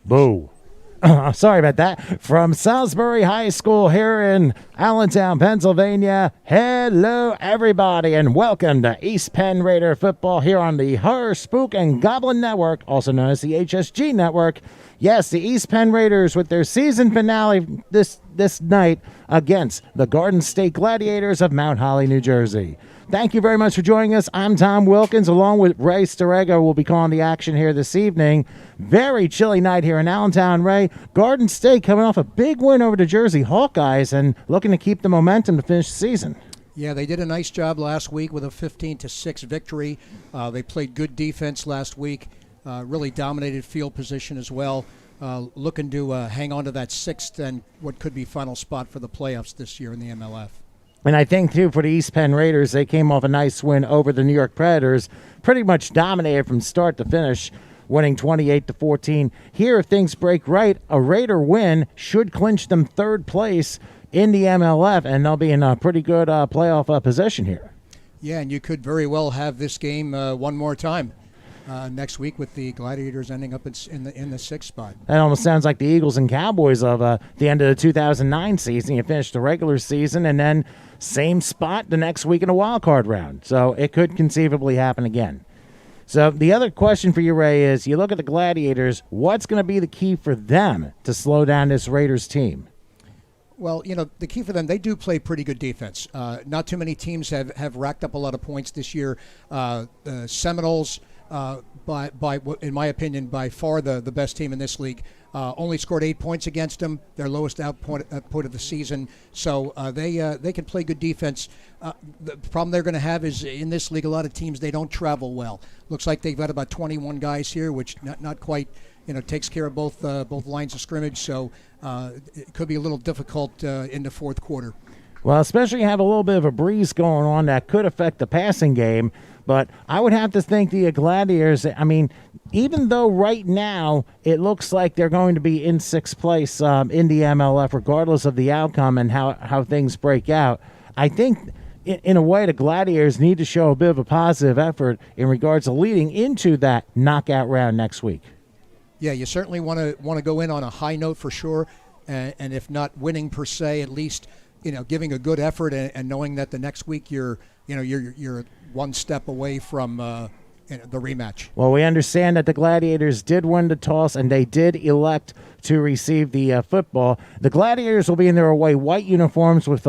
Boo. Sorry about that. From Salisbury High School here in Allentown, Pennsylvania. Hello, everybody, and welcome to East Penn Raider football here on the Horror, Spook, and Goblin Network, also known as the HSG Network. Yes, the East Penn Raiders with their season finale this night against the Garden State Gladiators of Mount Holly, New Jersey. Thank you very much for joining us. I'm Tom Wilkins, along with Ray Starego. We'll be calling the action here this evening. Very chilly night here in Allentown, Ray. Garden State coming off a big win over the Jersey Hawkeyes and looking to keep the momentum to finish the season. Yeah, they did a nice job last week with a 15-6 victory. They played good defense last week, really dominated field position as well. Looking to hang on to that sixth and what could be final spot for the playoffs this year in the MLF. And I think, too, for the East Penn Raiders, they came off a nice win over the New York Predators, pretty much dominated from start to finish, winning 28-14. Here, if things break right, a Raider win should clinch them third place in the MLF, and they'll be in a pretty good playoff position here. Yeah, and you could very well have this game one more time next week with the Gladiators ending up in the sixth spot. That almost sounds like the Eagles and Cowboys of the end of the 2009 season. You finished the regular season, and then same spot the next week in a wild card round. So it could conceivably happen again. So the other question for you, Ray, is you look at the Gladiators, what's going to be the key for them to slow down this Raiders team? Well, you know, the key for them, they do play pretty good defense. Not too many teams have racked up a lot of points this year. Seminoles, in my opinion, by far the best team in this league. Only scored 8 points against them, their lowest output of the season. So they can play good defense. The problem they're going to have is in this league, a lot of teams, they don't travel well. Looks like they've got about 21 guys here, which not quite, takes care of both lines of scrimmage. So it could be a little difficult in the fourth quarter. Well, especially have a little bit of a breeze going on that could affect the passing game. But I would have to think the Gladiators, I mean, even though right now it looks like they're going to be in sixth place in the MLF, regardless of the outcome and how things break out, I think in a way the Gladiators need to show a bit of a positive effort in regards to leading into that knockout round next week. Yeah, you certainly want to go in on a high note for sure, and if not winning per se, at least giving a good effort and knowing that the next week you're one step away from the rematch. Well, we understand that the Gladiators did win the toss and they did elect to receive the football. The Gladiators will be in their away white uniforms with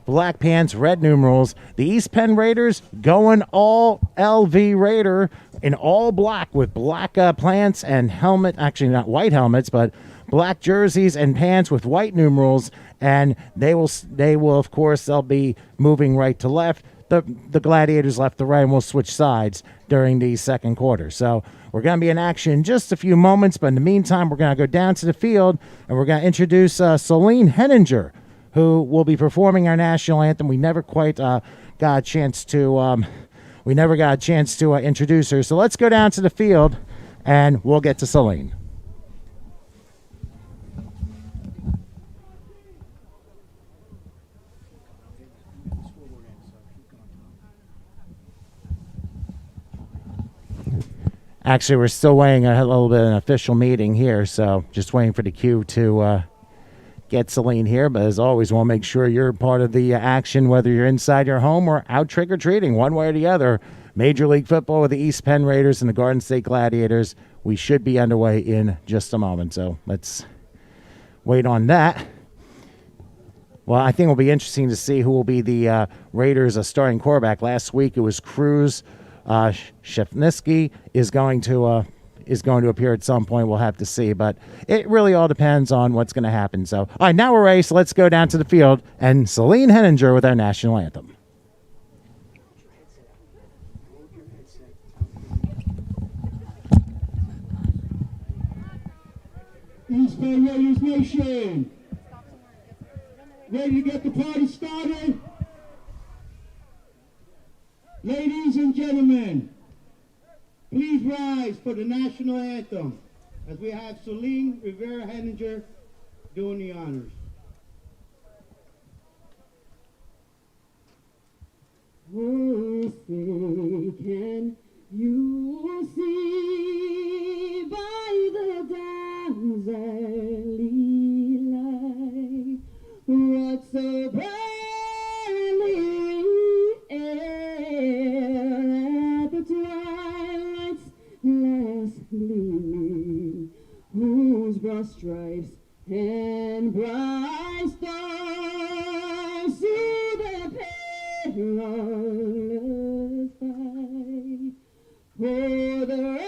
black pants, red numerals. The East Penn Raiders going all LV Raider in all black with black pants and helmet, actually not white helmets, but black jerseys and pants with white numerals. And they will of course, they'll be moving right to left. The Gladiators left to right, and we'll switch sides during the second quarter. So we're going to be in action in just a few moments, but in the meantime, we're going to go down to the field, and we're going to introduce Celine Henninger, who will be performing our national anthem. We never quite got a chance to introduce her. So let's go down to the field, and we'll get to Celine. Actually, we're still waiting a little bit of an official meeting here, so just waiting for the cue to get Celine here. But as always, we'll make sure you're part of the action, whether you're inside your home or out trick-or-treating, one way or the other. Major League Football with the East Penn Raiders and the Garden State Gladiators. We should be underway in just a moment, so let's wait on that. Well, I think it'll be interesting to see who will be the Raiders' starting quarterback. Last week it was Cruz. Shefniski is going to appear at some point. We'll have to see, but it really all depends on what's going to happen. So, all right, now we're ready. So let's go down to the field and Celine Henninger with our national anthem. East Penn Raiders Nation, ready to get the party started? Ladies and gentlemen, please rise for the national anthem as we have Celine Rivera Henninger doing the honors. Oh, say, can you see by the dawn's stripes and bright stars, see the perilous fight. For the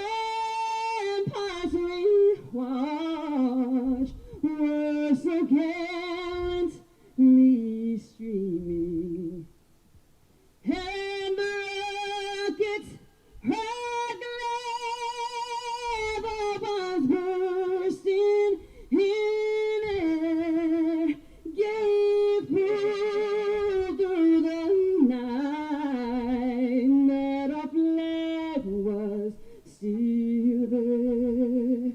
ramparts we watch were so gallantly streaming, and the rockets heard the bombs bursting in air, gave proof through the night that our flag was still there.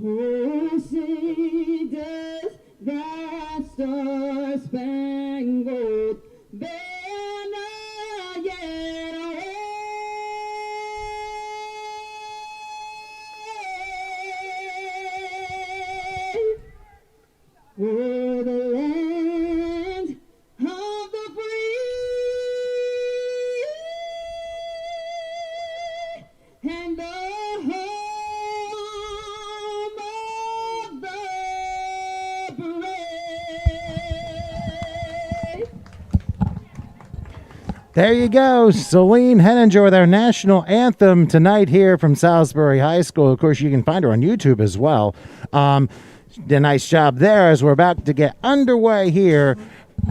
Oh, say does that star-spangled banner yet wave o'er the land of the free and the home of the brave. There you go, Celine Henninger with our national anthem tonight here from Salisbury High School. Of course, you can find her on YouTube as well. Did a nice job there as we're about to get underway here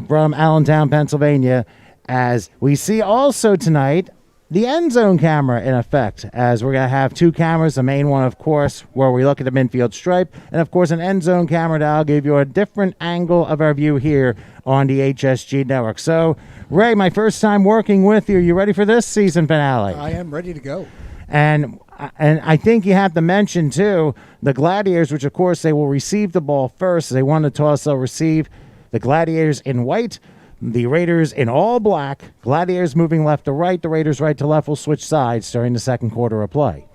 from Allentown, Pennsylvania, as we see also tonight the end zone camera in effect, as we're going to have two cameras, the main one, of course, where we look at the midfield stripe, and, of course, an end zone camera that'll give you a different angle of our view here on the HSG network. So, Ray, my first time working with you. You ready for this season finale? I am ready to go. And I think you have to mention, too, the Gladiators, which, of course, they will receive the ball first. They won the toss. They'll receive the Gladiators in white, the Raiders in all black. Gladiators moving left to right. The Raiders right to left will switch sides during the second quarter of play.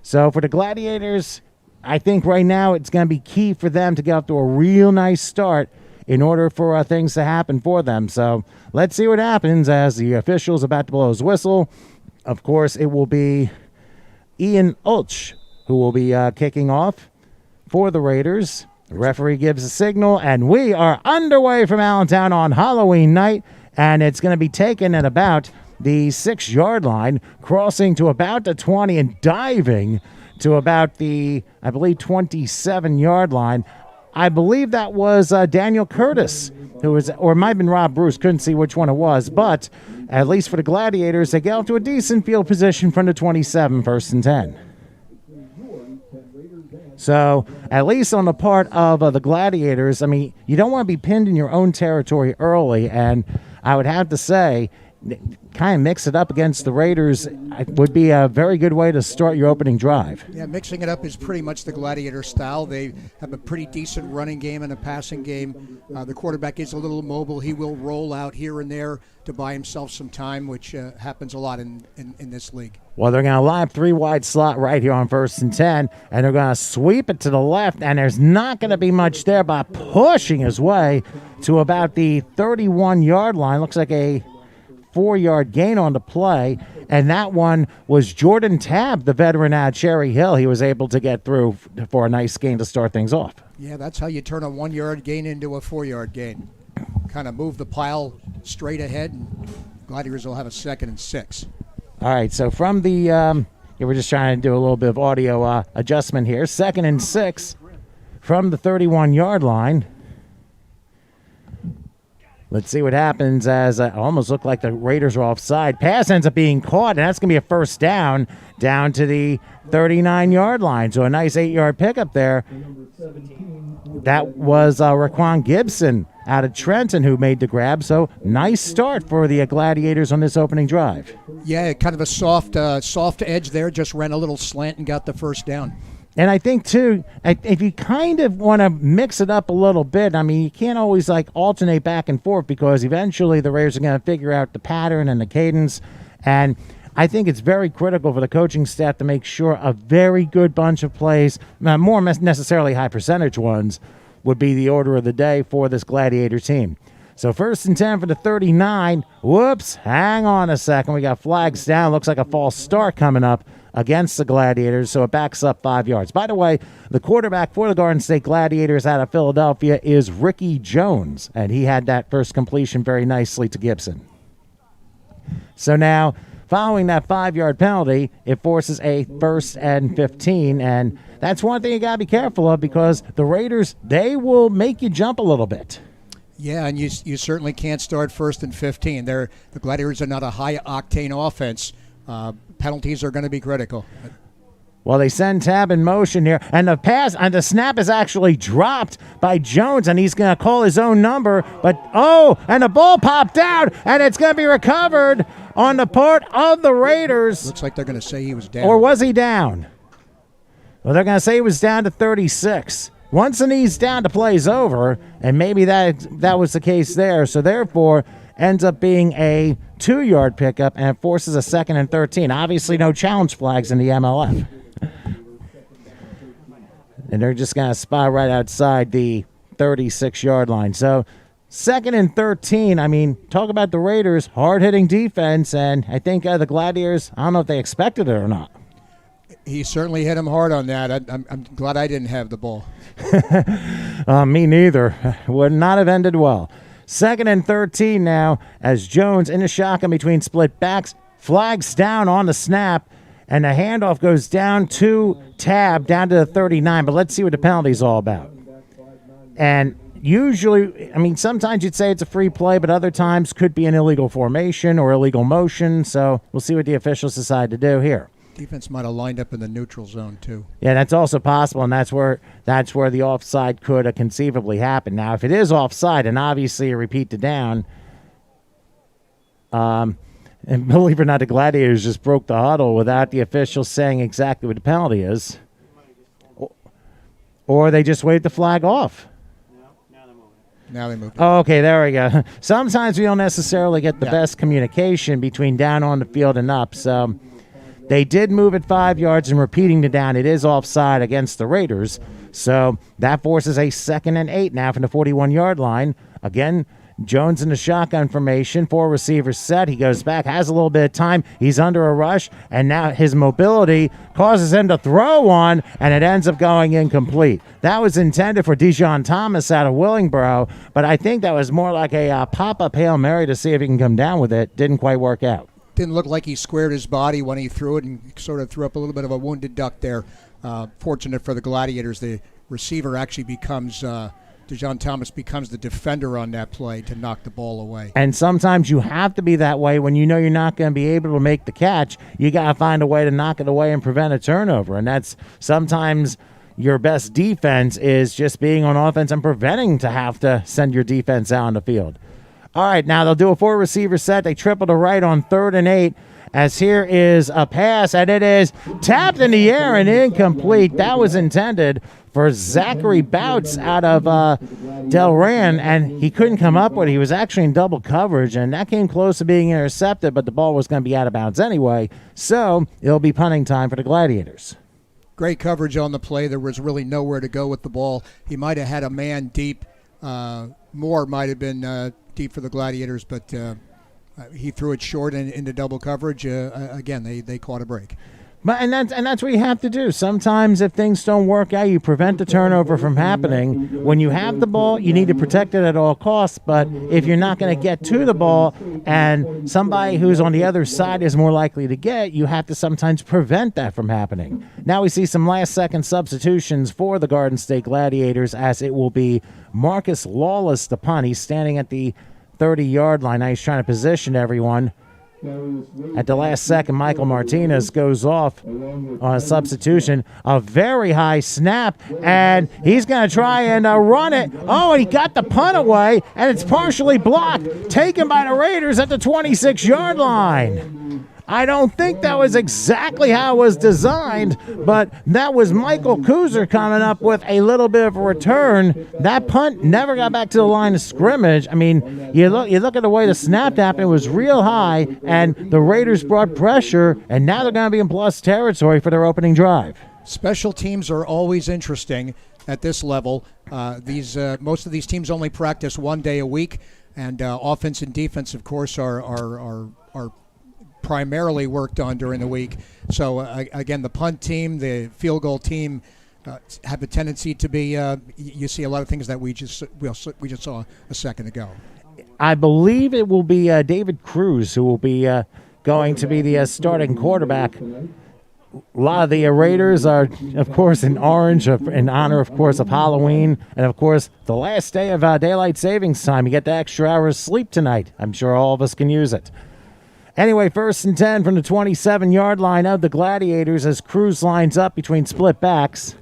So for the Gladiators, I think right now it's going to be key for them to get off to a real nice start in order for things to happen for them. So let's see what happens as the official's about to blow his whistle. Of course, it will be Ian Ulch who will be kicking off for the Raiders. The referee gives a signal, and we are underway from Allentown on Halloween night, and it's going to be taken at about the 6-yard line, crossing to about the 20 and diving to about the, I believe, 27-yard line. I believe that was Daniel Curtis, who was, or it might have been Rob Bruce, couldn't see which one it was, but at least for the Gladiators, they get up to a decent field position from the 27, 1st and 10. So, at least on the part of the Gladiators, I mean, you don't want to be pinned in your own territory early, and I would have to say, kind of mix it up against the Raiders would be a very good way to start your opening drive. Yeah, mixing it up is pretty much the Gladiator style. They have a pretty decent running game and a passing game. The quarterback is a little mobile. He will roll out here and there to buy himself some time, which happens a lot in this league. Well, they're going to line up 3-wide slot right here on 1st and 10, and they're going to sweep it to the left, and there's not going to be much there by pushing his way to about the 31-yard line. Looks like a 4-yard gain on the play, and that one was Jordan Tabb, the veteran at Cherry Hill. He was able to get through for a nice gain to start things off. Yeah, that's how you turn a 1-yard gain into a 4-yard gain. Kind of move the pile straight ahead, and Gladiators will have a 2nd and 6. All right, so from the we're just trying to do a little bit of audio adjustment here. 2nd and 6 from the 31-yard line. Let's see what happens as it almost looked like the Raiders are offside. Pass ends up being caught, and that's going to be a first down to the 39-yard line. So a nice 8-yard pickup there. That was Raquan Gibson out of Trenton who made the grab. So nice start for the Gladiators on this opening drive. Yeah, kind of a soft edge there. Just ran a little slant and got the first down. And I think, too, if you kind of want to mix it up a little bit, I mean, you can't always, alternate back and forth because eventually the Raiders are going to figure out the pattern and the cadence. And I think it's very critical for the coaching staff to make sure a very good bunch of plays, more necessarily high percentage ones, would be the order of the day for this Gladiator team. So 1st and 10 for the 39. Whoops, hang on a second. We got flags down. Looks like a false start coming up against the Gladiators, so it backs up 5 yards. By the way, the quarterback for the Garden State Gladiators out of Philadelphia is Ricky Jones, and he had that first completion very nicely to Gibson. So now, following that 5-yard penalty, it forces a 1st and 15, and that's one thing you got to be careful of because the Raiders, they will make you jump a little bit. Yeah, and you certainly can't start 1st and 15. The Gladiators are not a high-octane offense. Penalties are going to be critical. Well, they send Tab in motion here, and the pass and the snap is actually dropped by Jones, and he's going to call his own number. But, and the ball popped out, and it's going to be recovered on the part of the Raiders. Looks like they're going to say he was down. Or was he down? Well, they're going to say he was down to 36. Once the knee's down, the play's over, and maybe that was the case there. So, therefore, ends up being a 2-yard pickup, and it forces a 2nd and 13. Obviously, no challenge flags in the MLF. And they're just going to spot right outside the 36-yard line. So, 2nd and 13, I mean, talk about the Raiders, hard-hitting defense, and I think the Gladiators, I don't know if they expected it or not. He certainly hit him hard on that. I'm glad I didn't have the ball. Me neither. Would not have ended well. 2nd and 13 now as Jones in the shotgun between split backs, flags down on the snap, and the handoff goes down to Tab, down to the 39. But let's see what the penalty's all about. And usually, I mean, sometimes you'd say it's a free play, but other times could be an illegal formation or illegal motion. So we'll see what the officials decide to do here. Defense might have lined up in the neutral zone too. Yeah, that's also possible, and that's where the offside could conceivably happen. Now, if it is offside, and obviously you repeat the down, and believe it or not, the Gladiators just broke the huddle without the officials saying exactly what the penalty is, or they just waved the flag off. Now they moved. Oh, okay, there we go. Sometimes we don't necessarily get the best communication between down on the field and up, so they did move it 5 yards, and repeating the down, it is offside against the Raiders. So that forces a 2nd and 8 now from the 41-yard line. Again, Jones in the shotgun formation, 4 receivers set. He goes back, has a little bit of time. He's under a rush, and now his mobility causes him to throw one, and it ends up going incomplete. That was intended for Dijon Thomas out of Willingboro, but I think that was more like a pop-up Hail Mary to see if he can come down with it. Didn't quite work out. Didn't look like he squared his body when he threw it and sort of threw up a little bit of a wounded duck there. Fortunate for the Gladiators, the receiver actually becomes, Dijon Thomas becomes the defender on that play to knock the ball away. And sometimes you have to be that way when you know you're not going to be able to make the catch. You got to find a way to knock it away and prevent a turnover. And that's sometimes your best defense is just being on offense and preventing to have to send your defense out on the field. All right, now they'll do a 4-receiver set. They triple to right on 3rd and 8. As here is a pass, and it is tapped in the air and incomplete. That was intended for Zachary Bouts out of Delran, and he couldn't come up with it. He was actually in double coverage, and that came close to being intercepted, but the ball was going to be out of bounds anyway. So it'll be punting time for the Gladiators. Great coverage on the play. There was really nowhere to go with the ball. He might have had a man deep. More might have been deep for the Gladiators, but he threw it short and into double coverage. Again, they caught a break. And that's what you have to do. Sometimes if things don't work out, you prevent the turnover from happening. When you have the ball, you need to protect it at all costs. But if you're not going to get to the ball and somebody who's on the other side is more likely to get, you have to sometimes prevent that from happening. Now we see some last-second substitutions for the Garden State Gladiators as it will be Marcus Lawless, the punt. He's standing at the 30-yard line. Now he's trying to position everyone. At the last second, Michael Martinez goes off on a substitution. A very high snap, and he's going to try and run it. Oh, and he got the punt away, and it's partially blocked, taken by the Raiders at the 26-yard line. I don't think that was exactly how it was designed, but that was Michael Kuzer coming up with a little bit of a return. That punt never got back to the line of scrimmage. I mean, you look at the way the snap happened, it was real high, and the Raiders brought pressure, and now they're going to be in plus territory for their opening drive. Special teams are always interesting at this level. Most of these teams only practice one day a week, and offense and defense, of course, are primarily worked on during the week. So again, the punt team, the field goal team have a tendency to be. You see a lot of things that we just saw a second ago. I believe it will be David Cruz who will be going to be the starting quarterback. A lot of the Raiders are, of course, in orange in honor, of course, of Halloween. And, of course, the last day of daylight savings time. You get the extra hours sleep tonight. I'm sure all of us can use it. Anyway, 1st and 10 from the 27-yard line of the Gladiators as Cruz lines up between split backs.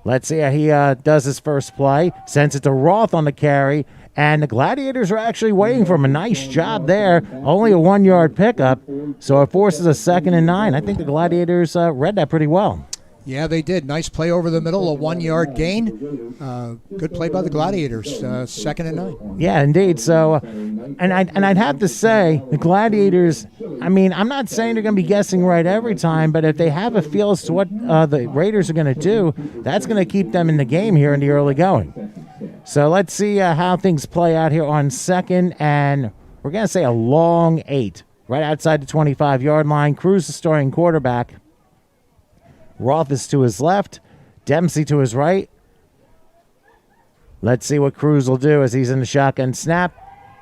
Let's see how he does his first play. Sends it to Roth on the carry. And the Gladiators are actually waiting for him. A nice job there. Only a 1-yard pickup. So it forces a 2nd and 9. I think the Gladiators read that pretty well. Yeah, they did. Nice play over the middle, a 1-yard gain. Good play by the Gladiators. 2nd and 9. Yeah, indeed. So, and I'd have to say, the Gladiators, I mean, I'm not saying they're going to be guessing right every time, but if they have a feel as to what the Raiders are going to do, that's going to keep them in the game here in the early going. So let's see how things play out here on 2nd, and we're going to say a long 8, right outside the 25-yard line. Cruz is starting quarterback. Roth is to his left. Dempsey to his right. Let's see what Cruz will do as he's in the shotgun snap.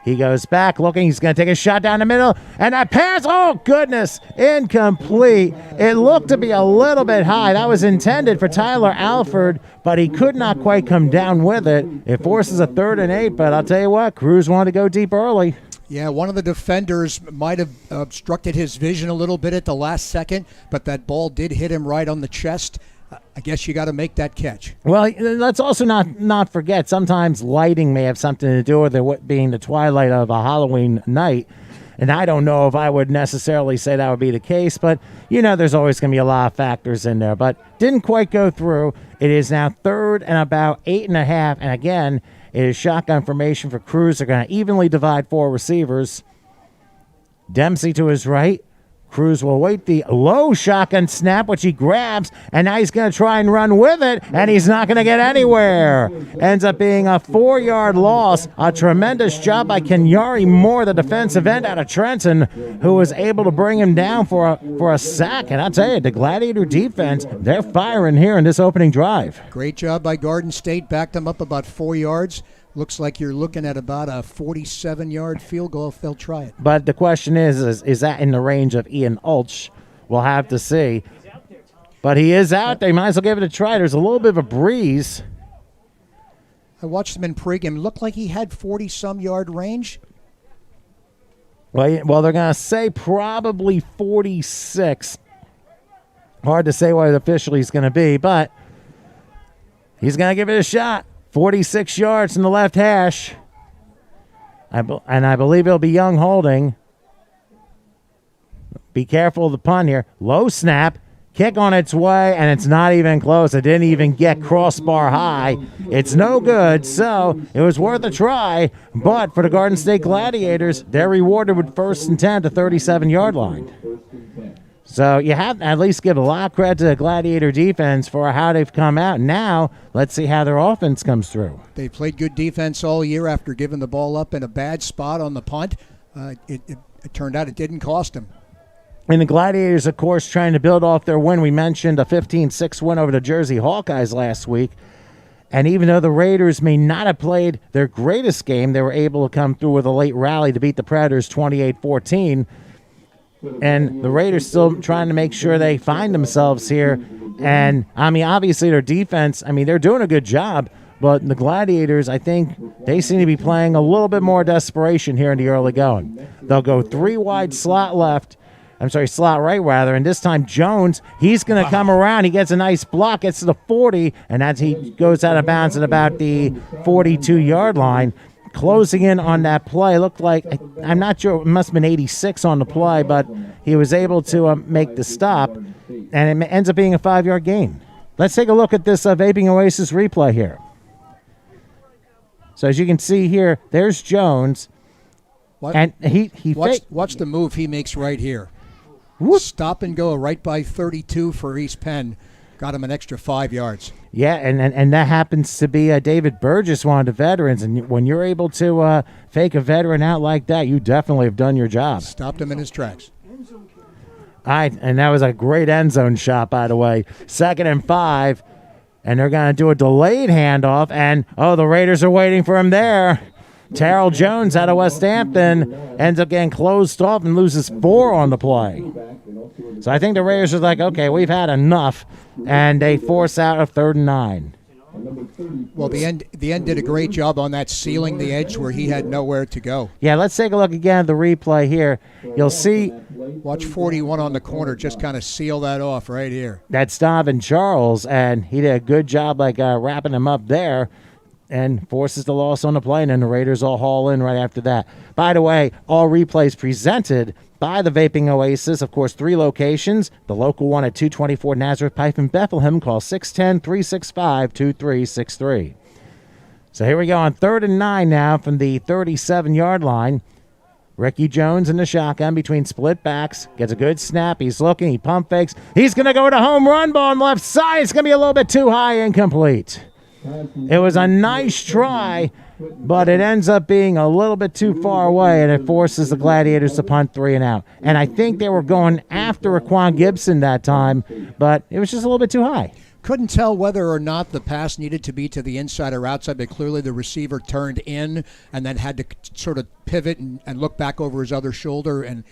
He goes back looking. He's going to take a shot down the middle. And that pass, oh, goodness, incomplete. It looked to be a little bit high. That was intended for Tyler Alford, but he could not quite come down with it. It forces a 3rd and 8, but I'll tell you what, Cruz wanted to go deep early. Yeah, one of the defenders might have obstructed his vision a little bit at the last second, but that ball did hit him right on the chest. I guess you got to make that catch. Well, let's also not forget, sometimes lighting may have something to do with it being the twilight of a Halloween night. And I don't know if I would necessarily say that would be the case, but, there's always going to be a lot of factors in there. But didn't quite go through. It is now 3rd and about 8.5. And again, it is shotgun formation for Cruz. They're going to evenly divide 4 receivers. Dempsey to his right. Cruz will wait the low shotgun snap, which he grabs, and now he's going to try and run with it, and he's not going to get anywhere. Ends up being a 4-yard loss. A tremendous job by Kenyari Moore, the defensive end out of Trenton, who was able to bring him down for a sack. And I'll tell you, the Gladiator defense, they're firing here in this opening drive. Great job by Garden State. Backed them up about 4 yards. Looks like you're looking at about a 47-yard field goal if they'll try it. But the question is that in the range of Ian Ulch? We'll have to see. But he is out there. You might as well give it a try. There's a little bit of a breeze. I watched him in pregame. Looked like he had 40-some-yard range. Well, they're going to say probably 46. Hard to say what it officially is going to be, but he's going to give it a shot. 46 yards from the left hash. And I believe it'll be Young holding. Be careful of the punt here. Low snap. Kick on its way, and it's not even close. It didn't even get crossbar high. It's no good, so it was worth a try. But for the Garden State Gladiators, they're rewarded with 1st and 10 to 37-yard line. So you have to at least give a lot of credit to the Gladiator defense for how they've come out. Now, let's see how their offense comes through. They played good defense all year after giving the ball up in a bad spot on the punt. It turned out it didn't cost them. And the Gladiators, of course, trying to build off their win. We mentioned a 15-6 win over the Jersey Hawkeyes last week. And even though the Raiders may not have played their greatest game, they were able to come through with a late rally to beat the Predators 28-14. And the Raiders still trying to make sure they find themselves here. And, I mean, obviously their defense, I mean, they're doing a good job. But the Gladiators, I think, they seem to be playing a little bit more desperation here in the early going. They'll go 3 wide slot right, and this time Jones, he's going to come around. He gets a nice block, gets to the 40, and as he goes out of bounds at about the 42-yard line. Closing in on that play, looked like, I'm not sure, it must have been 86 on the play, but he was able to make the stop, and it ends up being a 5-yard gain. Let's take a look at this Vaping Oasis replay here. So as you can see here, there's Jones, and watch the move he makes right here. Whoop. Stop and go right by 32 for East Penn. got him an extra 5 yards. Yeah, and that happens to be David Burgess, one of the veterans. And when you're able to fake a veteran out like that, you definitely have done your job. Stopped him in his tracks. All right, and that was a great end zone shot, by the way. 2nd and 5, and they're going to do a delayed handoff. And, the Raiders are waiting for him there. Terrell Jones out of West Hampton ends up getting closed off and loses 4 on the play. So I think the Raiders are like, okay, we've had enough, and they force out a 3rd and 9. Well, the end did a great job on that, sealing the edge where he had nowhere to go. Yeah, let's take a look again at the replay here. You'll see. Watch 41 on the corner, just kind of seal that off right here. That's Donovan Charles, and he did a good job wrapping him up there and forces the loss on the play, and then the Raiders all haul in right after that. By the way, all replays presented by the Vaping Oasis. Of course, 3 locations. The local one at 224 Nazareth Pike in Bethlehem. Call 610-365-2363. So here we go on 3rd and 9 now from the 37-yard line. Ricky Jones in the shotgun between split backs. Gets a good snap. He's looking. He pump fakes. He's going to go to home run ball on the left side. It's going to be a little bit too high, incomplete. It was a nice try, but it ends up being a little bit too far away, and it forces the Gladiators to punt 3 and out. And I think they were going after Raquan Gibson that time, but it was just a little bit too high. Couldn't tell whether or not the pass needed to be to the inside or outside, but clearly the receiver turned in and then had to sort of pivot and look back over his other shoulder, and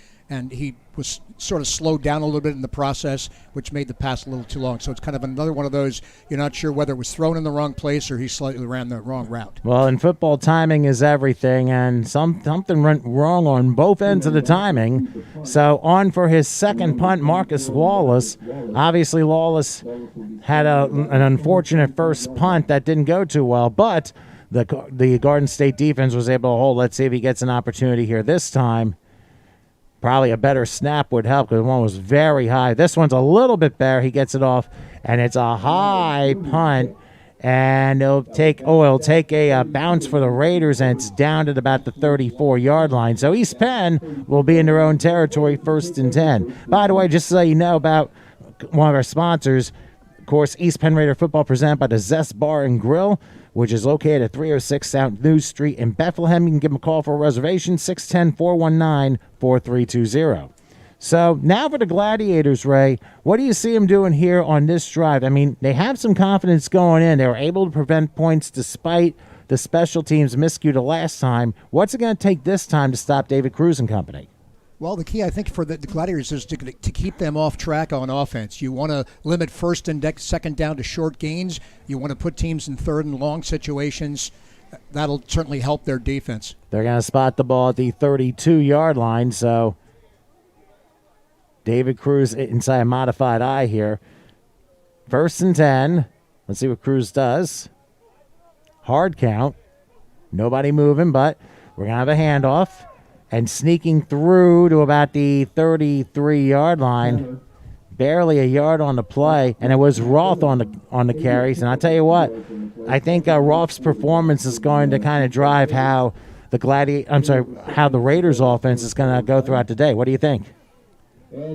he was sort of slowed down a little bit in the process, which made the pass a little too long. So it's kind of another one of those, you're not sure whether it was thrown in the wrong place or he slightly ran the wrong route. Well, in football, timing is everything, and something went wrong on both ends of the timing. So on for his second punt, Marcus Lawless. Obviously, Lawless had an unfortunate first punt that didn't go too well, but the Garden State defense was able to hold. Let's see if he gets an opportunity here this time. Probably a better snap would help because one was very high. This one's a little bit better. He gets it off, and it's a high punt, and it'll take a bounce for the Raiders, and it's down to about the 34-yard line. So East Penn will be in their own territory, 1st and 10. By the way, just so you know about one of our sponsors, of course, East Penn Raider football presented by the Zest Bar and Grill, which is located at 306 South News Street in Bethlehem. You can give them a call for a reservation, 610-419-4320. So now for the Gladiators, Ray, what do you see them doing here on this drive? I mean, they have some confidence going in. They were able to prevent points despite the special teams miscue the last time. What's it going to take this time to stop David Cruz and company? Well, the key, I think, for the Gladiators is to keep them off track on offense. You want to limit 1st and 2nd down to short gains. You want to put teams in 3rd and long situations. That'll certainly help their defense. They're going to spot the ball at the 32-yard line, so David Cruz inside a modified I here. 1st and 10. Let's see what Cruz does. Hard count. Nobody moving, but we're going to have a handoff. And sneaking through to about the 33-yard line, barely a yard on the play, and it was Roth on the carries. And I'll tell you what, I think Roth's performance is going to kind of drive how the Raiders' offense is going to go throughout the day. What do you think?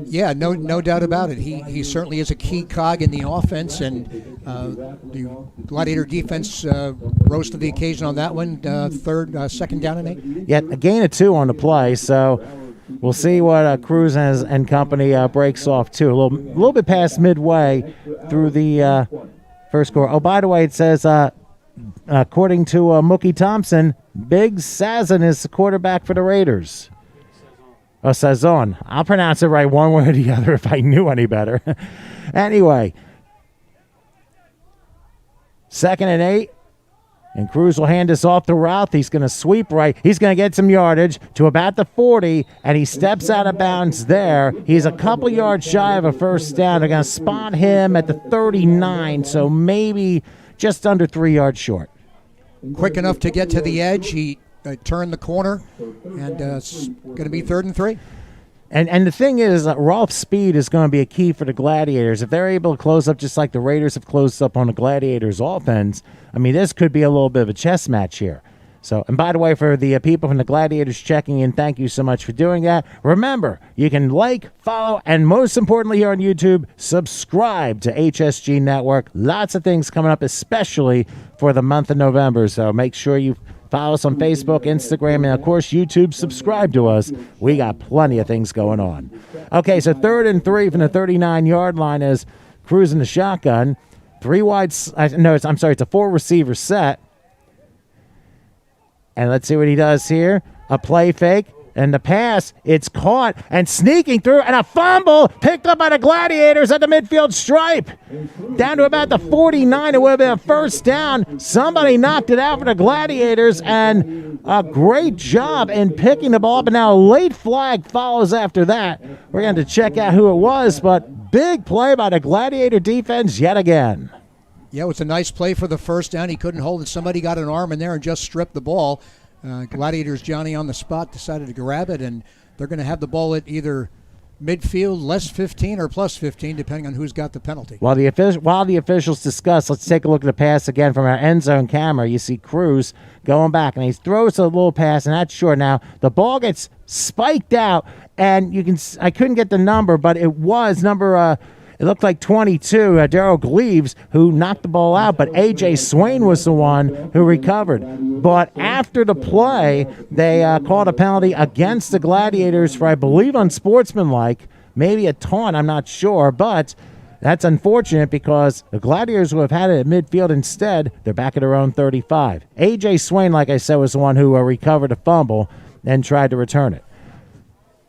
Yeah, no doubt about it. He certainly is a key cog in the offense, and the Gladiator defense rose to the occasion on that one. 2nd down and 8. Yeah, a gain of 2 on the play, so we'll see what Cruz and company breaks off too. A little bit past midway through the first quarter. Oh, by the way, it says according to Mookie Thompson, Big Sazin is the quarterback for the Raiders. Oh, Sazon. I'll pronounce it right one way or the other if I knew any better. Anyway, 2nd and 8. And Cruz will hand this off to Routh. He's going to sweep right. He's going to get some yardage to about the 40, and he steps out of bounds there. He's a couple yards shy of a 1st down. They're going to spot him at the 39, so maybe just under 3 yards short. Quick enough to get to the edge. He turned the corner, and it's going to be 3rd and 3. And the thing is, Rolf's speed is going to be a key for the Gladiators. If they're able to close up just like the Raiders have closed up on the Gladiators' offense, I mean, this could be a little bit of a chess match here. So, and by the way, for the people from the Gladiators checking in, thank you so much for doing that. Remember, you can like, follow, and most importantly here on YouTube, subscribe to HSG Network. Lots of things coming up, especially for the month of November. So make sure you follow us on Facebook, Instagram, and of course YouTube. Subscribe to us. We got plenty of things going on. Okay, so 3rd and 3 from the 39-yard line is cruising the shotgun. It's a 4-receiver set. And let's see what he does here. A play fake. And the pass, it's caught and sneaking through, and a fumble picked up by the Gladiators at the midfield stripe. Down to about the 49, it would have been a first down. Somebody knocked it out for the Gladiators, and a great job in picking the ball up. And now a late flag follows after that. We're going to check out who it was, but big play by the Gladiator defense yet again. Yeah, it was a nice play for the first down. He couldn't hold it. Somebody got an arm in there and just stripped the ball. Gladiators Johnny on the spot decided to grab it, and they're going to have the ball at either midfield, less 15 or plus 15, depending on who's got the penalty. While the officials discuss, let's take a look at the pass again from our end zone camera. You see Cruz going back, and he throws a little pass, and that's short. Now, the ball gets spiked out, and I couldn't get the number, but it was number it looked like 22, Daryl Gleaves, who knocked the ball out, but A.J. Swain was the one who recovered. But after the play, they called a penalty against the Gladiators for, I believe, unsportsmanlike, maybe a taunt, I'm not sure, but that's unfortunate because the Gladiators would have had it at midfield instead. They're back at their own 35. A.J. Swain, like I said, was the one who recovered a fumble and tried to return it.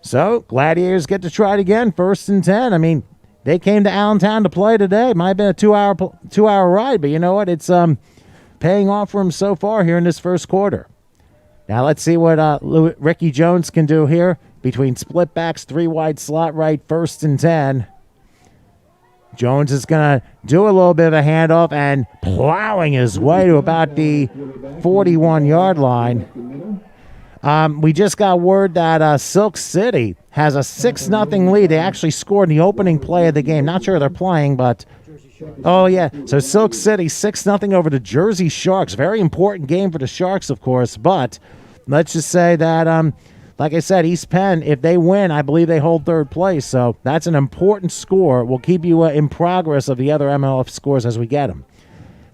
So, Gladiators get to try it again, 1st and 10. I mean, they came to Allentown to play today. Might have been a two-hour ride, but you know what? It's paying off for him so far here in this first quarter. Now let's see what Ricky Jones can do here between split backs, 3 wide slot right, 1st and 10. Jones is going to do a little bit of a handoff and plowing his way to about the 41-yard line. We just got word that Silk City has a 6-0 lead. They actually scored in the opening play of the game. Not sure they're playing, but oh yeah. So Silk City 6-0 over the Jersey Sharks. Very important game for the Sharks, of course. But let's just say that, like I said, East Penn, if they win, I believe they hold 3rd place. So that's an important score. We'll keep you in progress of the other MLF scores as we get them.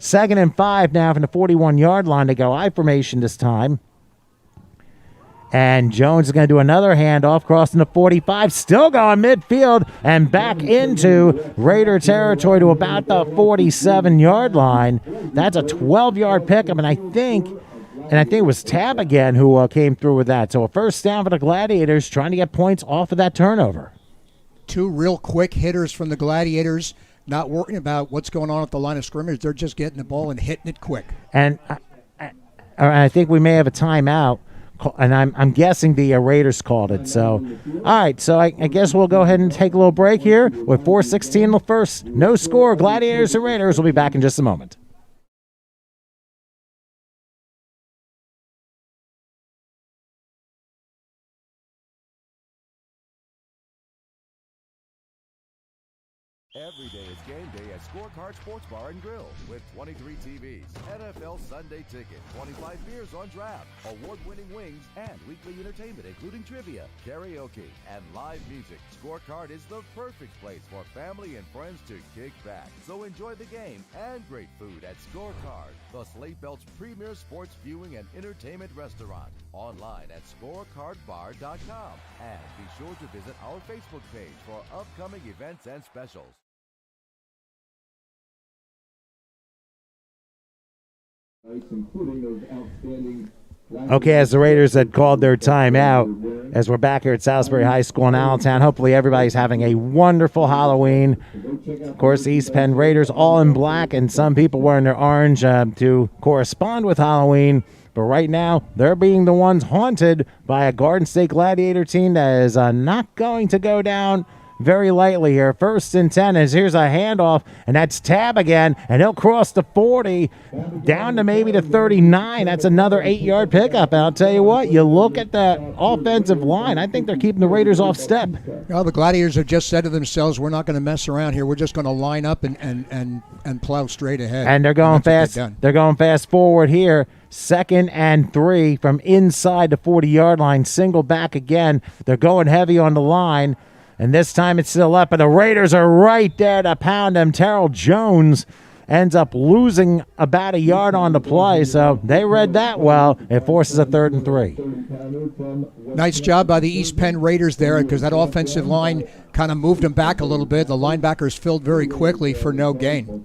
2nd and 5 now from the 41-yard line. They go I formation this time. And Jones is going to do another handoff, crossing the 45, still going midfield and back into Raider territory to about the 47-yard line. That's a 12-yard pickup, and I think it was Tab again who came through with that. So a first down for the Gladiators, trying to get points off of that turnover. 2 real quick hitters from the Gladiators, not worrying about what's going on at the line of scrimmage. They're just getting the ball and hitting it quick. And I think we may have a timeout. And I'm guessing the Raiders called it. So, all right. So I guess we'll go ahead and take a little break here with 4:16 in the first. No score. Gladiators and Raiders. We'll be back in just a moment. Every day is game day at Scorecard Sports Bar and Grill with 23 TVs, NFL Sunday Ticket, 25 beers on draft, award-winning wings, and weekly entertainment including trivia, karaoke, and live music. Scorecard is the perfect place for family and friends to kick back. So enjoy the game and great food at Scorecard, the Slate Belt's premier sports viewing and entertainment restaurant. Online at scorecardbar.com. And be sure to visit our Facebook page for upcoming events and specials. Okay, as the Raiders had called their timeout, as we're back here at Salisbury High School in Allentown, hopefully everybody's having a wonderful Halloween. Of course, the East Penn Raiders all in black, and some people wearing their orange to correspond with Halloween. But right now, they're being the ones haunted by a Garden State Gladiator team that is not going to go down very lightly here. 1st and 10 as here's a handoff, and that's Tab again, and he'll cross the 40 down to maybe the 39. That's another 8-yard pickup. And I'll tell you what, you look at that offensive line, I think they're keeping the Raiders off step. Well, the Gladiators have just said to themselves, we're not going to mess around here. We're just going to line up and plow straight ahead. And they're going fast. They're going fast forward here. 2nd and 3 from inside the 40-yard line. Single back again. They're going heavy on the line. And this time it's still up, and the Raiders are right there to pound them. Terrell Jones ends up losing about a yard on the play, so they read that well. It forces a 3rd and 3. Nice job by the East Penn Raiders there, because that offensive line kind of moved them back a little bit. The linebackers filled very quickly for no gain.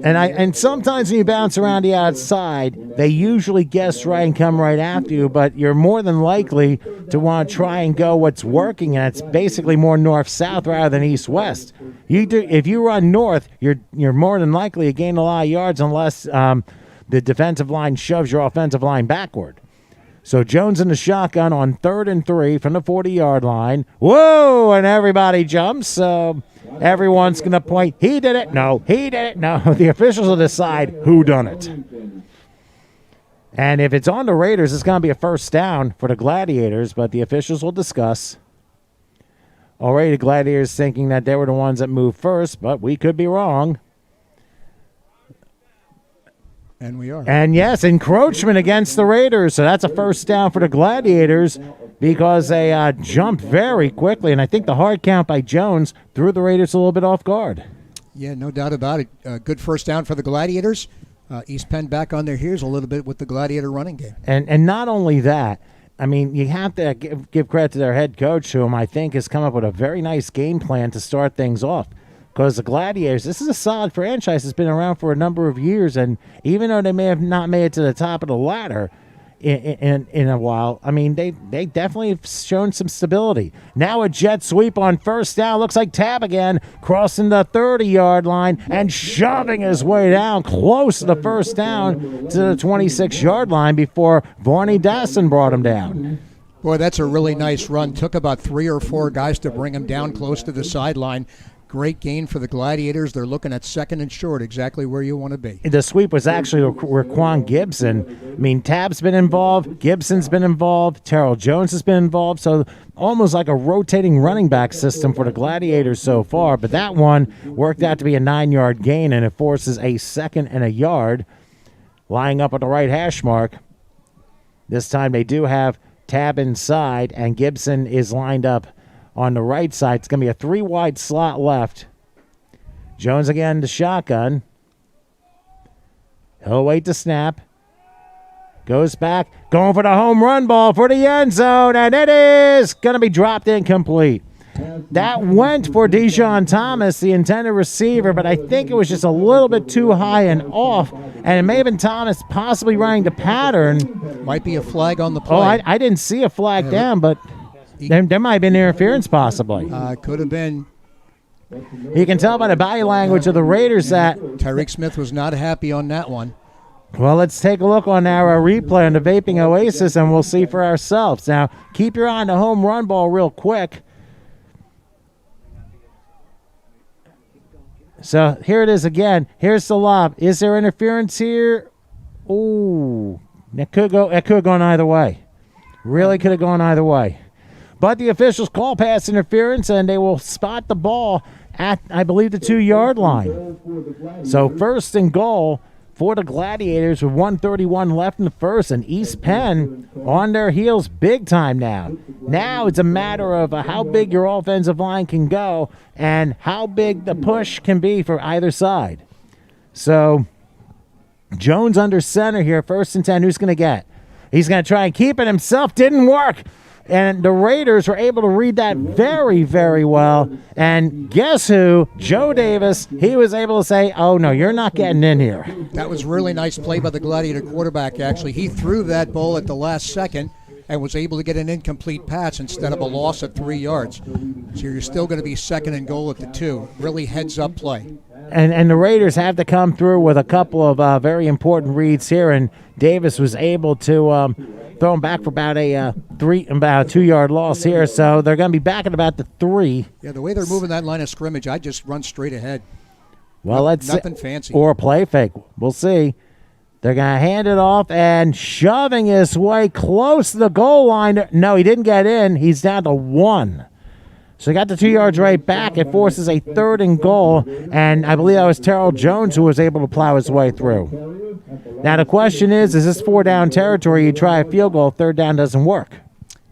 And sometimes when you bounce around the outside, they usually guess right and come right after you, but you're more than likely to want to try and go what's working, and it's basically more north-south rather than east-west. If you run north, you're more than likely to gain a lot of yards unless the defensive line shoves your offensive line backward. So Jones in the shotgun on 3rd and 3 from the 40-yard line. Whoa, and everybody jumps. So everyone's going to point, he did it. No, he did it. No, the officials will decide who done it. And if it's on the Raiders, it's going to be a first down for the Gladiators, but the officials will discuss. Already the Gladiators thinking that they were the ones that moved first, but we could be wrong. And we are. And yes, encroachment against the Raiders. So that's a first down for the Gladiators because they jumped very quickly. And I think the hard count by Jones threw the Raiders a little bit off guard. Yeah, no doubt about it. Good first down for the Gladiators. East Penn back on their heels a little bit with the Gladiator running game. And not only that, I mean, you have to give credit to their head coach, whom I think has come up with a very nice game plan to start things off. Because the Gladiators, this is a solid franchise that's been around for a number of years, and even though they may have not made it to the top of the ladder in a while, I mean, they definitely have shown some stability. Now a jet sweep on first down. Looks like Tab again, crossing the 30-yard line and shoving his way down close to the first down to the 26-yard line before Varney Dasson brought him down. Boy, that's a really nice run. Took about 3 or 4 guys to bring him down close to the sideline. Great gain for the Gladiators. They're looking at 2nd and short, exactly where you want to be. The sweep was actually Raquan Gibson. I mean, Tab's been involved, Gibson's been involved, Terrell Jones has been involved, so almost like a rotating running back system for the Gladiators so far, but that one worked out to be a 9-yard gain, and it forces a 2nd and a yard, lying up at the right hash mark. This time they do have Tab inside, and Gibson is lined up on the right side. It's going to be a 3-wide slot left. Jones again to shotgun. He'll wait to snap. Goes back. Going for the home run ball for the end zone. And it is going to be dropped incomplete. That went for Dijon Thomas, the intended receiver, but I think it was just a little bit too high and off. And it may have been Thomas possibly running the pattern. Might be a flag on the play. Oh, I didn't see a flag down, but there might have been interference possibly. Could have been. You can tell by the body language of the Raiders that Tyreek Smith was not happy on that one. Well, let's take a look on our replay on the Vaping Oasis, and we'll see for ourselves. Now, keep your eye on the home run ball real quick. So here it is again. Here's the lob. Is there interference here? Ooh, it could have gone either way. Really could have gone either way. But the officials call pass interference, and they will spot the ball at, I believe, the 2-yard line. So 1st and goal for the Gladiators with 1:31 left in the first, and East Penn on their heels big time now. Now it's a matter of how big your offensive line can go and how big the push can be for either side. So Jones under center here, 1st and 10. Who's going to get? He's going to try and keep it himself. Didn't work. And the Raiders were able to read that very, very well. And guess who? Joe Davis. He was able to say, oh, no, you're not getting in here. That was really nice play by the Gladiator quarterback, actually. He threw that ball at the last second and was able to get an incomplete pass instead of a loss at 3 yards. So you're still going to be 2nd and goal at the 2. Really heads-up play. And the Raiders have to come through with a couple of very important reads here, and Davis was able to throw him back for about a 2-yard loss here. So they're going to be back at about the 3. Yeah, the way they're moving that line of scrimmage, I just run straight ahead. Well, let's nothing fancy. Or a play fake. We'll see. They're going to hand it off and shoving his way close to the goal line. No, he didn't get in. He's down to 1. So he got the 2 yards right back. It forces a 3rd and goal, and I believe that was Terrell Jones who was able to plow his way through. Now, the question is this 4-down territory? You try a field goal, 3rd down doesn't work.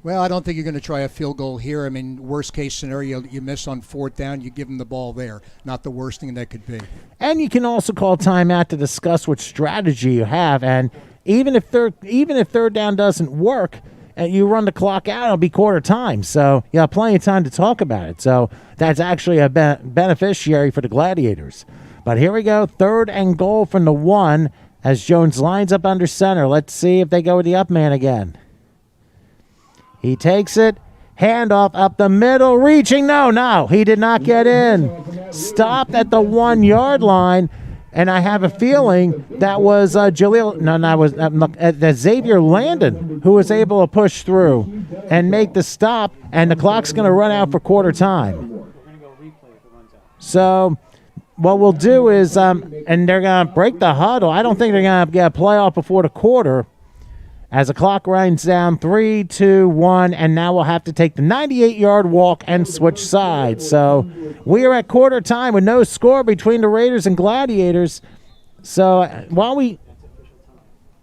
Well, I don't think you're going to try a field goal here. I mean, worst case scenario, you miss on 4th down, you give them the ball there. Not the worst thing that could be. And you can also call timeout to discuss what strategy you have. And even if 3rd down doesn't work, and you run the clock out, it'll be quarter time. So you have plenty of time to talk about it. So that's actually a beneficiary for the Gladiators. But here we go, 3rd and goal from the 1 as Jones lines up under center. Let's see if they go with the up man again. He takes it, handoff up the middle, reaching. No, he did not get in. Stopped at the 1-yard line, and I have a feeling that was Xavier Landon who was able to push through and make the stop, and the clock's going to run out for quarter time. So what we'll do is, and they're going to break the huddle. I don't think they're going to get a playoff before the quarter. As the clock runs down, 3, 2, 1, and now we'll have to take the 98-yard walk and switch sides. So we are at quarter time with no score between the Raiders and Gladiators. So while we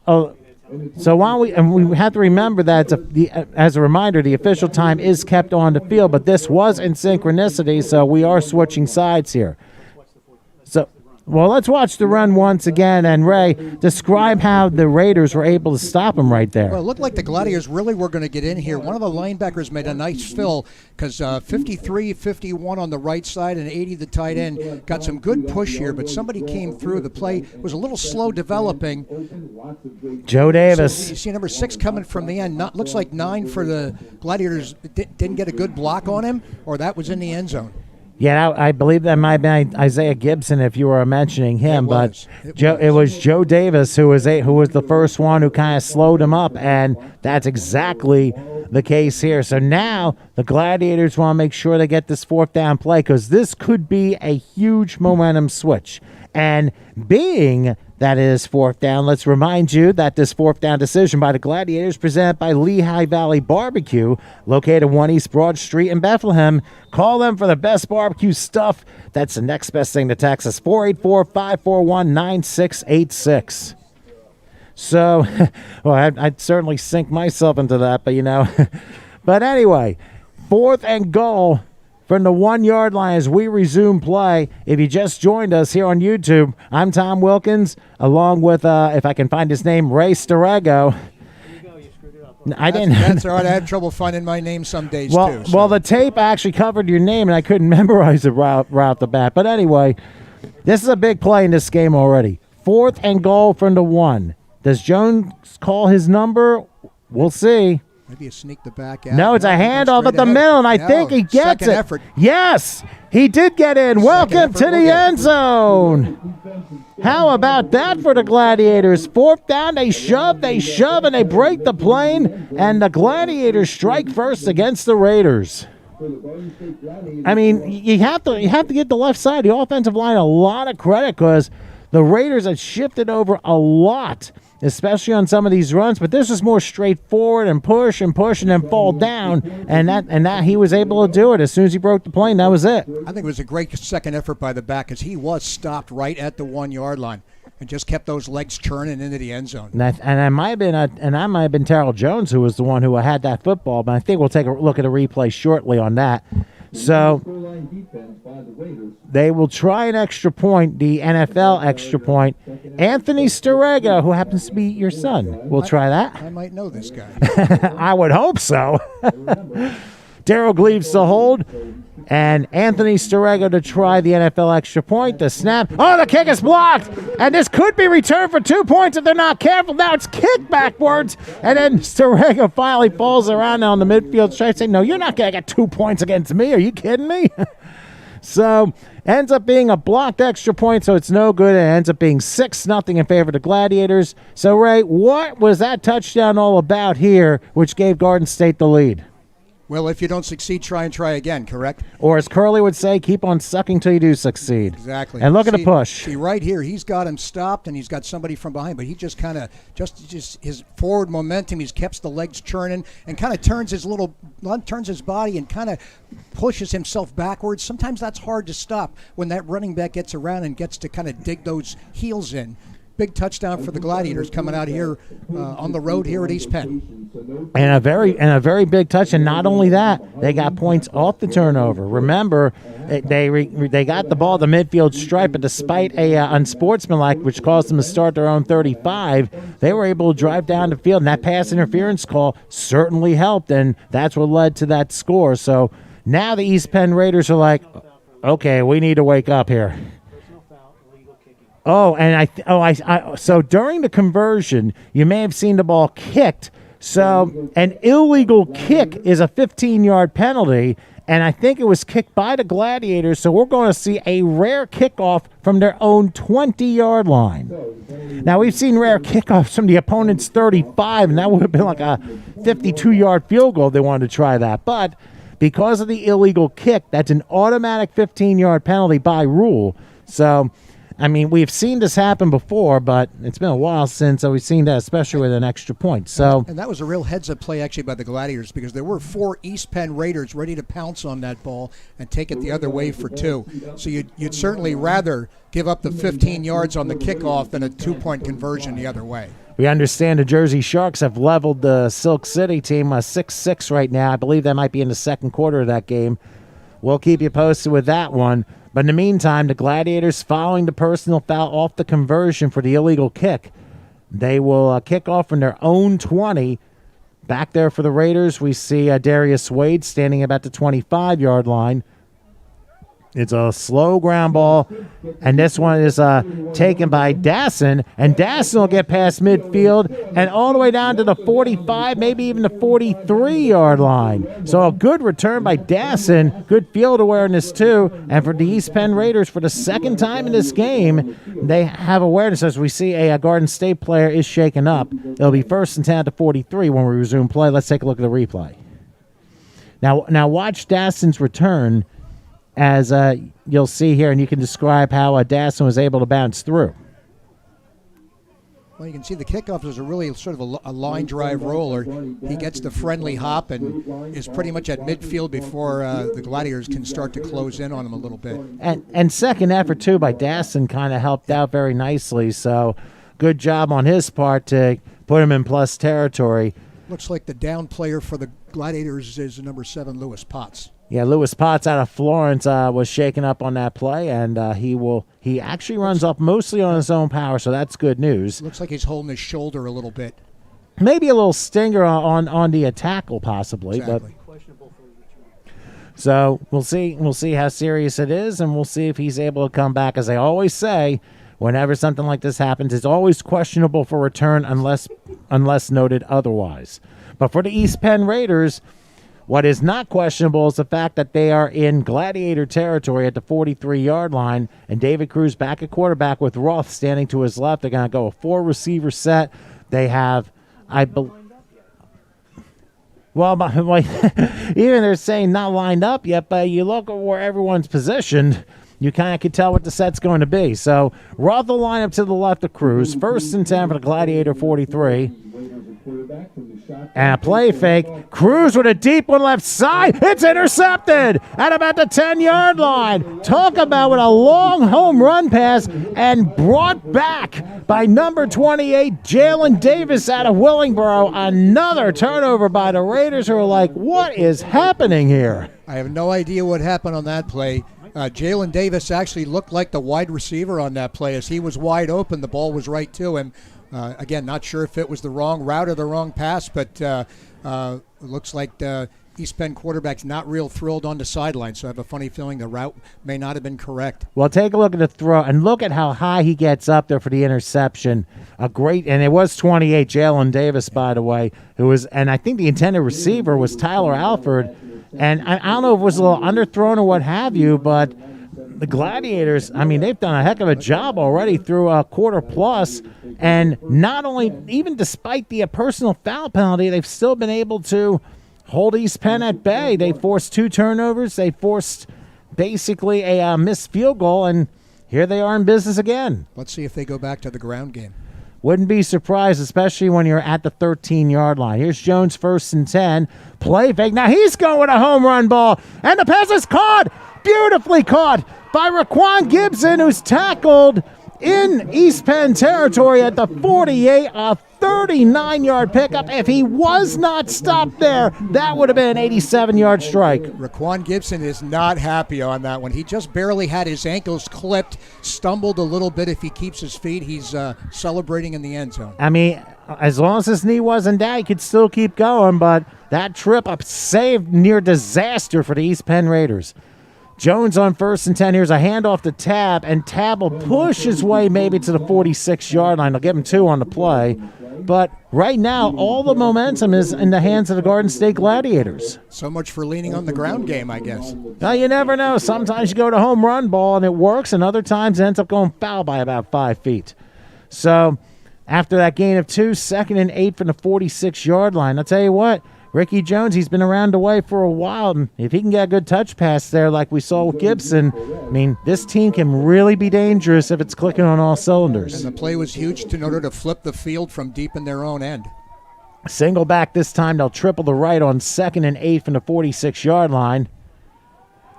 have to remember that as a reminder, the official time is kept on the field, but this was in synchronicity, so we are switching sides here. Well, let's watch the run once again, and Ray, describe how the Raiders were able to stop him right there. Well, it looked like the Gladiators really were going to get in here. One of the linebackers made a nice fill because 53, 51 on the right side and 80 the tight end got some good push here, but somebody came through. The play was a little slow developing. Joe Davis. So you see number 6 coming from the end. Looks like 9 for the Gladiators. Didn't get a good block on him, or that was in the end zone. Yeah, I believe that might be Isaiah Gibson if you were mentioning him, but it was Joe Davis who was the first one who kind of slowed him up, and that's exactly the case here. So now the Gladiators want to make sure they get this 4th down play because this could be a huge momentum switch. And being that it is 4th down, let's remind you that this 4th down decision by the Gladiators presented by Lehigh Valley Barbecue, located 1 East Broad Street in Bethlehem. Call them for the best barbecue stuff. That's the next best thing to Texas. 484-541-9686. So, well, I'd certainly sink myself into that, but But anyway, 4th and goal from the 1-yard line as we resume play. If you just joined us here on YouTube, I'm Tom Wilkins, along with, if I can find his name, Ray Starego. That's all right. I have trouble finding my name some days, too. So. Well, the tape actually covered your name, and I couldn't memorize it right off the bat. But anyway, this is a big play in this game already. 4th and goal from the 1. Does Jones call his number? We'll see. Maybe you sneak the back out. No, it's a handoff at the middle, and I think he gets it. Effort. Yes, he did get in. Welcome to the end zone. How about that for the Gladiators? 4th down, they shove, and they break the plane, and the Gladiators strike first against the Raiders. I mean, you have to give the left side, the offensive line, a lot of credit because the Raiders had shifted over a lot, especially on some of these runs, but this is more straightforward and push and then fall down, and that he was able to do it as soon as he broke the plane. That was it. I think it was a great second effort by the back because he was stopped right at the 1-yard line and just kept those legs churning into the end zone. And I might have been Terrell Jones who was the one who had that football, but I think we'll take a look at a replay shortly on that. So they will try an extra point, the NFL extra point. Anthony Starego, who happens to be your son, will try that. I might know this guy. I would hope so. Daryl Gleaves to hold, and Anthony Starego to try the NFL extra point. The snap. Oh, the kick is blocked, and this could be returned for 2 points if they're not careful. Now it's kicked backwards, and then Starego finally falls around on the midfield stretch saying, no, you're not going to get 2 points against me. Are you kidding me? So ends up being a blocked extra point, so it's no good. It ends up being 6-0 in favor of the Gladiators. So, Ray, what was that touchdown all about here, which gave Garden State the lead? Well, if you don't succeed, try again, correct? Or as Curly would say, keep on sucking till you do succeed. Exactly. And look at the push. See, right here, he's got him stopped, and he's got somebody from behind, but he just kind of, just his forward momentum, he's kept the legs churning and kind of turns his body and kind of pushes himself backwards. Sometimes that's hard to stop when that running back gets around and gets to kind of dig those heels in. big touchdown for the Gladiators coming out here on the road here at East Penn. And a very big touch, and not only that, they got points off the turnover. Remember, they got the ball at the midfield stripe, but despite a unsportsmanlike, which caused them to start their own 35, they were able to drive down the field, and that pass interference call certainly helped, and that's what led to that score. So now the East Penn Raiders are like, okay, we need to wake up here. Oh, and so during the conversion, you may have seen the ball kicked. So an illegal kick is a 15-yard penalty, and I think it was kicked by the Gladiators, so we're going to see a rare kickoff from their own 20-yard line. Now, we've seen rare kickoffs from the opponent's 35, and that would have been like a 52-yard field goal if they wanted to try that. But because of the illegal kick, that's an automatic 15-yard penalty by rule. So, I mean, we've seen this happen before, but it's been a while since we've seen that, especially with an extra point. So, and that was a real heads-up play, actually, by the Gladiators, because there were 4 East Penn Raiders ready to pounce on that ball and take it the other way for 2. So you'd certainly rather give up the 15 yards on the kickoff than a 2-point conversion the other way. We understand the Jersey Sharks have leveled the Silk City team 6-6 right now. I believe that might be in the second quarter of that game. We'll keep you posted with that one. But in the meantime, the Gladiators, following the personal foul off the conversion for the illegal kick, they will kick off from their own 20. Back there for the Raiders, we see Darius Wade standing about the 25-yard line. It's a slow ground ball, and this one is taken by Dasson, and Dasson will get past midfield and all the way down to the 45, maybe even the 43-yard line. So a good return by Dasson, good field awareness too, and for the East Penn Raiders, for the second time in this game, they have awareness as we see a Garden State player is shaken up. It'll be 1st and 10 at the 43 when we resume play. Let's take a look at the replay. Now watch Dasson's return, as you'll see here, and you can describe how Dasson was able to bounce through. Well, you can see the kickoff is a really sort of a line drive roller. He gets the friendly hop and is pretty much at midfield before the Gladiators can start to close in on him a little bit. And second effort, too, by Dasson kind of helped out very nicely. So good job on his part to put him in plus territory. Looks like the down player for the Gladiators is number 7, Lewis Potts. Yeah, Lewis Potts out of Florence was shaken up on that play, and he actually runs up mostly on his own power, so that's good news. Looks like he's holding his shoulder a little bit. Maybe a little stinger on the tackle, possibly. Exactly. But so we'll see how serious it is, and we'll see if he's able to come back. As I always say, whenever something like this happens, it's always questionable for return unless noted otherwise. But for the East Penn Raiders, what is not questionable is the fact that they are in Gladiator territory at the 43-yard line, and David Cruz back at quarterback with Roth standing to his left. They're going to go a 4-receiver set. They have, even they're saying not lined up yet, but you look at where everyone's positioned, you kind of can tell what the set's going to be. So Roth will line up to the left of Cruz. 1st and 10 for the Gladiator 43. And a play fake. Cruz with a deep one left side. It's intercepted at about the 10-yard line. Talk about with a long home run pass and brought back by number 28, Jalen Davis out of Willingboro. Another turnover by the Raiders, who are like, what is happening here? I have no idea what happened on that play. Jalen Davis actually looked like the wide receiver on that play. As he was wide open, the ball was right to him. Again, not sure if it was the wrong route or the wrong pass, but it looks like the East Penn quarterback's not real thrilled on the sideline, so I have a funny feeling the route may not have been correct. Well, take a look at the throw, and look at how high he gets up there for the interception. And it was 28, Jalen Davis, by the way, and I think the intended receiver was Tyler Alford. And I don't know if it was a little underthrown or what have you, but the Gladiators, I mean, they've done a heck of a job already through a quarter plus. And not only, even despite the personal foul penalty, they've still been able to hold East Penn at bay. They forced 2 turnovers. They forced basically a missed field goal, and here they are in business again. Let's see if they go back to the ground game. Wouldn't be surprised, especially when you're at the 13-yard line. Here's Jones 1st and 10. Play fake. Now he's going with a home run ball. And the pass is caught. Beautifully caught by Raquan Gibson, who's tackled in East Penn territory at the 48, a 39-yard pickup. If he was not stopped there, that would have been an 87-yard strike. Raquan Gibson is not happy on that one. He just barely had his ankles clipped, stumbled a little bit. If he keeps his feet, he's celebrating in the end zone. I mean, as long as his knee wasn't down, he could still keep going, but that trip up saved near disaster for the East Penn Raiders. Jones on 1st and 10. Here's a handoff to Tab, and Tab will push his way maybe to the 46-yard line. They'll give him 2 on the play. But right now, all the momentum is in the hands of the Garden State Gladiators. So much for leaning on the ground game, I guess. Now, you never know. Sometimes you go to home run ball and it works, and other times it ends up going foul by about 5 feet. So after that gain of 2, 2nd and 8 from the 46-yard line, I'll tell you what, Ricky Jones, he's been around the way for a while, and if he can get a good touch pass there like we saw with Gibson, I mean, this team can really be dangerous if it's clicking on all cylinders. And the play was huge in order to flip the field from deep in their own end. Single back this time. They'll triple the right on 2nd and 8 from the 46-yard line.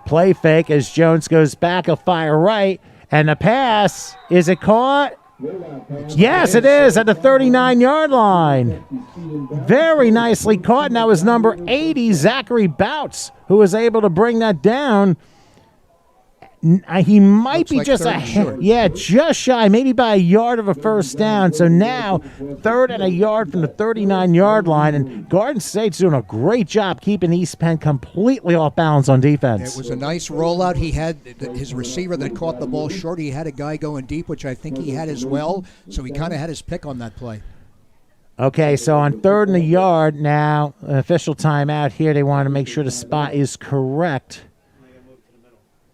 Play fake as Jones goes back, a fire right, and the pass, is it caught? Yes, it is at the 39-yard line. Very nicely caught, and that was number 80, Zachary Bouts, who was able to bring that down. He might Looks be like just third and short. just shy, maybe by a yard of a first down. So now 3rd and a yard from the 39-yard line, and Garden State's doing a great job keeping East Penn completely off balance on defense. It was a nice rollout. He had his receiver that caught the ball short. He had a guy going deep, which I think he had as well. So he kind of had his pick on that play. Okay, so on 3rd and a yard now, an official timeout here. They want to make sure the spot is correct.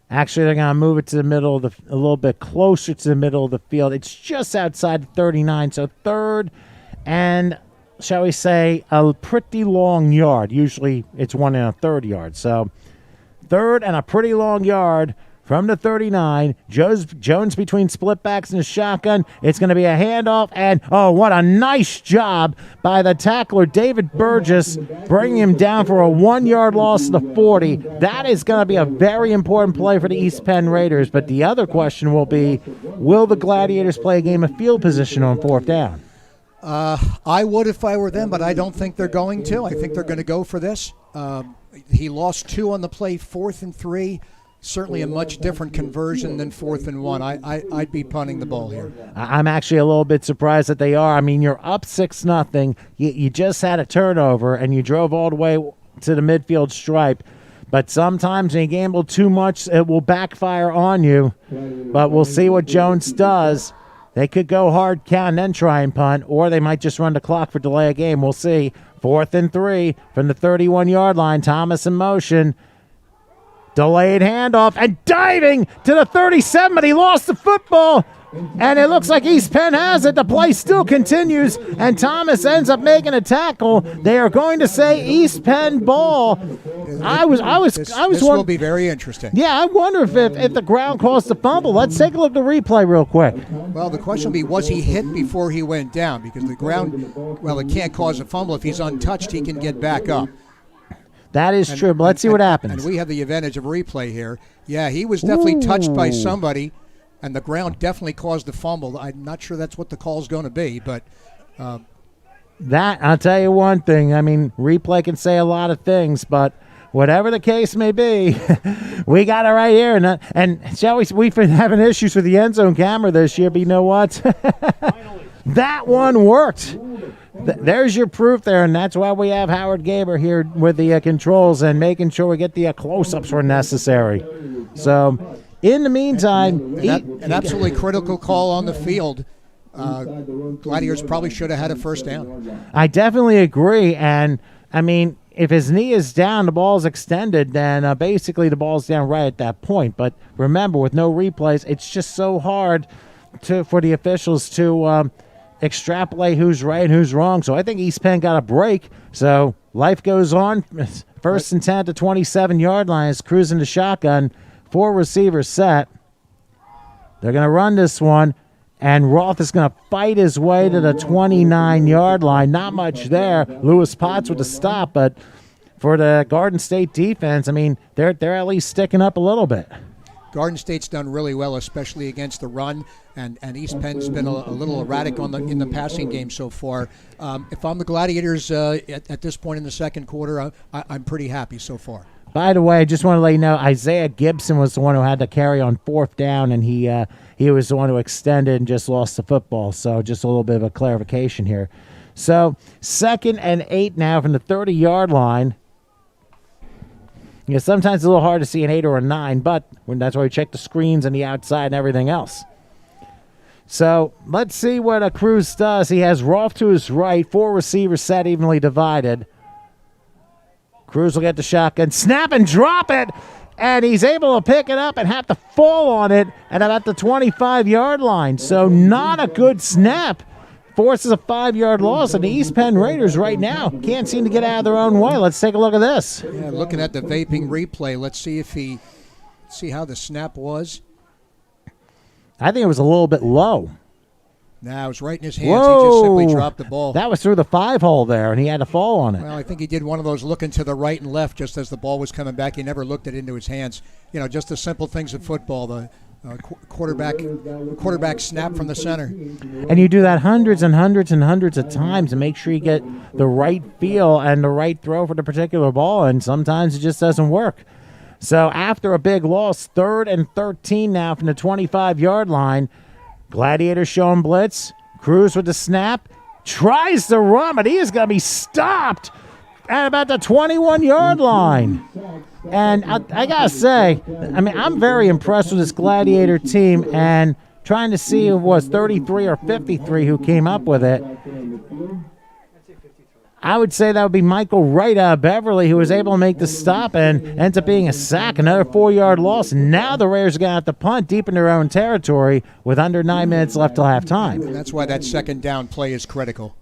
Actually, they're going to move it to the middle of a little bit closer to the middle of the field. It's just outside the 39, so 3rd and, shall we say, a pretty long yard. Usually it's 1 1/3 yard. So 3rd and a pretty long yard from the 39. Jones between split backs and a shotgun. It's going to be a handoff, and oh, what a nice job by the tackler, David Burgess, bringing him down for a 1-yard loss to the 40. That is going to be a very important play for the East Penn Raiders, but the other question will be, will the Gladiators play a game of field position on 4th down? I would if I were them, but I don't think they're going to. I think they're going to go for this. He lost 2 on the play, 4th and 3. Certainly a much different conversion than 4th and 1. I'd be punting the ball here. I'm actually a little bit surprised that they are. I mean, you're up 6-0. You just had a turnover, and you drove all the way to the midfield stripe. But sometimes when you gamble too much, it will backfire on you. But we'll see what Jones does. They could go hard count and then try and punt, or they might just run the clock for delay a game. We'll see. 4th and 3 from the 31-yard line. Thomas in motion. Delayed handoff and diving to the 37, but he lost the football. And it looks like East Penn has it. The play still continues, and Thomas ends up making a tackle. They are going to say East Penn ball. This will be very interesting. Yeah, I wonder if the ground caused the fumble. Let's take a look at the replay real quick. Well, the question will be, was he hit before he went down? Because the ground, well, it can't cause a fumble. If he's untouched, he can get back up. That is true, but let's see what happens. And we have the advantage of replay here. Yeah, he was definitely touched by somebody, and the ground definitely caused the fumble. I'm not sure that's what the call is going to be, but that, I'll tell you one thing. I mean, replay can say a lot of things, but whatever the case may be, we got it right here. And shall we've been having issues with the end zone camera this year, but you know what? That one worked. There's your proof there, and that's why we have Howard Gaber here with the controls and making sure we get the close-ups where necessary. So, in the meantime... An absolutely critical call on the field. Gladiators probably should have had a first down. I definitely agree, and, I mean, if his knee is down, the ball's extended, then basically the ball's down right at that point. But remember, with no replays, it's just so hard for the officials to... extrapolate who's right and who's wrong. So I think East Penn got a break. So life goes on. 1st and 10 at the 27-yard line. Is cruising the shotgun. 4 receivers set. They're going to run this one. And Roth is going to fight his way to the 29-yard line. Not much there. Lewis Potts with the stop. But for the Garden State defense, I mean, they're at least sticking up a little bit. Garden State's done really well, especially against the run, and East Penn's been a little erratic in the passing game so far. If I'm the Gladiators at this point in the second quarter, I'm pretty happy so far. By the way, I just want to let you know, Isaiah Gibson was the one who had to carry on 4th down, and he was the one who extended and just lost the football. So just a little bit of a clarification here. So 2nd and 8 now from the 30-yard line. Sometimes it's a little hard to see an 8 or a 9, but that's why we check the screens and the outside and everything else. So let's see what Cruz does. He has Rolfe to his right, 4 receivers set evenly divided. Cruz will get the shotgun, snap and drop it, and he's able to pick it up and have to fall on it at about the 25-yard line. So not a good snap. Forces a 5-yard loss, and the East Penn Raiders right now can't seem to get out of their own way. Let's take a look at this. Yeah, looking at the vaping replay, let's see how the snap was. I think it was a little bit low. Nah, it was right in his hands. Whoa. He just simply dropped the ball. That was through the 5-hole there, and he had to fall on it. Well, I think he did one of those looking to the right and left just as the ball was coming back. He never looked it into his hands. Just the simple things of football, the quarterback snap from the center. And you do that hundreds and hundreds and hundreds of times to make sure you get the right feel and the right throw for the particular ball, and sometimes it just doesn't work. So after a big loss, 3rd and 13 now from the 25-yard line. Gladiators showing blitz. Cruz with the snap. Tries to run, but he is going to be stopped at about the 21-yard line. And I got to say, I'm very impressed with this Gladiator team, and trying to see if it was 33 or 53 who came up with it. I would say that would be Michael Wright out of Beverly, who was able to make the stop and ends up being a sack, another 4-yard loss. Now the Raiders are going to have to punt deep in their own territory with under 9 minutes left till halftime. And that's why that second down play is critical.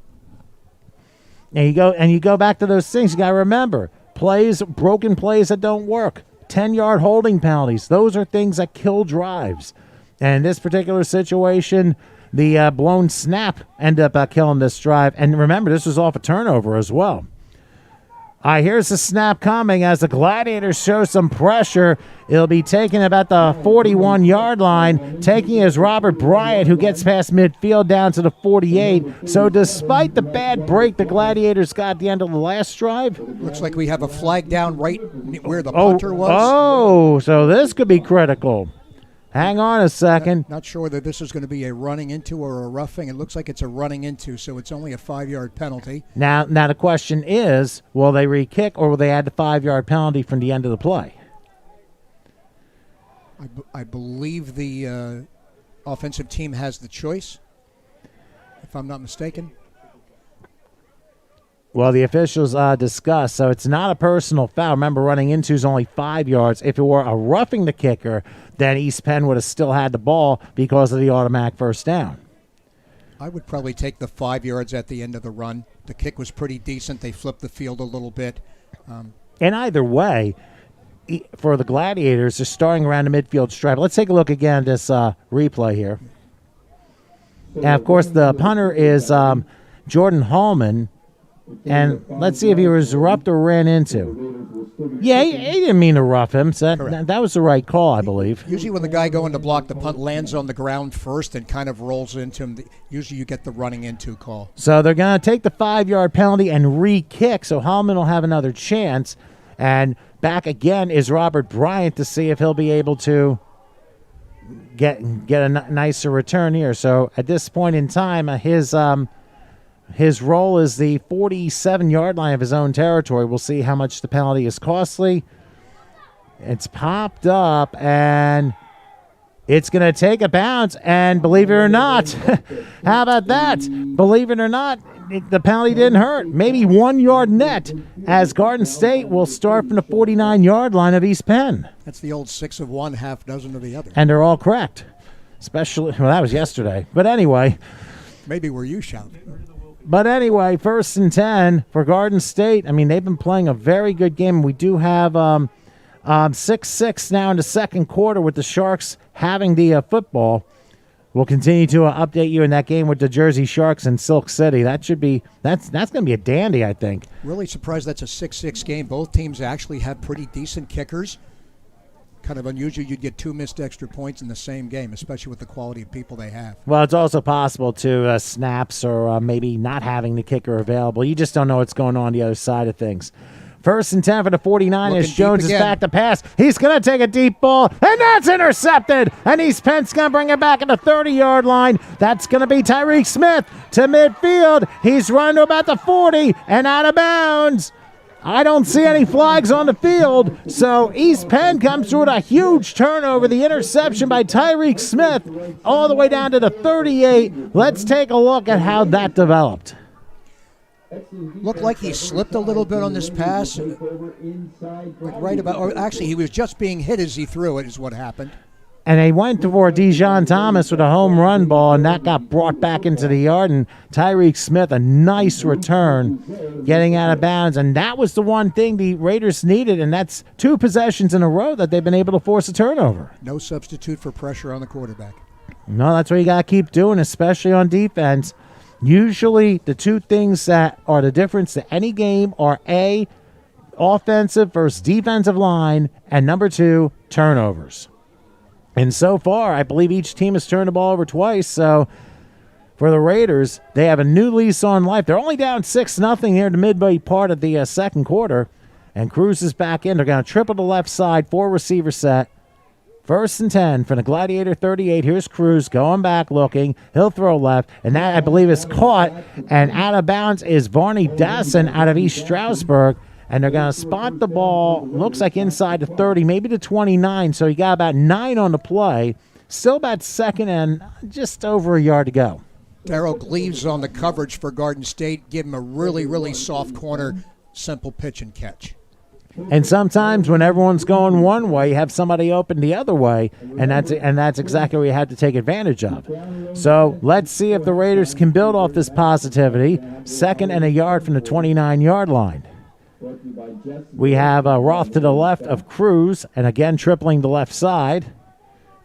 And you go back to those things. You got to remember, broken plays that don't work, 10-yard holding penalties. Those are things that kill drives. And in this particular situation, the blown snap ended up killing this drive. And remember, this was off a turnover as well. Here's the snap coming as the Gladiators show some pressure. It'll be taken about the 41-yard line. Taking is Robert Bryant, who gets past midfield down to the 48. So despite the bad break the Gladiators got at the end of the last drive. Looks like we have a flag down right where the punter was. Oh, so this could be critical. Hang on a second. Not sure that this is going to be a running into or a roughing. It looks like it's a running into, so it's only a 5-yard penalty. Now the question is, will they re-kick or will they add the 5-yard penalty from the end of the play? I believe the offensive team has the choice, if I'm not mistaken. Well, the officials discussed, so it's not a personal foul. Remember, running into is only 5 yards. If it were a roughing the kicker, then East Penn would have still had the ball because of the automatic first down. I would probably take the 5 yards at the end of the run. The kick was pretty decent. They flipped the field a little bit. And either way, for the Gladiators, they're starting around the midfield stripe. Let's take a look again at this replay here. And, of course, the punter is Jordan Hallman. And let's see if he was roughed or ran into. Yeah, he didn't mean to rough him. So that was the right call, I believe. Usually when the guy going to block the punt lands on the ground first and kind of rolls into him, usually you get the running into call. So they're going to take the 5-yard penalty and re-kick, so Hallman will have another chance. And back again is Robert Bryant to see if he'll be able to get a nicer return here. So at this point in time, his role is the 47-yard line of his own territory. We'll see how much the penalty is costly. It's popped up, and it's going to take a bounce. And believe it or not, how about that? Believe it or not, the penalty didn't hurt. Maybe 1 yard net, as Garden State will start from the 49-yard line of East Penn. That's the old 6 of one, half dozen of the other. And they're all correct. Especially, well, that was yesterday. But anyway. Maybe where you shouted. But anyway, 1st and 10 for Garden State. I mean, they've been playing a very good game. We do have 6-6 now in the second quarter with the Sharks having the football. We'll continue to update you in that game with the Jersey Sharks in Silk City. That's going to be a dandy, I think. Really surprised that's a 6-6 game. Both teams actually have pretty decent kickers. kind of unusual you'd get 2 missed extra points in the same game, especially with the quality of people they have. Well, it's also possible to snaps or maybe not having the kicker available. You just don't know what's going on the other side of things. 1st and 10 for the 49ers. Looking Jones deep is again. back to pass. He's going to take a deep ball, and that's intercepted. And East Penn's going to bring it back at the 30-yard line. That's going to be Tyreek Smith to midfield. He's run to about the 40 and out of bounds. I don't see any flags on the field, so East Penn comes through with a huge turnover. The interception by Tyreek Smith all the way down to the 38. Let's take a look at how that developed. Looked like he slipped a little bit on this pass. Right about, or actually, he was just being hit as he threw it, is what happened. And they went for Dijon Thomas with a home run ball, and that got brought back into the yard. And Tyreek Smith, a nice return, getting out of bounds. And that was the one thing the Raiders needed, and that's 2 possessions in a row that they've been able to force a turnover. No substitute for pressure on the quarterback. No, that's what you got to keep doing, especially on defense. Usually the 2 things that are the difference to any game are A, offensive versus defensive line, and number 2, turnovers. And so far, I believe each team has turned the ball over twice. So for the Raiders, they have a new lease on life. They're only down 6-0 here in the midway part of the second quarter. And Cruz is back in. They're going to triple the left side, 4-receiver set. 1st and 10 for the Gladiator 38. Here's Cruz going back looking. He'll throw left. And that, I believe, is caught. And out of bounds is Varney Dasson out of East Stroudsburg. And they're going to spot the ball, looks like inside the 30, maybe the 29. So he got about 9 on the play. Still about 2nd and just over a yard to go. Darryl Gleaves on the coverage for Garden State. Give him a really, really soft corner, simple pitch and catch. And sometimes when everyone's going one way, you have somebody open the other way, and that's exactly what you had to take advantage of. So let's see if the Raiders can build off this positivity. 2nd and a yard from the 29-yard line. We have Roth to the left of Cruz, and again tripling the left side.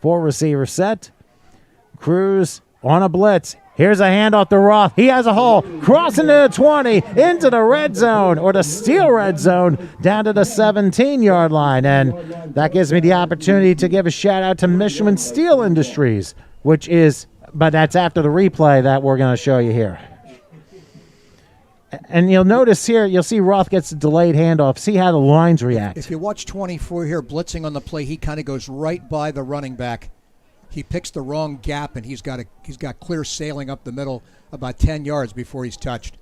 4-receiver set. Cruz on a blitz. Here's a handoff to Roth. He has a hole. Crossing to the 20, into the red zone, or the steel red zone, down to the 17-yard line. And that gives me the opportunity to give a shout-out to Michelin Steel Industries, but that's after the replay that we're going to show you here. And you'll notice here, you'll see Roth gets a delayed handoff. See how the lines react. If you watch 24 here, blitzing on the play, he kind of goes right by the running back. He picks the wrong gap, and he's got clear sailing up the middle about 10 yards before he's touched.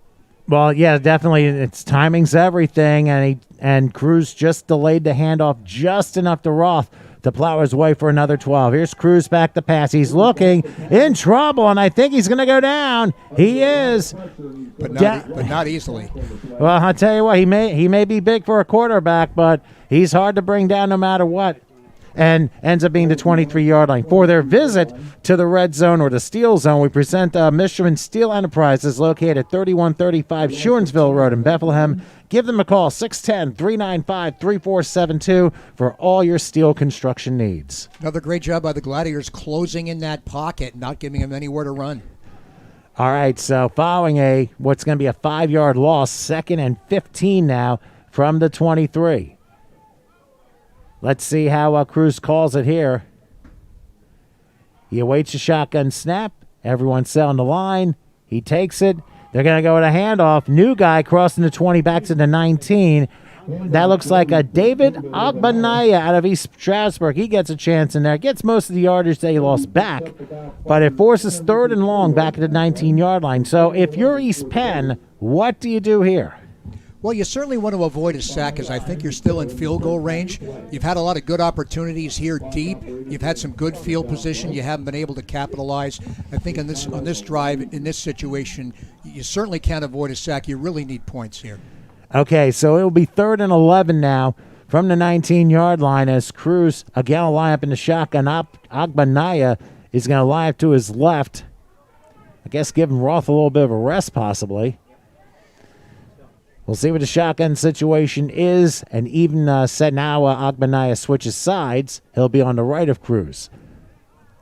Well, yeah, definitely. It's timing's everything, and Cruz just delayed the handoff just enough to Roth to plow his way for another 12. Here's Cruz back to pass. He's looking in trouble, and I think he's going to go down. He is. But not easily. Well, I'll tell you what, he may be big for a quarterback, but he's hard to bring down no matter what. And ends up being the 23-yard line. For their visit to the red zone or the steel zone, we present Michelin Steel Enterprises located at 3135 Schuernsville Road in Bethlehem. Give them a call, 610-395-3472 for all your steel construction needs. Another great job by the Gladiators closing in that pocket, not giving him anywhere to run. All right, so following what's going to be a 5-yard loss, 2nd and 15 now from the 23. Let's see how Cruz calls it here. He awaits a shotgun snap. Everyone's selling the line. He takes it. They're going to go with a handoff. New guy crossing the 20 back to the 19. That looks like a David Agbanaya out of East Stroudsburg. He gets a chance in there. Gets most of the yardage that he lost back. But it forces 3rd and long back at the 19-yard line. So if you're East Penn, what do you do here? Well, you certainly want to avoid a sack because I think you're still in field goal range. You've had a lot of good opportunities here deep. You've had some good field position. You haven't been able to capitalize. I think on this drive, in this situation, you certainly can't avoid a sack. You really need points here. Okay, so it'll be 3rd and 11 now from the 19-yard line as Cruz again will line up in the shotgun. Agbanaya is going to line up to his left. I guess giving Roth a little bit of a rest possibly. We'll see what the shotgun situation is. And even set now, Agbanaya switches sides. He'll be on the right of Cruz.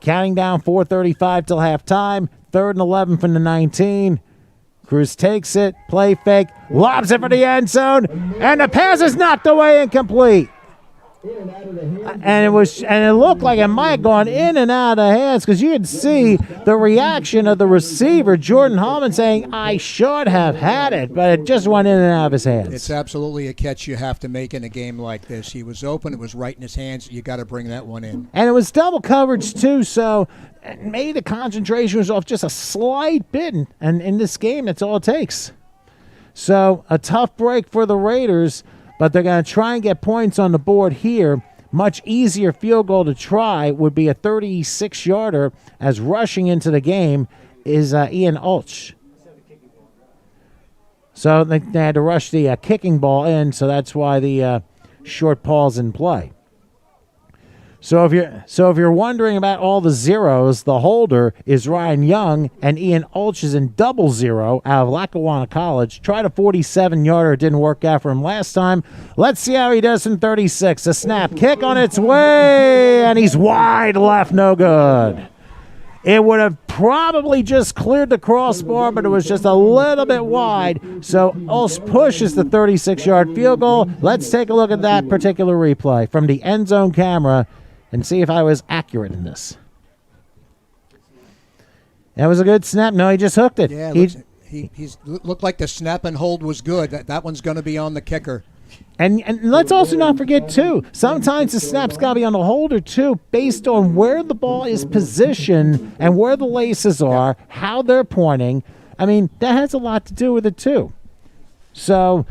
Counting down 4:35 till halftime. 3rd and 11 from the 19. Cruz takes it. Play fake. Lobs it for the end zone. And the pass is knocked away incomplete. And it looked like it might have gone in and out of hands because you could see the reaction of the receiver, Jordan Hallman, saying, "I should have had it," but it just went in and out of his hands. It's absolutely a catch you have to make in a game like this. He was open. It was right in his hands. You got to bring that one in. And it was double coverage, too, so maybe the concentration was off just a slight bit. And in this game, that's all it takes. So a tough break for the Raiders, but they're going to try and get points on the board here. Much easier field goal to try would be a 36-yarder, as rushing into the game is Ian Ulch. So they had to rush the kicking ball in, so that's why the short ball's in play. So if you're wondering about all the zeros, the holder is Ryan Young, and Ian Ulch is in 00 out of Lackawanna College. Tried a 47-yarder. It didn't work out for him last time. Let's see how he does in 36. A snap, kick on its way, and he's wide left, no good. It would have probably just cleared the crossbar, but it was just a little bit wide. So Ulch pushes the 36-yard field goal. Let's take a look at that particular replay from the end zone camera and see if I was accurate in this. That was a good snap. No, he just hooked it. Yeah, he's looked like the snap and hold was good. That one's going to be on the kicker. And let's also not forget, too, sometimes the snap's got to be on the holder, too, based on where the ball is positioned and where the laces are, how they're pointing. I mean, that has a lot to do with it, too. So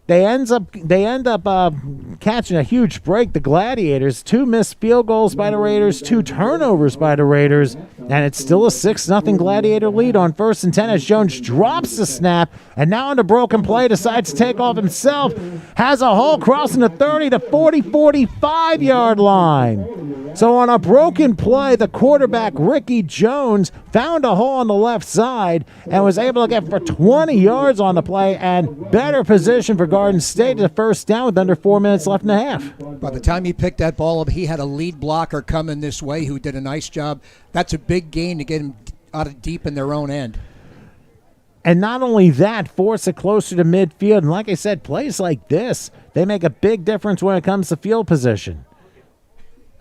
they end up catching a huge break, the Gladiators. 2 missed field goals by the Raiders, 2 turnovers by the Raiders, and it's still a 6-0 Gladiator lead on 1st and 10 as Jones drops the snap, and now on the broken play decides to take off himself. Has a hole crossing the 30 to 40, 45-yard line. So on a broken play, the quarterback, Ricky Jones, found a hole on the left side and was able to get for 20 yards on the play and better position for Garden State to first down with under 4 minutes left in the half. By the time he picked that ball up, he had a lead blocker coming this way who did a nice job. That's a big gain to get him out of deep in their own end. And not only that, force it closer to midfield. And like I said, plays like this, they make a big difference when it comes to field position.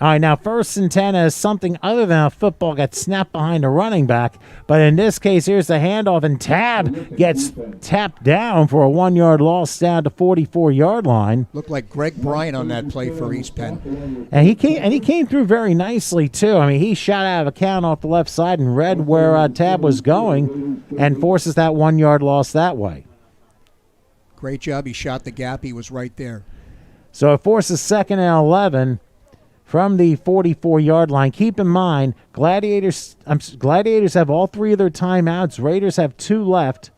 All right, now 1st and 10 is something other than a football gets snapped behind a running back. But in this case, here's the handoff, and Tab gets tapped down for a 1-yard loss down to 44-yard line. Looked like Greg Bryant on that play for East Penn. And he came through very nicely, too. I mean, he shot out of a count off the left side and read where Tab was going and forces that 1-yard loss that way. Great job. He shot the gap. He was right there. So it forces 2nd and 11. From the 44-yard line. Keep in mind, Gladiators have all 3 of their timeouts. Raiders have 2 left.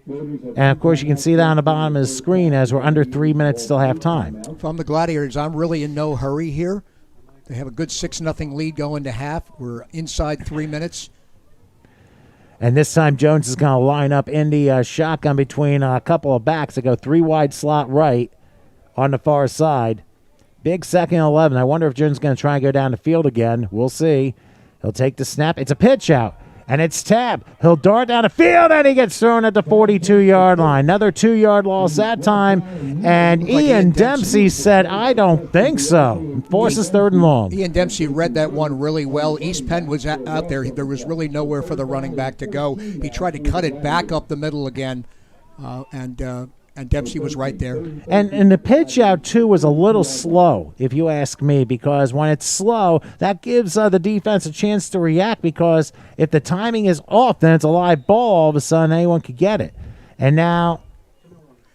And, of course, you can see that on the bottom of the screen as we're under 3 minutes till halftime. If I'm the Gladiators, I'm really in no hurry here. They have a good 6-0 lead going to half. We're inside 3 minutes. And this time Jones is going to line up in the shotgun between a couple of backs that go 3 wide slot right on the far side. Big 2nd and 11. I wonder if Jones is going to try and go down the field again. We'll see. He'll take the snap. It's a pitch out, and it's Tab. He'll dart down the field, and he gets thrown at the 42-yard line. Another 2-yard loss that time, and Ian Dempsey said, "I don't think so." Forces 3rd and long. Ian Dempsey read that one really well. East Penn was out there. There was really nowhere for the running back to go. He tried to cut it back up the middle again, and Dempsey was right there. And the pitch out, too, was a little slow, if you ask me, because when it's slow, that gives the defense a chance to react, because if the timing is off, then it's a live ball. All of a sudden, anyone could get it. And now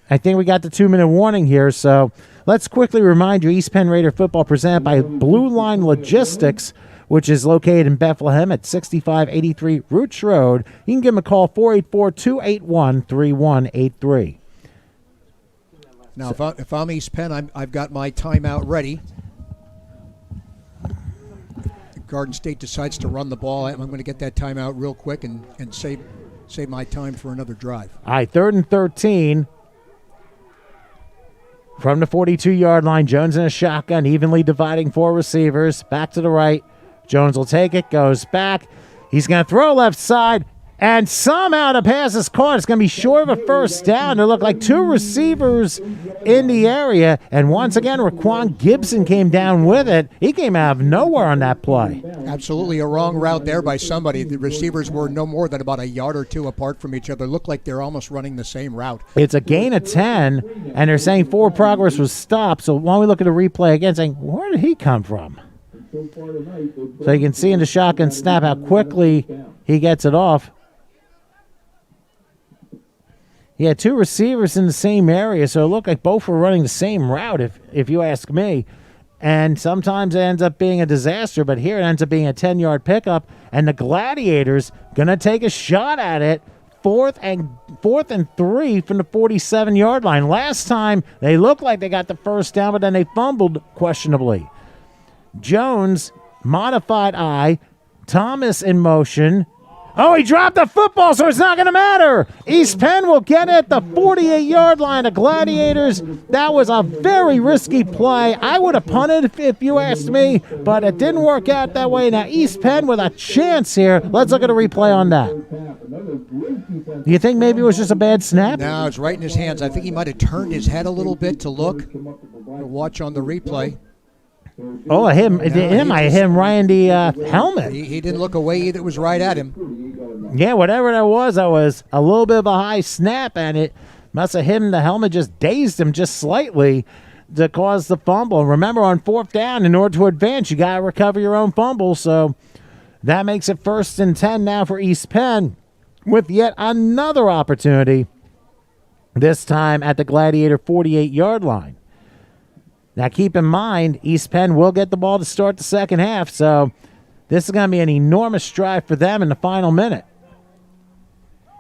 I think we got the 2-minute warning here, so let's quickly remind you, East Penn Raider football presented by Blue Line Logistics, which is located in Bethlehem at 6583 Roots Road. You can give them a call, 484-281-3183. Now, if I'm East Penn, I've got my timeout ready. If Garden State decides to run the ball, I'm going to get that timeout real quick and save my time for another drive. All right, 3rd and 13. From the 42-yard line, Jones in a shotgun, evenly dividing 4 receivers. Back to the right. Jones will take it, goes back. He's going to throw left side. And somehow the pass is caught. It's going to be short of a first down. There look like two receivers in the area. And once again, Raquan Gibson came down with it. He came out of nowhere on that play. Absolutely a wrong route there by somebody. The receivers were no more than about a yard or two apart from each other. Looked like they're almost running the same route. It's a gain of 10, and they're saying forward progress was stopped. So why don't we look at the replay again, saying, where did he come from? So you can see in the shotgun snap how quickly he gets it off. He had two receivers in the same area, so it looked like both were running the same route, if you ask me. And sometimes it ends up being a disaster, but here it ends up being a 10-yard pickup, and the Gladiators going to take a shot at it. Fourth and 3 from the 47-yard line. Last time, they looked like they got the first down, but then they fumbled questionably. Jones, modified I, Thomas in motion. Oh, he dropped the football, so it's not going to matter. East Penn will get it at the 48-yard line. The Gladiators, that was a very risky play. I would have punted if you asked me, but it didn't work out that way. Now, East Penn with a chance here. Let's look at a replay on that. Do you think maybe it was just a bad snap? No, it's right in his hands. I think he might have turned his head a little bit to look. We'll watch on the replay. Oh, it hit him right in the helmet. He didn't look away either. It was right at him. Yeah, whatever that was a little bit of a high snap, and it must have hit him. The helmet just dazed him just slightly to cause the fumble. Remember, on fourth down, in order to advance, you got to recover your own fumble. So that makes it 1st and 10 now for East Penn with yet another opportunity, this time at the Gladiator 48-yard line. Now, keep in mind, East Penn will get the ball to start the second half, so this is going to be an enormous drive for them in the final minute.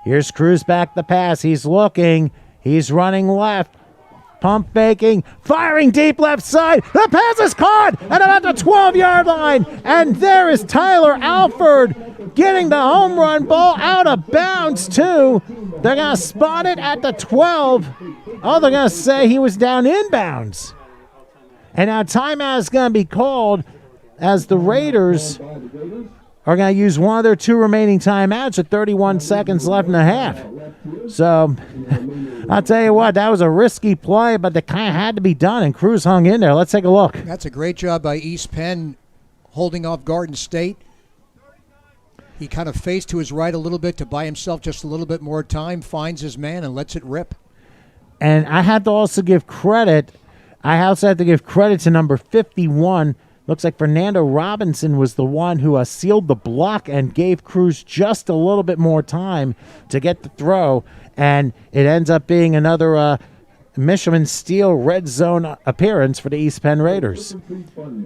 Here's Cruz back the pass. He's looking. He's running left. Pump faking. Firing deep left side. The pass is caught at about the 12-yard line. And there is Tyler Alford getting the home run ball out of bounds, too. They're going to spot it at the 12. Oh, they're going to say he was down inbounds. And now timeout is going to be called as the Raiders are going to use one of their two remaining timeouts with 31 seconds left in the half. So I'll tell you what, that was a risky play, but it kind of had to be done, and Cruz hung in there. Let's take a look. That's a great job by East Penn holding off Garden State. He kind of faced to his right a little bit to buy himself just a little bit more time, finds his man, and lets it rip. And I had to also give credit. I also have to give credit to number 51. Looks like Fernando Robinson was the one who sealed the block and gave Cruz just a little bit more time to get the throw. And it ends up being another Michelin Steel red zone appearance for the East Penn Raiders.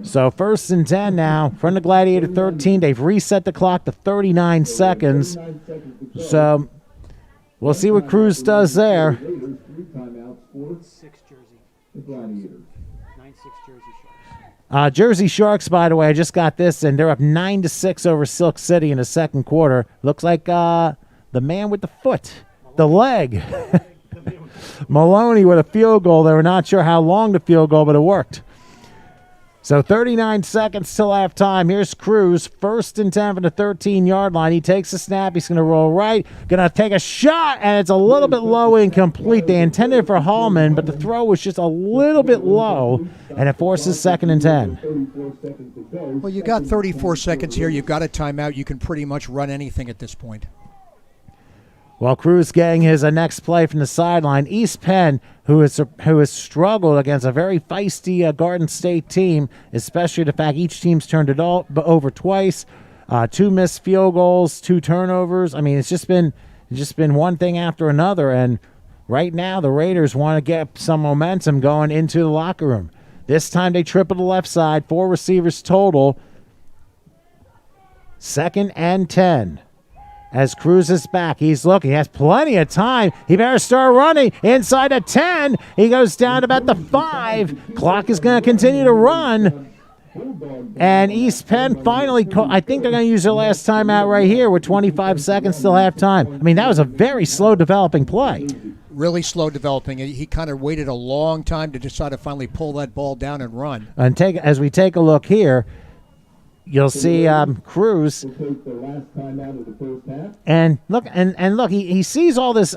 So 1st and 10 now from the Gladiator 13. They've reset the clock to 39 seconds. So we'll see what Cruz does there. 6 jersey. 9-6 Jersey Sharks. Jersey Sharks, by the way, I just got this, and they're up 9-6 over Silk City in the second quarter. Looks like the man with the foot, the leg. Maloney with a field goal. They were not sure how long the field goal, but it worked. So 39 seconds till halftime. Here's Cruz, 1st and 10 from the 13-yard line. He takes a snap. He's going to roll right. Going to take a shot, and it's a little bit low and incomplete. They intended for Hallman, but the throw was just a little bit low, and it forces 2nd and 10. Well, you got 34 seconds here. You've got a timeout. You can pretty much run anything at this point. While Cruz getting his next play from the sideline, East Penn, who has struggled against a very feisty Garden State team, especially the fact each team's turned it all over twice, 2 missed field goals, 2 turnovers. I mean, it's just been one thing after another. And right now, the Raiders want to get some momentum going into the locker room. This time they triple the left side, 4 receivers total. 2nd and 10. As Cruz is back, he's looking. He has plenty of time. He better start running inside the 10. He goes down to about the 5. Clock is going to continue to run. And East Penn finally, I think they're going to use their last timeout right here with 25 seconds till halftime. I mean, that was a very slow developing play. Really slow developing. He kind of waited a long time to decide to finally pull that ball down and run. And as we take a look here, you'll see Cruz. And look, he sees all this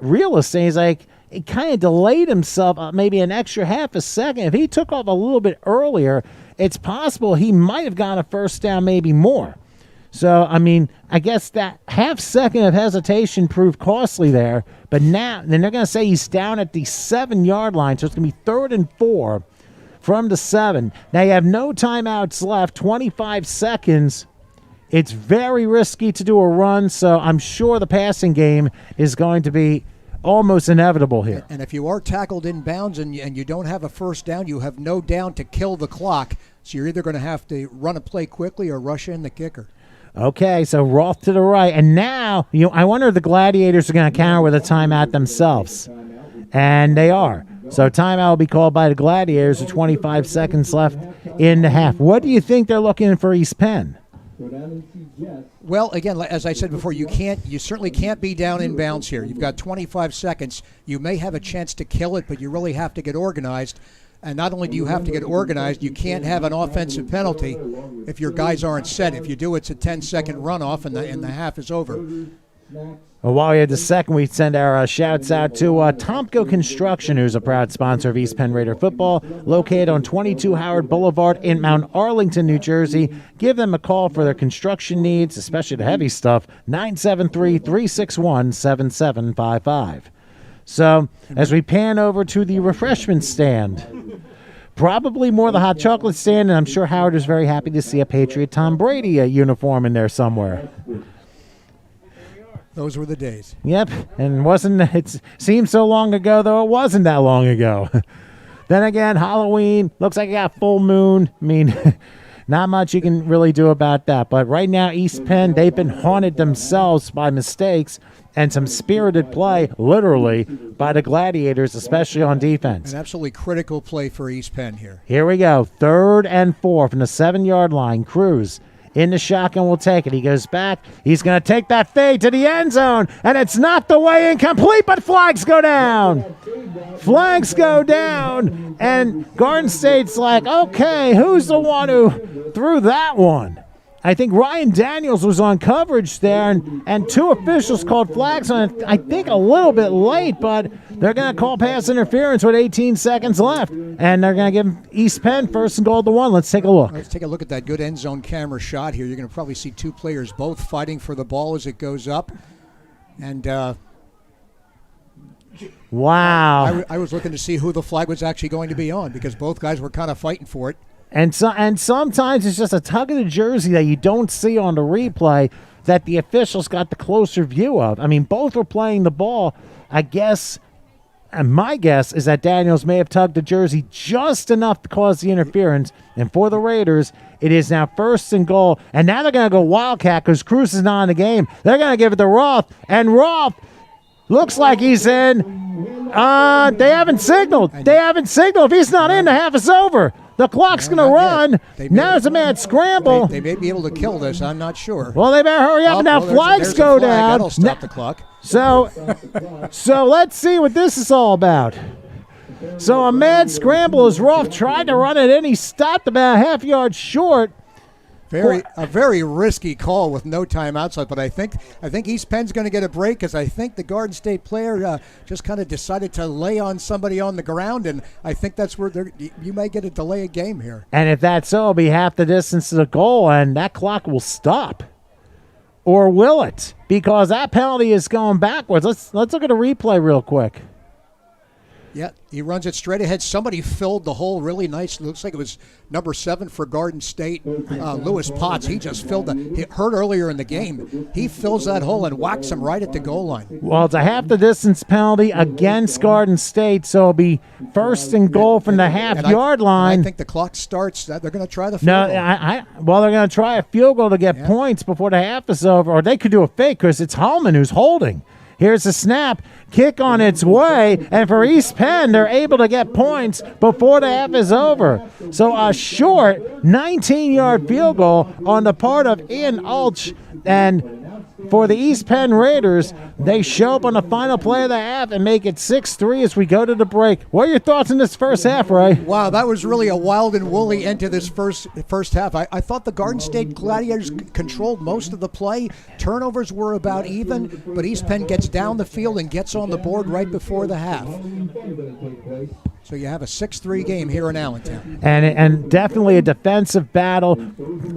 real estate. He's like, he kind of delayed himself maybe an extra half a second. If he took off a little bit earlier, it's possible he might have gotten a first down, maybe more. So, I mean, I guess that half second of hesitation proved costly there. But now, then they're going to say he's down at the 7-yard line. So it's going to be 3rd and 4 from the 7. Now you have no timeouts left, 25 seconds. It's very risky to do a run. So I'm sure the passing game is going to be almost inevitable here. And if you are tackled in bounds and you don't have a first down, you have no down to kill the clock. So you're either going to have to run a play quickly or rush in the kicker. Okay, so Roth to the right. And now, I wonder if the Gladiators are going to counter with a timeout themselves. And they are. So timeout will be called by the Gladiators with 25 seconds left in the half. What do you think they're looking for East Penn? Well, again, as I said before, you certainly can't be down in bounds here. You've got 25 seconds. You may have a chance to kill it, but you really have to get organized. And not only do you have to get organized, you can't have an offensive penalty if your guys aren't set. If you do, it's a 10-second runoff, and the half is over. Well, while we had the second, we send our shouts out to Tomko Construction, who's a proud sponsor of East Penn Raider football, located on 22 Howard Boulevard in Mount Arlington, New Jersey. Give them a call for their construction needs, especially the heavy stuff, 973-361-7755. So, as we pan over to the refreshment stand, probably more the hot chocolate stand, and I'm sure Howard is very happy to see a Patriot Tom Brady uniform in there somewhere. Those were the days. Yep, and it seems so long ago, though it wasn't that long ago. Then again, Halloween, looks like you got full moon. I mean, not much you can really do about that. But right now, East Penn, they've been haunted themselves by mistakes and some spirited play, literally, by the Gladiators, especially on defense. An absolutely critical play for East Penn here. Here we go. 3rd and 4 from the 7-yard line. Cruz in the shotgun will take it. He goes back. He's going to take that fade to the end zone, and it's knocked away incomplete, but flags go down. Flags go down, and Garden State's like, okay, who's the one who threw that one? I think Ryan Daniels was on coverage there, and 2 officials called flags on it, I think a little bit late, but they're going to call pass interference with 18 seconds left, and they're going to give East Penn 1st and goal at the 1. Let's take a look. Let's take a look at that good end zone camera shot here. You're going to probably see 2 players both fighting for the ball as it goes up. And wow. I was looking to see who the flag was actually going to be on because both guys were kind of fighting for it. And sometimes it's just a tug of the jersey that you don't see on the replay that the officials got the closer view of. I mean, both were playing the ball. I guess, and my guess is that Daniels may have tugged the jersey just enough to cause the interference. And for the Raiders, it is now 1st and goal. And now they're going to go Wildcat because Cruz is not in the game. They're going to give it to Roth. And Roth looks like he's in. They haven't signaled. If he's not in, the half is over. The clock's going to run. Now it's a mad scramble. They may be able to kill this. I'm not sure. Well, they better hurry up. And now flags go down. That'll stop the clock. So let's see what this is all about. So a mad scramble as Roth tried to run it in. He stopped about a half-yard short. A very risky call with no timeouts left, but I think East Penn's going to get a break because I think the Garden State player just kind of decided to lay on somebody on the ground, and I think that's where you may get a delay of game here. And if that's so, it'll be half the distance to the goal, and that clock will stop. Or will it? Because that penalty is going backwards. Let's look at a replay real quick. Yeah, he runs it straight ahead. Somebody filled the hole really nice. Looks like it was number 7 for Garden State, Lewis Potts. He just filled he hurt earlier in the game. He fills that hole and whacks him right at the goal line. Well, it's a half the distance penalty against Garden State, so it'll be 1st and goal from the half-yard line. I think the clock starts. They're going to try the field goal. Well, they're going to try a field goal to get points before the half is over, or they could do a fake because it's Hallman who's holding. Here's the snap, kick on its way, and for East Penn, they're able to get points before the half is over. So a short 19-yard field goal on the part of Ian Ulch, and for the East Penn Raiders, they show up on the final play of the half and make it 6-3 as we go to the break. What are your thoughts in this first half, Ray? Wow, that was really a wild and woolly end to this first half. I thought the Garden State Gladiators controlled most of the play. Turnovers were about even, but East Penn gets down the field and gets on the board right before the half. So you have a 6-3 game here in Allentown. And definitely a defensive battle.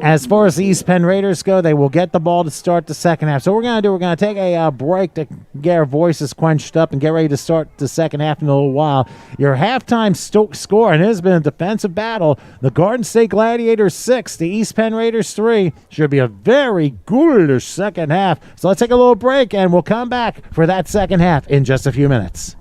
As far as the East Penn Raiders go, they will get the ball to start the second half. So we're going to take a break to get our voices quenched up and get ready to start the second half in a little while. Your halftime score, and it has been a defensive battle. The Garden State Gladiators 6, the East Penn Raiders 3. Should be a very good second half. So let's take a little break, and we'll come back for that second half in just a few minutes.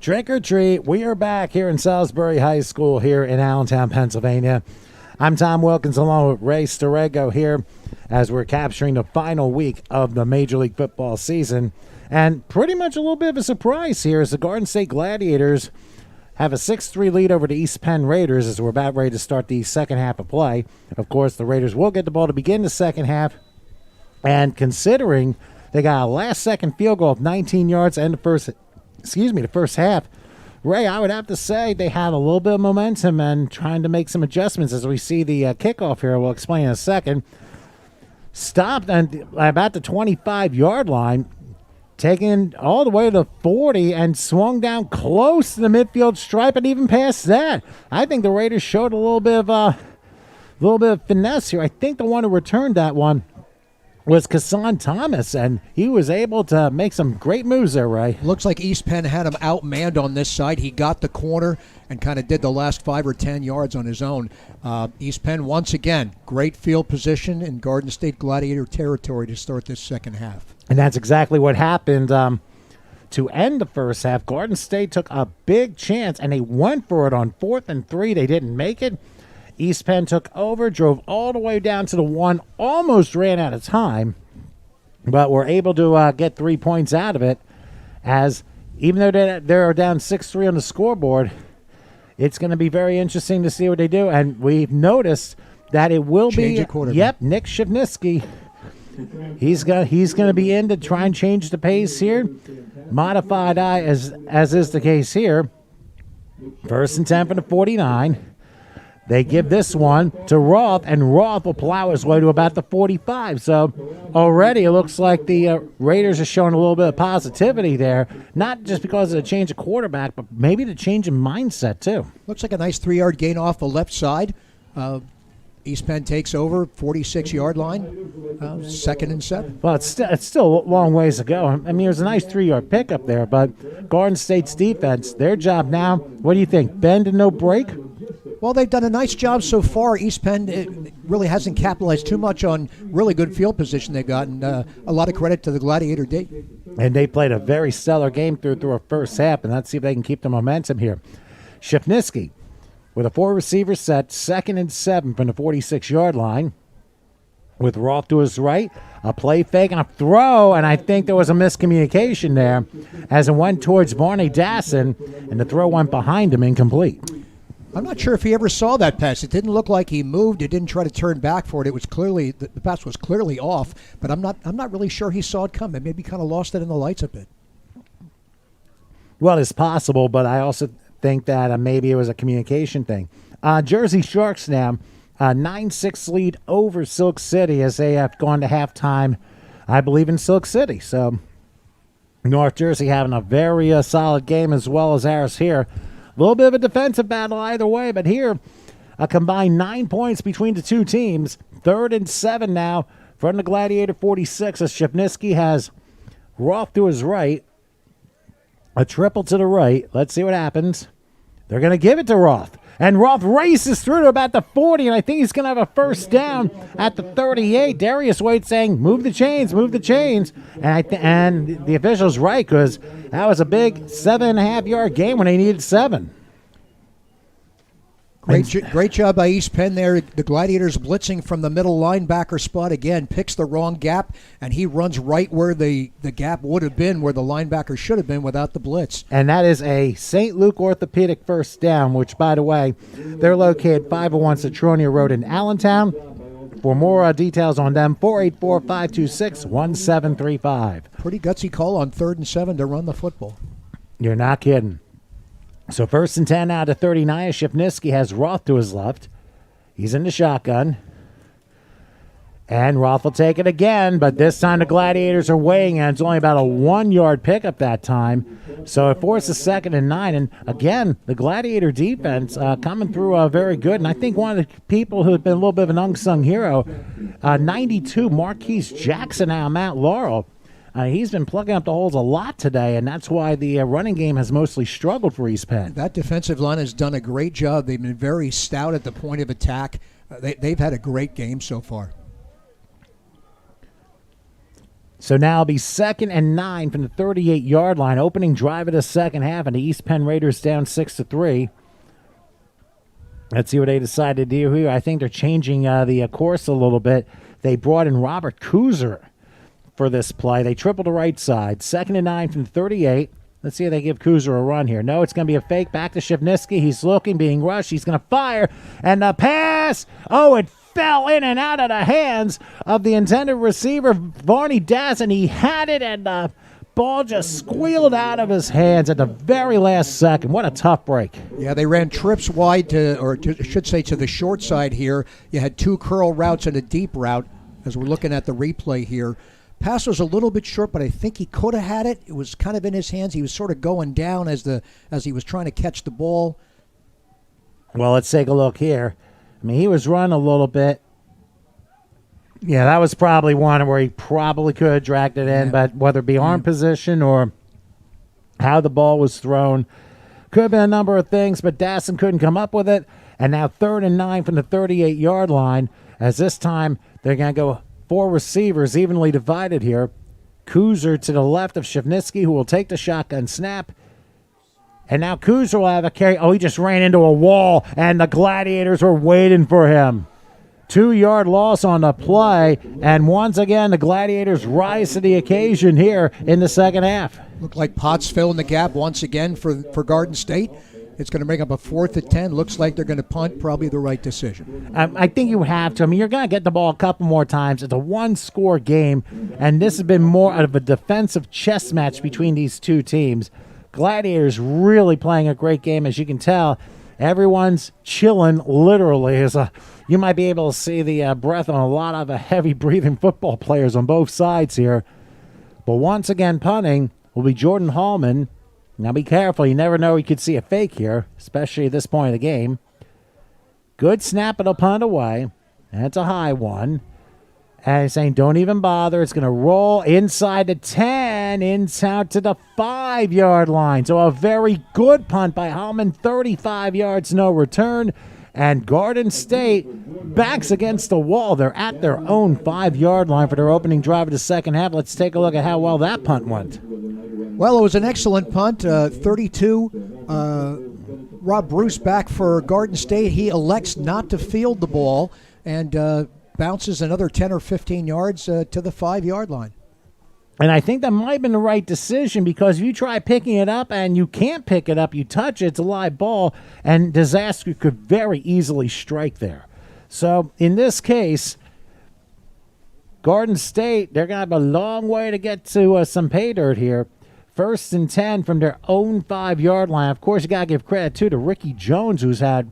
Trick or treat. We are back here in Salisbury High School here in Allentown, Pennsylvania. I'm Tom Wilkins along with Ray Storego here as we're capturing the final week of the Major League Football season. And pretty much a little bit of a surprise here as the Garden State Gladiators have a 6-3 lead over the East Penn Raiders as we're about ready to start the second half of play. Of course, the Raiders will get the ball to begin the second half. And considering they got a last-second field goal of 19 yards and the first half, Ray, I would have to say they have a little bit of momentum and trying to make some adjustments as we see the kickoff here. We'll explain in a second. Stopped at about the 25-yard line, taken all the way to 40 and swung down close to the midfield stripe and even past that. I think the Raiders showed a little bit of finesse here. I think the one who returned that one was Kassan Thomas, and he was able to make some great moves there, Ray. Looks like East Penn had him outmanned on this side. He got the corner and kind of did the last 5 or 10 yards on his own. East Penn, once again, great field position in Garden State Gladiator territory to start this second half. And that's exactly what happened. To end the first half, Garden State took a big chance, and they went for it on 4th and 3. They didn't make it. East Penn took over, drove all the way down to the 1, almost ran out of time, but were able to get 3 points out of it, as even though they're down 6-3 on the scoreboard, it's going to be very interesting to see what they do. And we've noticed that it will Change be, of quarterback. yep, Nick Shivnitsky. He's going to be in to try and change the pace here. Modified eye, as is the case here. 1st and 10 for the 49. They give this one to Roth, and Roth will plow his way to about the 45. So already it looks like the Raiders are showing a little bit of positivity there, not just because of the change of quarterback, but maybe the change in mindset too. Looks like a nice 3-yard gain off the left side. East Penn takes over, 46-yard line, 2nd and 7. Well, it's still a long ways to go. I mean, there's a nice 3-yard pickup there, but Garden State's defense, their job now, what do you think, bend and no break? Well, they've done a nice job so far. East Penn really hasn't capitalized too much on really good field position they've gotten. A lot of credit to the Gladiator D. And they played a very stellar game through a first half, and let's see if they can keep the momentum here. Shivnitsky with a 4-receiver set, 2nd and 7 from the 46-yard line. With Roth to his right, a play fake and a throw, and I think there was a miscommunication there as it went towards Barney Dasson, and the throw went behind him incomplete. I'm not sure if he ever saw that pass. It didn't look like he moved. He didn't try to turn back for it. It was clearly the pass was clearly off, but I'm not really sure he saw it coming. Maybe kind of lost it in the lights a bit. Well, it's possible, but I also think that maybe it was a communication thing. Jersey Sharks now, 9-6 lead over Silk City as they have gone to halftime, I believe, in Silk City. So North Jersey having a very solid game as well as ours here. A little bit of a defensive battle either way, but here a combined 9 points between the two teams. 3rd and 7 now from the Gladiator 46 as Shivnitsky has Roth to his right. A triple to the right. Let's see what happens. They're going to give it to Roth. And Roth races through to about the 40, and I think he's going to have a first down at the 38. Darius Wade saying, move the chains, move the chains. And the official's right, because that was a big 7.5-yard game when they needed 7. Great job by East Penn there. The Gladiators blitzing from the middle linebacker spot again, picks the wrong gap, and he runs right where the gap would have been, where the linebacker should have been without the blitz. And that is a St. Luke Orthopedic first down, which, by the way, they're located 501 Citronia Road in Allentown. For more details on them, 484-526-1735. Pretty gutsy call on 3rd and 7 to run the football. You're not kidding. So 1st and 10 out of 39. Shivnitsky has Roth to his left. He's in the shotgun. And Roth will take it again, but this time the Gladiators are weighing in. It's only about a 1-yard pickup that time. So it forces 2nd and 9. And again, the Gladiator defense coming through very good. And I think one of the people who have been a little bit of an unsung hero, 92, Marquise Jackson out of Mount Laurel. He's been plugging up the holes a lot today, and that's why the running game has mostly struggled for East Penn. That defensive line has done a great job. They've been very stout at the point of attack. They've had a great game so far. So now it'll be 2nd and 9 from the 38-yard line. Opening drive of the second half, and the East Penn Raiders down 6-3. Let's see what they decide to do here. I think they're changing the course a little bit. They brought in Robert Kuzer for this play. They tripled the right side. 2nd and 9 from the 38. Let's see if they give Kuzer a run here. No, it's going to be a fake. Back to Shivnitsky. He's looking, being rushed. He's going to fire. And the pass. Oh, it fell in and out of the hands of the intended receiver, Varney Dasson. He had it, and the ball just squealed out of his hands at the very last second. What a tough break. Yeah, they ran trips wide to, or I should say to the short side here. You had 2 curl routes and a deep route as we're looking at the replay here. Pass was a little bit short, but I think he could have had it. It was kind of in his hands. He was sort of going down as he was trying to catch the ball. Well, let's take a look here. I mean, he was running a little bit. Yeah, that was probably one where he probably could have dragged it in, but whether it be arm position or how the ball was thrown, could have been a number of things, but Dasson couldn't come up with it. And now 3rd and 9 from the 38-yard line, as this time they're going to go 4 receivers evenly divided here. Kuzer to the left of Shivnitsky, who will take the shotgun snap. And now Kuzer will have a carry. Oh, he just ran into a wall, and the Gladiators were waiting for him. 2-yard loss on the play, and once again, the Gladiators rise to the occasion here in the second half. Looked like Potts filling the gap once again for Garden State. It's going to bring up a 4th and 10. Looks like they're going to punt. Probably the right decision. I think you have to. I mean, you're going to get the ball a couple more times. It's a one-score game, and this has been more of a defensive chess match between these two teams. Gladiators really playing a great game, as you can tell. Everyone's chilling, literally. You might be able to see the breath on a lot of heavy-breathing football players on both sides here. But once again, punting will be Jordan Hallman. Now be careful. You never know. You could see a fake here, especially at this point of the game. Good snap, it'll punt away. That's a high one. And he's saying, don't even bother. It's going to roll inside the 10, out to the 5-yard line. So a very good punt by Hallman. 35 yards, no return. And Garden State backs against the wall. They're at their own 5-yard line for their opening drive of the second half. Let's take a look at how well that punt went. Well, it was an excellent punt. 32. Rob Bruce back for Garden State. He elects not to field the ball and bounces another 10 or 15 yards to the 5-yard line. And I think that might have been the right decision, because if you try picking it up and you can't pick it up, you touch it, it's a live ball, and disaster could very easily strike there. So in this case, Garden State, they're going to have a long way to get to some pay dirt here. 1st and 10 from their own 5-yard line. Of course, you got to give credit, too, to Ricky Jones, who's had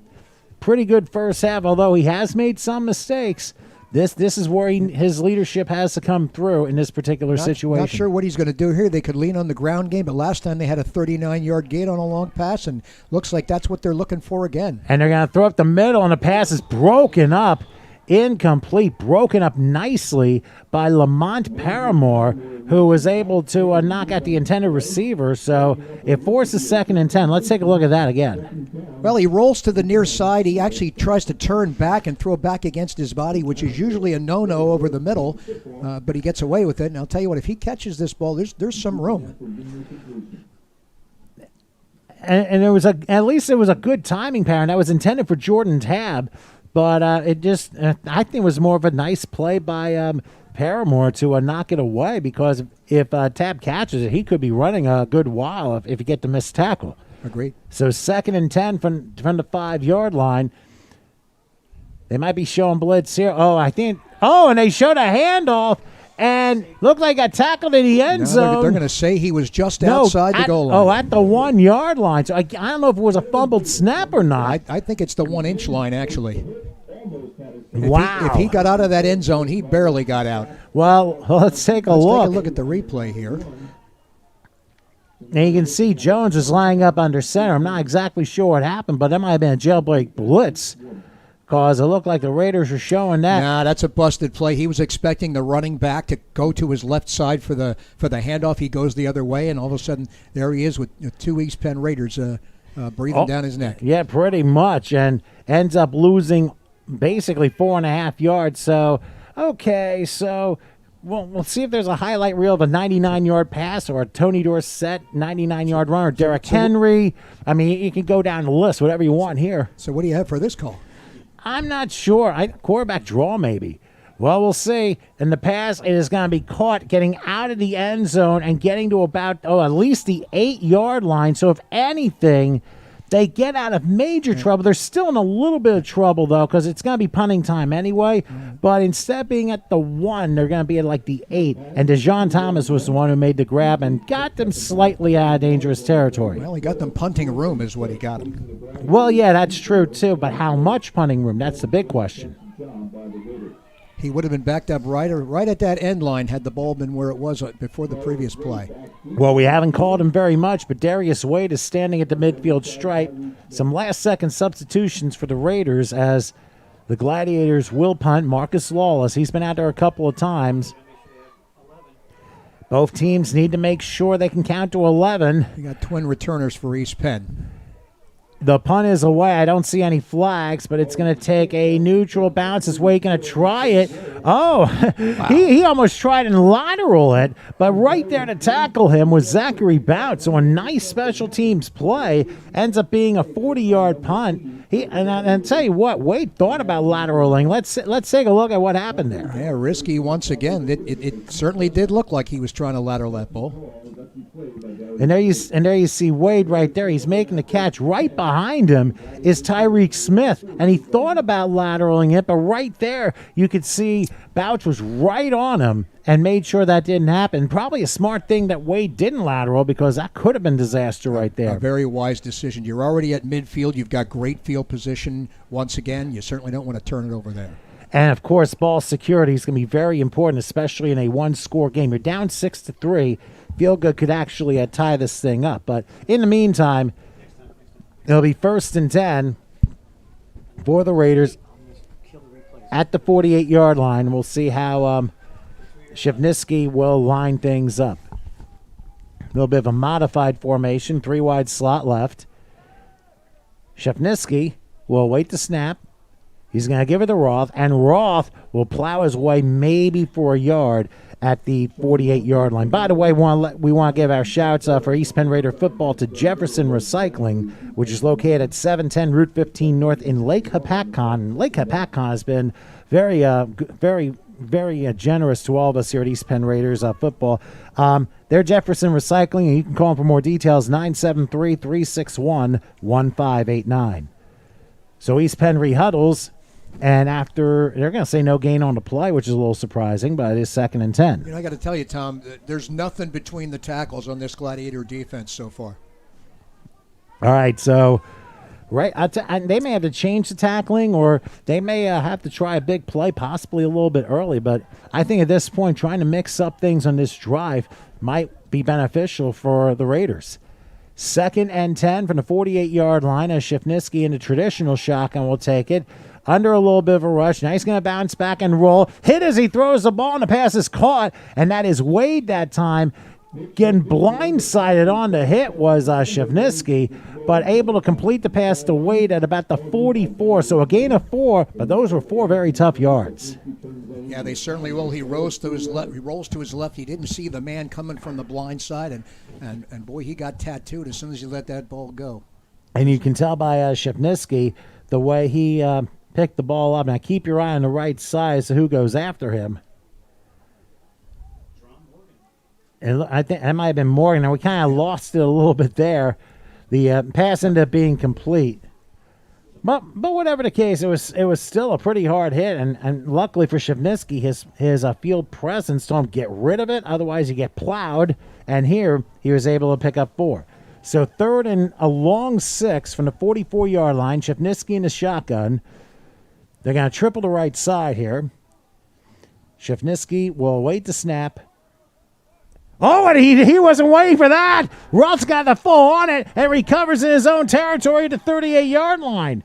pretty good first half, although he has made some mistakes. This is where his leadership has to come through in this particular situation. Not sure what he's going to do here. They could lean on the ground game, but last time they had a 39-yard gain on a long pass, and looks like that's what they're looking for again. And they're going to throw up the middle, and the pass is broken up. Incomplete, broken up nicely by Lamont Paramore, who was able to knock out the intended receiver. So it forces 2nd and 10. Let's take a look at that again. Well, he rolls to the near side. He actually tries to turn back and throw back against his body, which is usually a no-no over the middle, but he gets away with it. And I'll tell you what, if he catches this ball, there's some room. And at least it was a good timing pattern. That was intended for Jordan Tabb. But I think it was more of a nice play by Paramore to knock it away, because if Tabb catches it, he could be running a good while if you get the missed tackle. Agreed. So 2nd and 10 from the 5-yard line. They might be showing blitz here. And they showed a handoff, and looked like got tackled in the end zone. They're going to say he was just outside the goal line. Oh, at the 1-yard line. So I don't know if it was a fumbled snap or not. I think it's the 1-inch line, actually. Wow. If he got out of that end zone, he barely got out. Well, let's take a look. Take a look at the replay here. Now you can see Jones is lining up under center. I'm not exactly sure what happened, but that might have been a jailbreak blitz, because it looked like the Raiders were showing that. Nah, that's a busted play. He was expecting the running back to go to his left side for the handoff. He goes the other way, and all of a sudden there he is with 2 East Penn Raiders breathing down his neck. Yeah, pretty much, and ends up losing basically 4.5 yards. So Well, we'll see if there's a highlight reel of a 99-yard pass or a Tony Dorsett 99-yard run or Derrick Henry. I mean, you can go down the list, whatever you want here. So what do you have for this call? I'm not sure. Quarterback draw, maybe. Well, we'll see. In the pass, it is going to be caught getting out of the end zone and getting to about, at least the 8-yard line. So if anything, they get out of major trouble. They're still in a little bit of trouble, though, because it's going to be punting time anyway. But instead of being at the 1, they're going to be at like the 8. And DeJohn Thomas was the one who made the grab and got them slightly out of dangerous territory. Well, he got them punting room is what he got them. Well, yeah, that's true, too. But how much punting room? That's the big question. He would have been backed up right at that end line had the ball been where it was before the previous play. Well, we haven't called him very much, but Darius Wade is standing at the midfield stripe. Some last-second substitutions for the Raiders as the Gladiators will punt. Marcus Lawless, he's been out there a couple of times. Both teams need to make sure they can count to 11. You got twin returners for East Penn. The punt is away. I don't see any flags, but it's going to take a neutral bounce. Is Wade going to try it? Oh, wow. he almost tried and lateral it, but right there to tackle him was Zachary Bounce. So a nice special teams play ends up being a 40-yard punt. And tell you what, Wade thought about lateraling. Let's take a look at what happened there. Yeah, risky once again. It certainly did look like he was trying to lateral that ball. And there you see Wade right there. He's making the catch. Right behind him is Tyreek Smith, and he thought about lateraling it, but right there you could see Bouch was right on him and made sure that didn't happen. Probably a smart thing that Wade didn't lateral because that could have been disaster right there. A very wise decision. You're already at midfield. You've got great field position. Once again, you certainly don't want to turn it over there. And, of course, ball security is going to be very important, especially in a one-score game. You're down 6-3. Feel good could actually tie this thing up. But in the meantime, it'll be 1st and 10 for the Raiders at the 48-yard line. We'll see how Shivnitsky will line things up. A little bit of a modified formation, 3-wide slot left. Shivnitsky will wait the snap. He's going to give it to Roth, and Roth will plow his way maybe for a yard at the 48-yard line. By the way, we want to give our shouts for East Penn Raider football to Jefferson Recycling, which is located at 710 Route 15 North in Lake Hopatcon. Lake Hopatcon has been very generous to all of us here at East Penn Raiders football. They're Jefferson Recycling, and you can call them for more details, 973-361-1589. So East Penn rehuddles. And after, they're going to say no gain on the play, which is a little surprising, but it is 2nd and 10. I got to tell you, Tom, there's nothing between the tackles on this Gladiator defense so far. All right, so they may have to change the tackling, or they may have to try a big play, possibly a little bit early. But I think at this point, trying to mix up things on this drive might be beneficial for the Raiders. 2nd and 10 from the 48-yard line as Shivnitsky in the traditional shotgun will take it. Under a little bit of a rush. Now he's going to bounce back and roll. Hit as he throws the ball, and the pass is caught. And that is Wade that time. Getting blindsided on the hit was Shivnitsky, but able to complete the pass to Wade at about the 44. So a gain of 4, but those were 4 very tough yards. Yeah, they certainly will. He rolls to his left. He didn't see the man coming from the blind side, and boy, he got tattooed as soon as he let that ball go. And you can tell by Shivnitsky the way he picked the ball up. Now keep your eye on the right side as to who goes after him. And I think that might have been Morgan. Now we kind of lost it a little bit there. The pass ended up being complete. But whatever the case, it was still a pretty hard hit, and luckily for Shivnitsky, his field presence told him get rid of it, otherwise you get plowed. And here he was able to pick up 4. So 3rd and a long 6 from the 44-yard line. Shivnitsky in the shotgun. They're going to triple the right side here. Shivnitsky will await the snap. Oh, and he wasn't waiting for that. Roth's got the full on it and recovers in his own territory at the 38-yard line.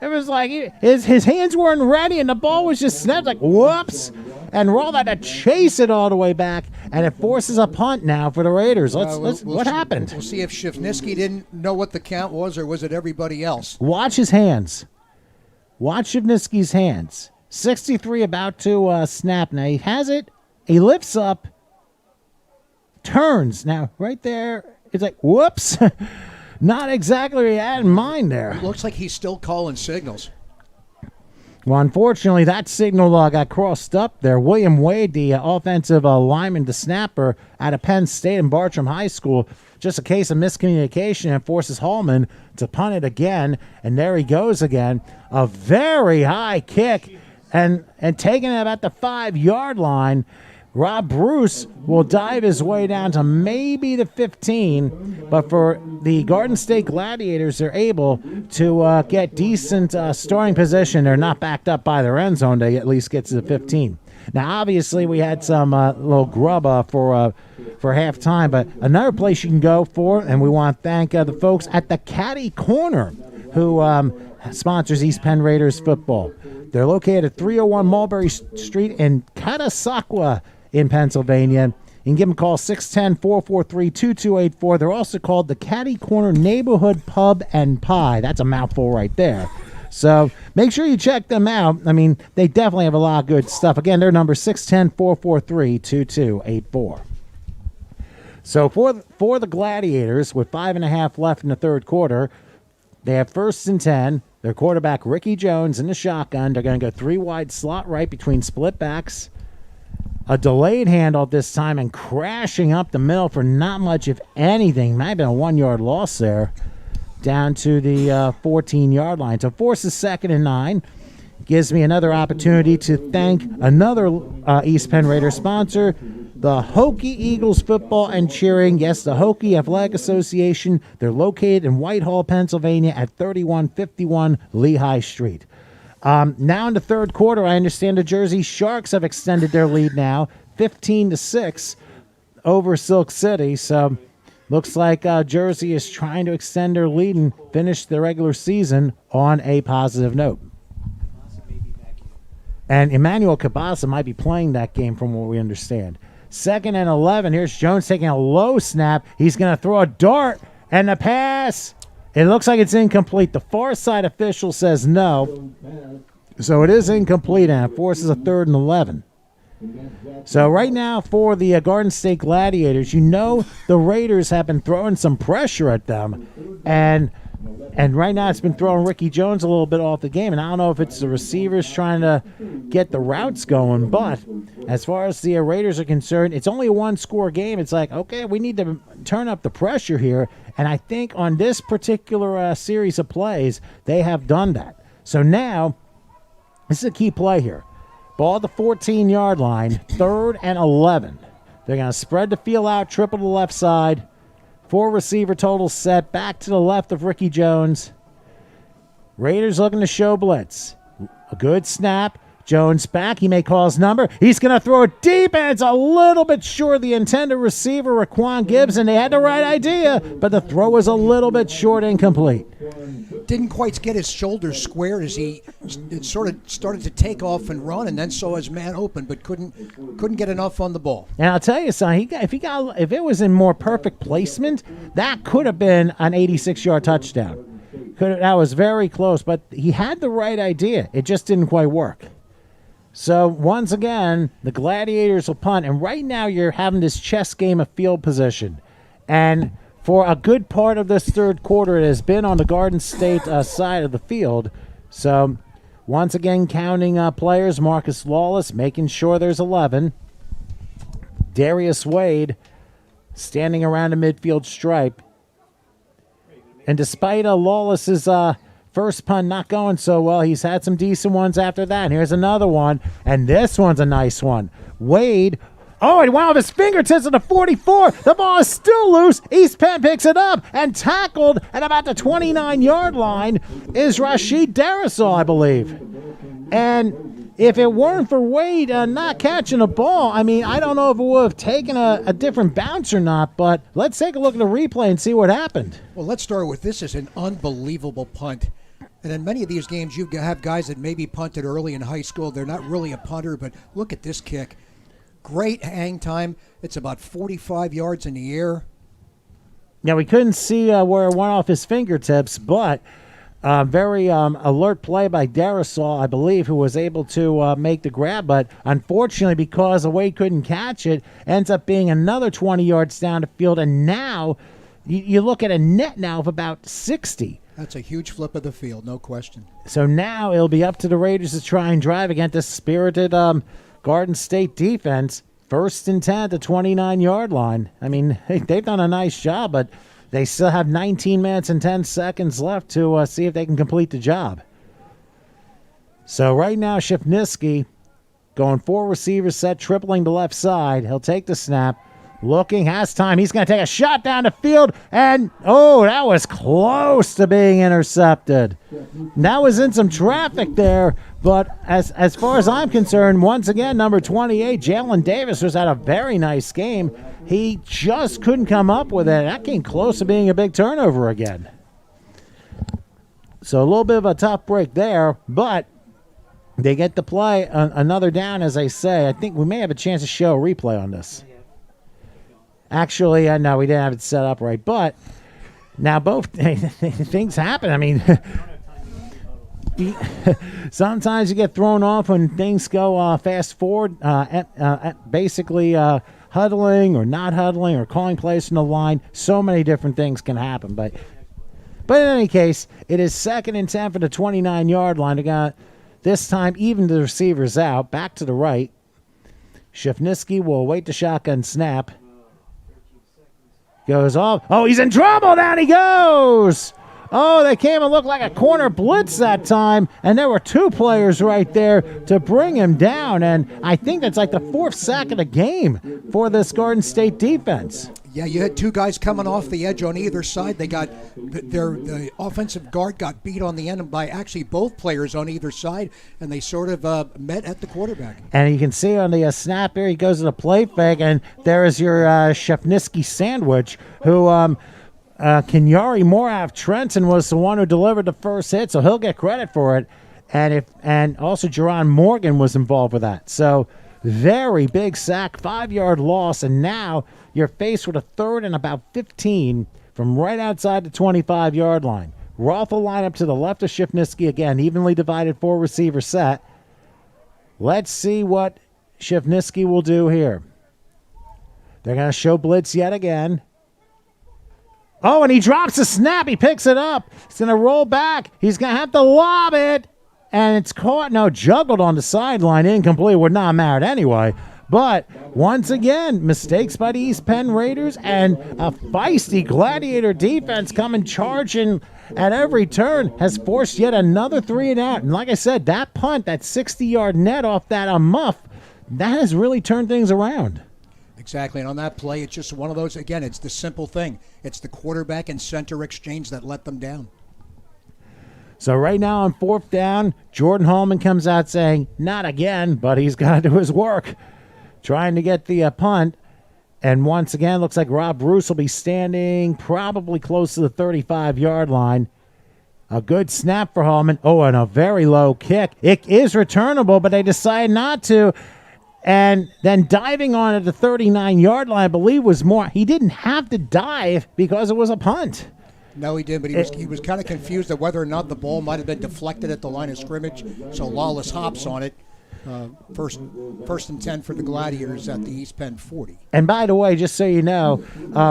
It was like his hands weren't ready, and the ball was just snapped like, whoops. And Roth had to chase it all the way back, and it forces a punt now for the Raiders. What happened? We'll see if Shivnitsky didn't know what the count was, or was it everybody else? Watch his hands. Watch Shivnitsky's hands. 63 about to snap. Now he has it he lifts up, turns. Now, right there, it's like, whoops. Not exactly what he had in mind there. It looks like he's still calling signals. Well, unfortunately, that signal got crossed up there. William Wade, the offensive lineman, the snapper out of Penn State and Bartram High School, just a case of miscommunication, and forces Hallman to punt it again. And there he goes again. A very high kick and taking it about the 5-yard line. Rob Bruce will dive his way down to maybe the 15, but for the Garden State Gladiators, they're able to get decent starting position. They're not backed up by their end zone. They at least get to the 15. Now, obviously, we had some little grub for halftime, but another place you can go for, and we want to thank the folks at the Caddy Corner who sponsors East Penn Raiders football. They're located at 301 Mulberry Street in Catasauqua in Pennsylvania. You can give them a call, 610-443-2284. They're also called the Caddy Corner Neighborhood Pub and Pie. That's a mouthful right there. So make sure you check them out. I mean, they definitely have a lot of good stuff. Again, their number is 610-443-2284. So for the Gladiators, with 5.5 left in the third quarter, they have 1st and 10. Their quarterback, Ricky Jones, in the shotgun. They're going to go 3 wide slot right between split backs. A delayed handoff this time and crashing up the middle for not much, if anything. Might have been a 1-yard loss there down to the 14-yard line. So forces 2nd and 9. Gives me another opportunity to thank another East Penn Raider sponsor, the Hokie Eagles Football and Cheering. Yes, the Hokie Athletic Association. They're located in Whitehall, Pennsylvania at 3151 Lehigh Street. Now in the third quarter, I understand the Jersey Sharks have extended their lead now, 15-6 over Silk City. So looks like Jersey is trying to extend their lead and finish the regular season on a positive note. And Emmanuel Cabasa might be playing that game from what we understand. 2nd and 11. Here's Jones taking a low snap. He's going to throw a dart, and the pass. It looks like it's incomplete. The far side official says no. So it is incomplete, and it forces a 3rd and 11. So right now for the Garden State Gladiators, you know the Raiders have been throwing some pressure at them. And right now it's been throwing Ricky Jones a little bit off the game. And I don't know if it's the receivers trying to get the routes going. But as far as the Raiders are concerned, it's only a 1-score game. It's like, okay, we need to turn up the pressure here. And I think on this particular series of plays, they have done that. So now, this is a key play here. Ball at the 14-yard line, 3rd and 11. They're going to spread the field out, triple to the left side. 4 receiver total set, back to the left of Ricky Jones. Raiders looking to show blitz. A good snap. Jones back. He may call his number. He's going to throw it deep, and it's a little bit short. The intended receiver, Raquan Gibbs, and they had the right idea, but the throw was a little bit short, incomplete. Didn't quite get his shoulders squared as he sort of started to take off and run, and then saw his man open, but couldn't get enough on the ball. And I'll tell you, son, if it was in more perfect placement, that could have been an 86-yard touchdown. That was very close, but he had the right idea. It just didn't quite work. So once again, the Gladiators will punt, and right now you're having this chess game of field position. And for a good part of this third quarter, it has been on the Garden State side of the field. So once again, counting players, Marcus Lawless making sure there's 11. Darius Wade standing around the midfield stripe. And despite Lawless's first punt not going so well, he's had some decent ones after that. And here's another one, and this one's a nice one. Wade, oh, it went off his fingertips at the 44. The ball is still loose. East Penn picks it up, and tackled at about the 29-yard line is Rashid Darasol, I believe. And if it weren't for Wade not catching a ball, I mean, I don't know if it would have taken a different bounce or not, but let's take a look at the replay and see what happened. Well, let's start with this is an unbelievable punt. And in many of these games, you have guys that maybe punted early in high school. They're not really a punter, but look at this kick. Great hang time. It's about 45 yards in the air. Now, we couldn't see where it went off his fingertips, but Very alert play by Darasol, I believe, who was able to make the grab. But unfortunately, because the Wade couldn't catch it, ends up being another 20 yards down the field. And now you look at a net now of about 60. That's a huge flip of the field, no question. So now it'll be up to the Raiders to try and drive against this spirited Garden State defense. 1st and 10 at the 29-yard line. I mean, they've done a nice job, but they still have 19 minutes and 10 seconds left to see if they can complete the job. So right now, Shifniski going 4 receivers set, tripling the left side. He'll take the snap. Looking, has time. He's going to take a shot down the field, and, oh, that was close to being intercepted. That was in some traffic there, but as far as I'm concerned, once again, number 28, Jalen Davis, was had a very nice game. He just couldn't come up with it. That came close to being a big turnover again. So a little bit of a tough break there, but they get to play another down, as I say. I think we may have a chance to show a replay on this. Actually, no, we didn't have it set up right. But now both things happen. I mean, sometimes you get thrown off when things go fast forward, basically huddling or not huddling or calling plays from the line. So many different things can happen. But in any case, it is 2nd and 10 for the 29-yard line. They got this time even the receivers out, back to the right. Shifniski will await the shotgun snap. Goes off. Oh, he's in trouble. Down he goes. Oh, they came and looked like a corner blitz that time, and there were 2 players right there to bring him down. And I think that's like the 4th sack of the game for this Garden State defense. Yeah, you had 2 guys coming off the edge on either side. They got the offensive guard got beat on the end by actually both players on either side, and they sort of met at the quarterback. And you can see on the snap here, he goes to the play fake, and there is your Shefniski sandwich, who Kenyari Morav Trenton was the one who delivered the first hit, so he'll get credit for it. And also Jerron Morgan was involved with that. So very big sack, 5-yard loss, and now you're faced with a 3rd and about 15 from right outside the 25-yard line. Roth will line up to the left of Shifniski again, evenly divided 4 receiver set. Let's see what Shifniski will do here. They're going to show blitz yet again. Oh, and he drops the snap. He picks it up. He's going to roll back. He's going to have to lob it. And it's caught, no, juggled on the sideline. Incomplete. Would not matter anyway. But once again, mistakes by the East Penn Raiders and a feisty Gladiator defense coming charging at every turn has forced yet another 3 and out. And like I said, that punt, that 60-yard net off that muff, that has really turned things around. Exactly, and on that play, it's just one of those, again, it's the simple thing. It's the quarterback and center exchange that let them down. So right now on 4th down, Jordan Hallman comes out saying, not again, but he's got to do his work. Trying to get the punt. And once again, looks like Rob Bruce will be standing probably close to the 35-yard line. A good snap for Hallman. Oh, and a very low kick. It is returnable, but they decide not to. And then diving on at the 39-yard line, I believe, was more. He didn't have to dive because it was a punt. No, he didn't, but he was kind of confused at whether or not the ball might have been deflected at the line of scrimmage. So Lawless hops on it. First and 10 for the Gladiators at the East Penn 40. And by the way, just so you know,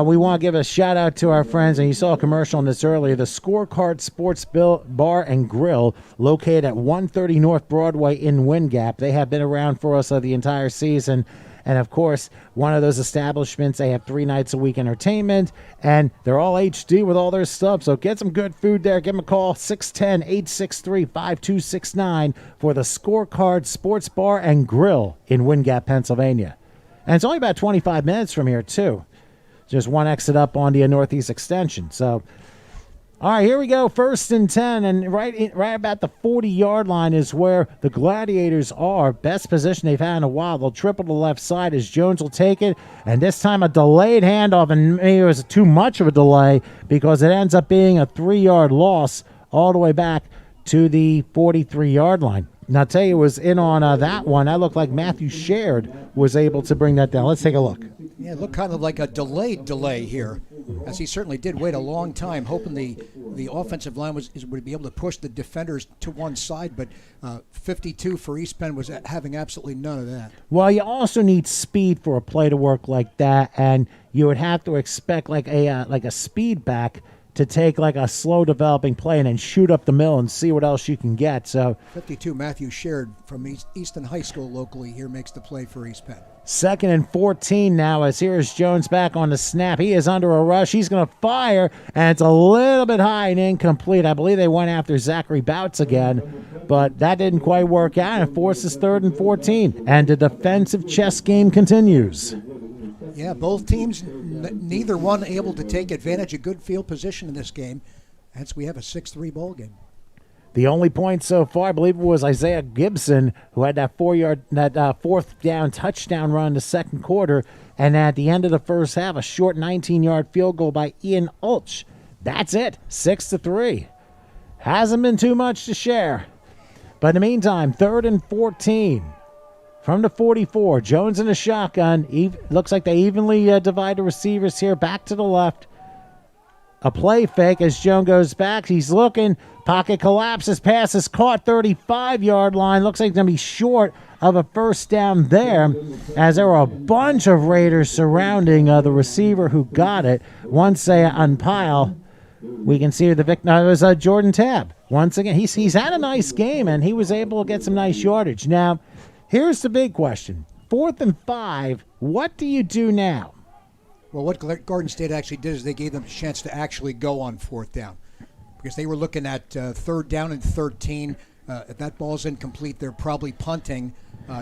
we want to give a shout out to our friends, and you saw a commercial on this earlier, the Scorecard Sports Bar and Grill, located at 130 North Broadway in Wind Gap. They have been around for us the entire season. And, of course, one of those establishments, they have 3 nights a week entertainment, and they're all HD with all their stuff. So get some good food there. Give them a call, 610-863-5269 for the Scorecard Sports Bar and Grill in Wind Gap, Pennsylvania. And it's only about 25 minutes from here, too. Just one exit up on the Northeast Extension. So, all right, here we go. 1st and 10, and right about the 40-yard line is where the Gladiators are. Best position they've had in a while. They'll triple the left side as Jones will take it, and this time a delayed handoff, and maybe it was too much of a delay because it ends up being a 3-yard loss all the way back to the 43-yard line. Now, I'll tell you, it was in on that one. That looked like Matthew Shared was able to bring that down. Let's take a look. Yeah, it looked kind of like a delayed delay here, as he certainly did wait a long time, hoping the the offensive line would be able to push the defenders to one side, but 52 for East Penn was having absolutely none of that. Well, you also need speed for a play to work like that, and you would have to expect like a speed back to take like a slow developing play and then shoot up the middle and see what else you can get. So 52, Matthew Shared from Easton High School locally here makes the play for East Penn. 2nd and 14 now, as here's Jones back on the snap. He is under a rush. He's going to fire, and it's a little bit high and incomplete. I believe they went after Zachary Bouts again, but that didn't quite work out, and forces 3rd and 14. And the defensive chess game continues. Yeah, both teams, neither one able to take advantage of good field position in this game. Hence, we have a 6-3 ball game. The only point so far, I believe it was Isaiah Gibson, who had that 4th down touchdown run in the second quarter. And at the end of the first half, a short 19-yard field goal by Ian Ulch. That's it, 6-3. Hasn't been too much to share. But in the meantime, 3rd and 14 from the 44. Jones in the shotgun. Looks like they evenly divide the receivers here. Back to the left. A play fake as Jones goes back. He's looking. Pocket collapses. Pass is caught. 35-yard line. Looks like it's going to be short of a first down there, as there were a bunch of Raiders surrounding the receiver who got it. Once on pile, we can see the victim. It was Jordan Tabb. Once again, he's had a nice game, and he was able to get some nice yardage. Now, here's the big question. 4th and 5, what do you do now? Well, what Garden State actually did is they gave them a chance to actually go on 4th down, because they were looking at 3rd down and 13. If that ball's incomplete, they're probably punting.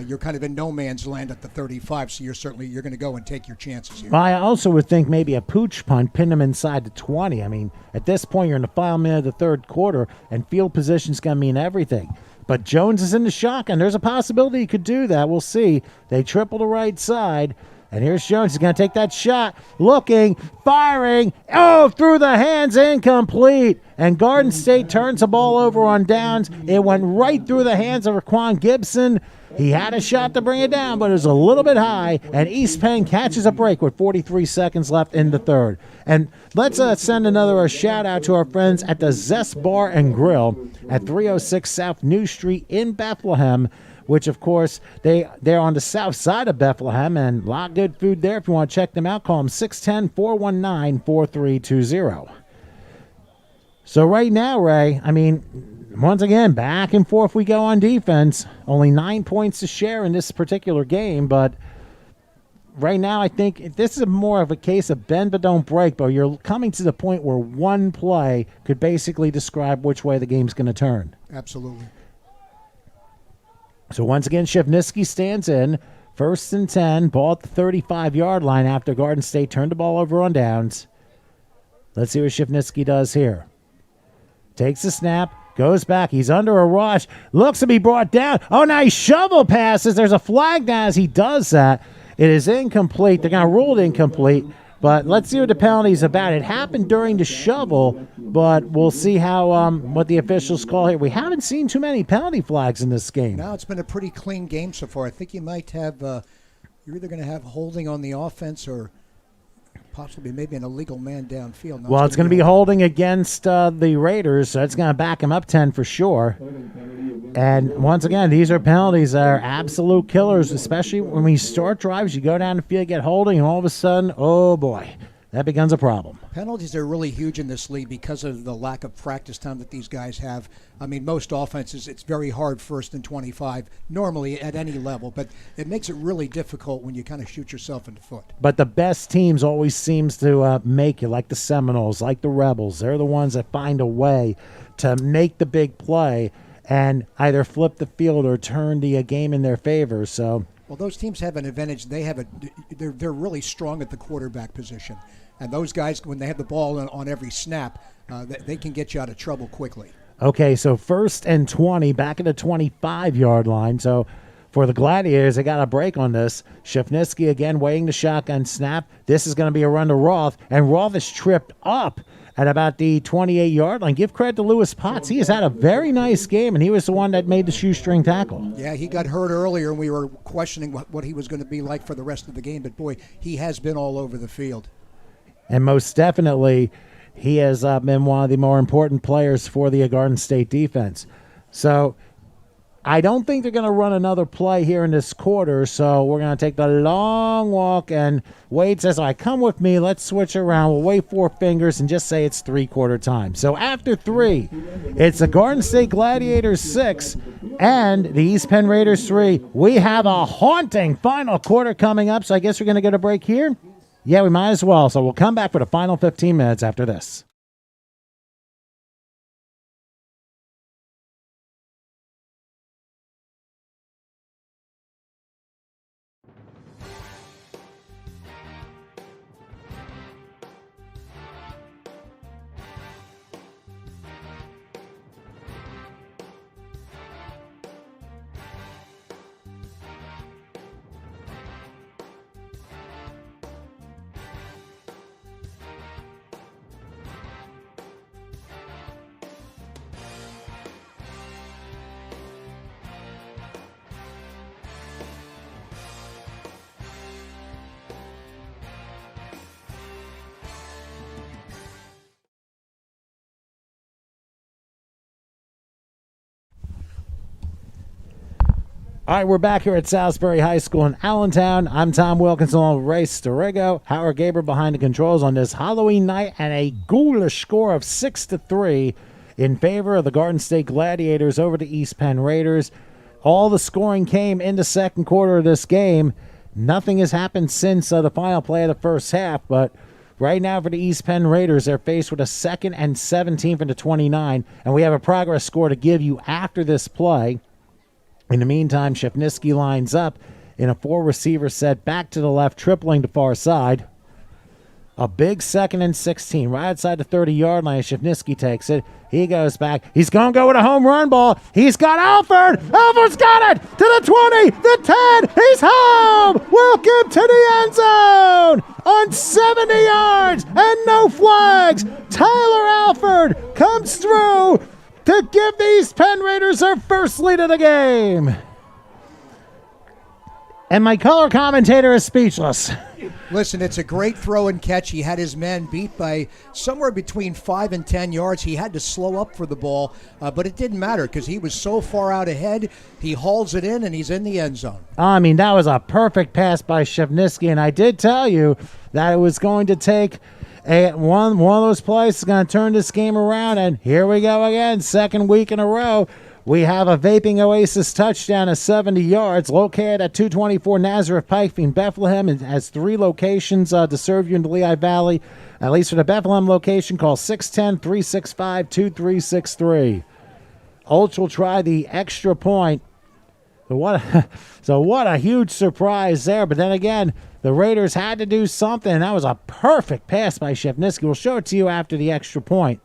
You're kind of in no man's land at the 35, so you're going to go and take your chances here. Well, I also would think maybe a pooch punt, pin them inside the 20. I mean, at this point, you're in the final minute of the third quarter, and field position's going to mean everything. But Jones is in the shotgun. There's a possibility he could do that. We'll see. They triple the right side. And here's Jones. He's going to take that shot. Looking, firing. Oh, through the hands, incomplete. And Garden State turns the ball over on downs. It went right through the hands of Raquan Gibson. He had a shot to bring it down, but it was a little bit high. And East Penn catches a break with 43 seconds left in the third. And let's send another shout out to our friends at the Zest Bar and Grill at 306 South New Street in Bethlehem, which, of course, they're on the south side of Bethlehem, and a lot of good food there. If you want to check them out, call them 610-419-4320. So right now, Ray, I mean, once again, back and forth we go on defense. Only 9 points to share in this particular game, but right now I think this is more of a case of bend but don't break, but you're coming to the point where one play could basically describe which way the game's going to turn. Absolutely. So once again, Shevnisky stands in. 1st and 10, ball at the 35-yard line after Garden State turned the ball over on downs. Let's see what Shevnisky does here. Takes the snap, goes back. He's under a rush. Looks to be brought down. Oh, nice shovel passes. There's a flag down as he does that. It is incomplete. They're going to rule it incomplete. But let's see what the penalty's about. It happened during the shovel, but we'll see how what the officials call here. We haven't seen too many penalty flags in this game. No, it's been a pretty clean game so far. I think you might have you're either going to have holding on the offense or possibly maybe an illegal man downfield. No, well, it's going to be holding against the Raiders, so it's going to back them up 10 for sure. And once again, these are penalties that are absolute killers, especially when we start drives. You go down the field, get holding, and all of a sudden, oh boy, that becomes a problem. Penalties are really huge in this league because of the lack of practice time that these guys have. I mean, most offenses, it's very hard 1st and 25, normally at any level, but it makes it really difficult when you kind of shoot yourself in the foot. But the best teams always seems to make it, like the Seminoles, like the Rebels. They're the ones that find a way to make the big play and either flip the field or turn the game in their favor. So, well, those teams have an advantage. They're really strong at the quarterback position. And those guys, when they have the ball on every snap, they can get you out of trouble quickly. Okay, so 1st and 20, back at the 25-yard line. So for the Gladiators, they got a break on this. Shevnisky again weighing the shotgun snap. This is going to be a run to Roth, and Roth is tripped up at about the 28-yard line. Give credit to Lewis Potts. He has had a very nice game, and he was the one that made the shoestring tackle. Yeah, he got hurt earlier, and we were questioning what he was going to be like for the rest of the game. But, boy, he has been all over the field. And most definitely, he has been one of the more important players for the Garden State defense. So I don't think they're going to run another play here in this quarter, so we're going to take the long walk, and Wade says, all right, come with me, let's switch around. We'll wave 4 fingers and just say it's 3-quarter time. So after 3, it's the Garden State Gladiators 6 and the East Penn Raiders 3. We have a haunting final quarter coming up, so I guess we're going to get a break here. Yeah, we might as well. So we'll come back for the final 15 minutes after this. All right, we're back here at Salisbury High School in Allentown. I'm Tom Wilkinson along with Ray Storigo. Howard Gaber behind the controls on this Halloween night, and a ghoulish score of 6-3 in favor of the Garden State Gladiators over the East Penn Raiders. All the scoring came in the second quarter of this game. Nothing has happened since the final play of the first half, but right now for the East Penn Raiders, they're faced with a 2nd and 17 from the 29, and we have a progress score to give you after this play. In the meantime, Shifniski lines up in a 4-receiver set back to the left, tripling to far side. A big 2nd and 16 right outside the 30-yard line. Shifniski takes it. He goes back. He's going to go with a home run ball. He's got Alford. Alford's got it to the 20, the 10. He's home. Welcome to the end zone on 70 yards and no flags. Tyler Alford comes through to give these Penn Raiders their first lead of the game. And my color commentator is speechless. Listen, it's a great throw and catch. He had his man beat by somewhere between 5 and 10 yards. He had to slow up for the ball, but it didn't matter because he was so far out ahead. He hauls it in, and he's in the end zone. I mean, that was a perfect pass by Shevniski, and I did tell you that it was going to take one of those plays is going to turn this game around, and here we go again, second week in a row. We have a Vaping Oasis touchdown of 70 yards located at 224 Nazareth Pike in Bethlehem. It has 3 locations to serve you in the Lehigh Valley. At least for the Bethlehem location, call 610-365-2363. Olch will try the extra point. So what a huge surprise there. But then again, the Raiders had to do something, and that was a perfect pass by Shevniski. We'll show it to you after the extra point,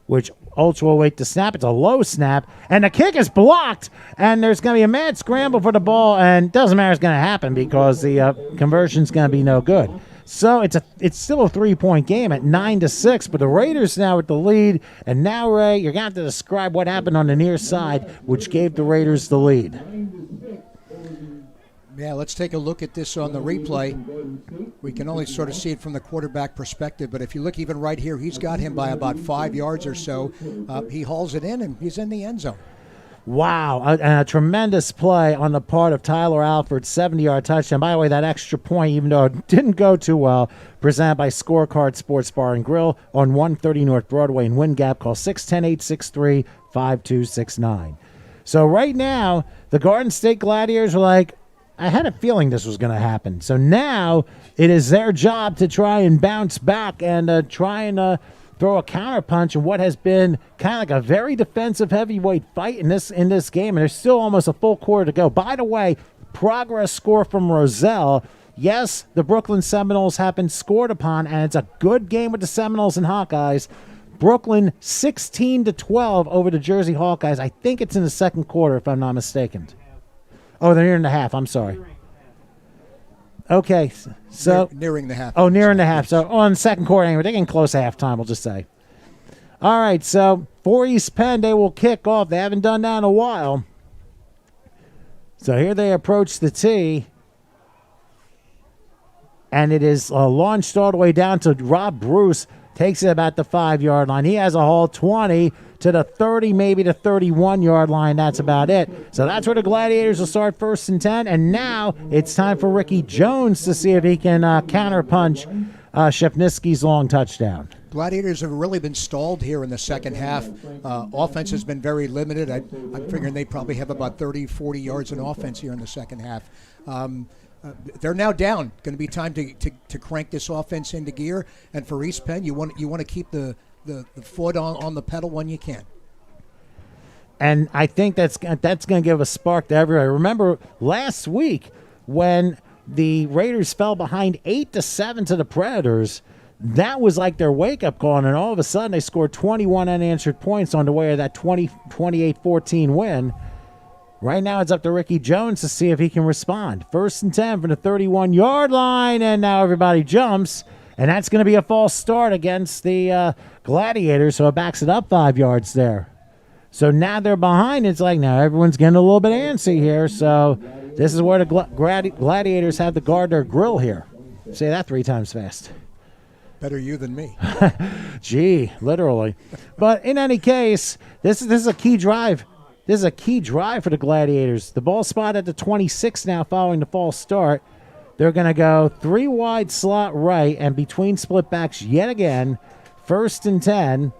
which Olch will wait to snap. It's a low snap, and the kick is blocked, and there's going to be a mad scramble for the ball, and it doesn't matter what's going to happen because the conversion's going to be no good. So it's still a 3-point game at 9-6, but the Raiders now with the lead, and now, Ray, you're going to have to describe what happened on the near side, which gave the Raiders the lead. Yeah, let's take a look at this on the replay. We can only sort of see it from the quarterback perspective, but if you look even right here, he's got him by about 5 yards or so. He hauls it in, and he's in the end zone. Wow, a tremendous play on the part of Tyler Alford, 70-yard touchdown. By the way, that extra point, even though it didn't go too well, presented by Scorecard Sports Bar and Grill on 130 North Broadway in Wind Gap. Call 610-863-5269. So right now, the Garden State Gladiators are like, I had a feeling this was going to happen. So now it is their job to try and bounce back and try and throw a counterpunch in what has been kind of like a very defensive heavyweight fight in this game. And there's still almost a full quarter to go. By the way, progress score from Roselle. Yes, the Brooklyn Seminoles have been scored upon, and it's a good game with the Seminoles and Hawkeyes. Brooklyn 16-12 over the Jersey Hawkeyes. I think it's in the second quarter, if I'm not mistaken. Oh, they're nearing the half. I'm sorry. Okay, so nearing the half. Oh, nearing the half. So on second quarter, anyway, they're getting close to halftime. We'll just say. All right, so for East Penn, they will kick off. They haven't done that in a while. So here they approach the tee, and it is launched all the way down to Rob Bruce. takes it about the 5-yard line. He has a haul 20 to the 30, maybe the 31-yard line. That's about it. So that's where the Gladiators will start 1st and 10. And now it's time for Ricky Jones to see if he can counterpunch Shepniski's long touchdown. Gladiators have really been stalled here in the second half. Offense has been very limited. I'm figuring they probably have about 30, 40 yards in offense here in the second half. They're now down. Going to be time to crank this offense into gear. And for East Penn, you want to keep the foot on the pedal when you can. And I think that's going to give a spark to everybody. Remember last week when the Raiders fell behind 8-7 to the Predators, that was like their wake-up call, and all of a sudden they scored 21 unanswered points on the way of that 28-14 win. Right now it's up to Ricky Jones to see if he can respond. 1st and 10 from the 31-yard line, and now everybody jumps, and that's going to be a false start against the Gladiators, so it backs it up 5 yards there. So now they're behind. It's like now everyone's getting a little bit antsy here, so this is where the Gladiators have to guard their grill here. Say that 3 times fast. Better you than me. Gee, literally. But in any case, this is a key drive. This is a key drive for the Gladiators. The ball spot at the 26 now following the false start. They're going to go 3 wide slot right and between split backs yet again. 1st and 10.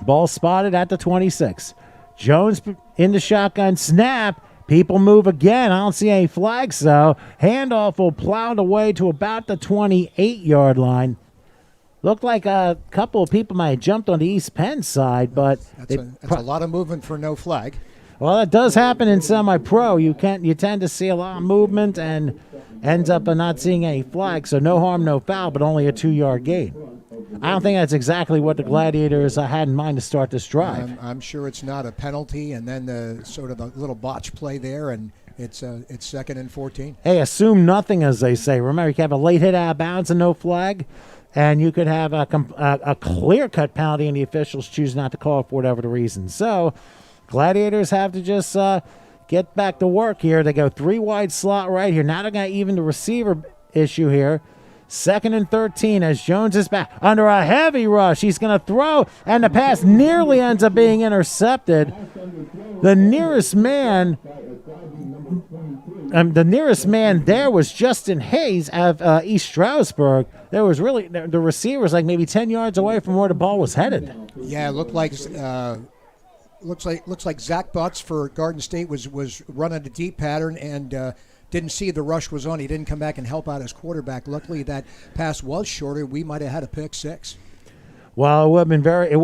Ball spotted at the 26. Jones in the shotgun snap. People move again. I don't see any flags, though. Handoff will plow the way to about the 28-yard line. Looked like a couple of people might have jumped on the East Penn side, but that's a lot of movement for no flag. Well, that does happen in semi-pro. You tend to see a lot of movement and ends up not seeing any flags. So no harm, no foul, but only a 2-yard gain. I don't think that's exactly what the Gladiators had in mind to start this drive. I'm sure it's not a penalty, and then the sort of a little botch play there, and it's 2nd and 14. Hey, assume nothing, as they say. Remember, you can have a late hit out of bounds and no flag, and you could have a clear-cut penalty, and the officials choose not to call it for whatever the reason. So, Gladiators have to just get back to work here. They go 3 wide slot right here. Now they're going to even the receiver issue here. 2nd and 13 as Jones is back under a heavy rush. He's going to throw, and the pass nearly ends up being intercepted. The nearest man there was Justin Hayes of East Stroudsburg. There was really the receiver was like maybe 10 yards away from where the ball was headed. Yeah, it looks like Zach Butts for Garden State was running a deep pattern and didn't see the rush was on. He didn't come back and help out his quarterback. Luckily, that pass was shorter. We might have had a pick 6. Well, it would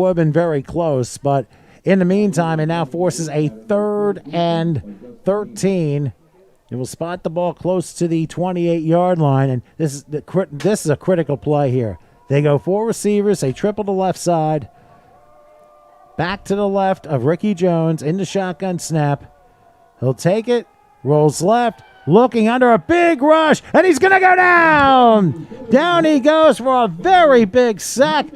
have been very close. But in the meantime, it now forces a 3rd and 13. It will spot the ball close to the 28-yard line, and this is a critical play here. They go 4 receivers. They triple the left side. Back to the left of Ricky Jones in the shotgun snap. He'll take it, rolls left. Looking under a big rush, and he's going to go down. Down he goes for a very big sack.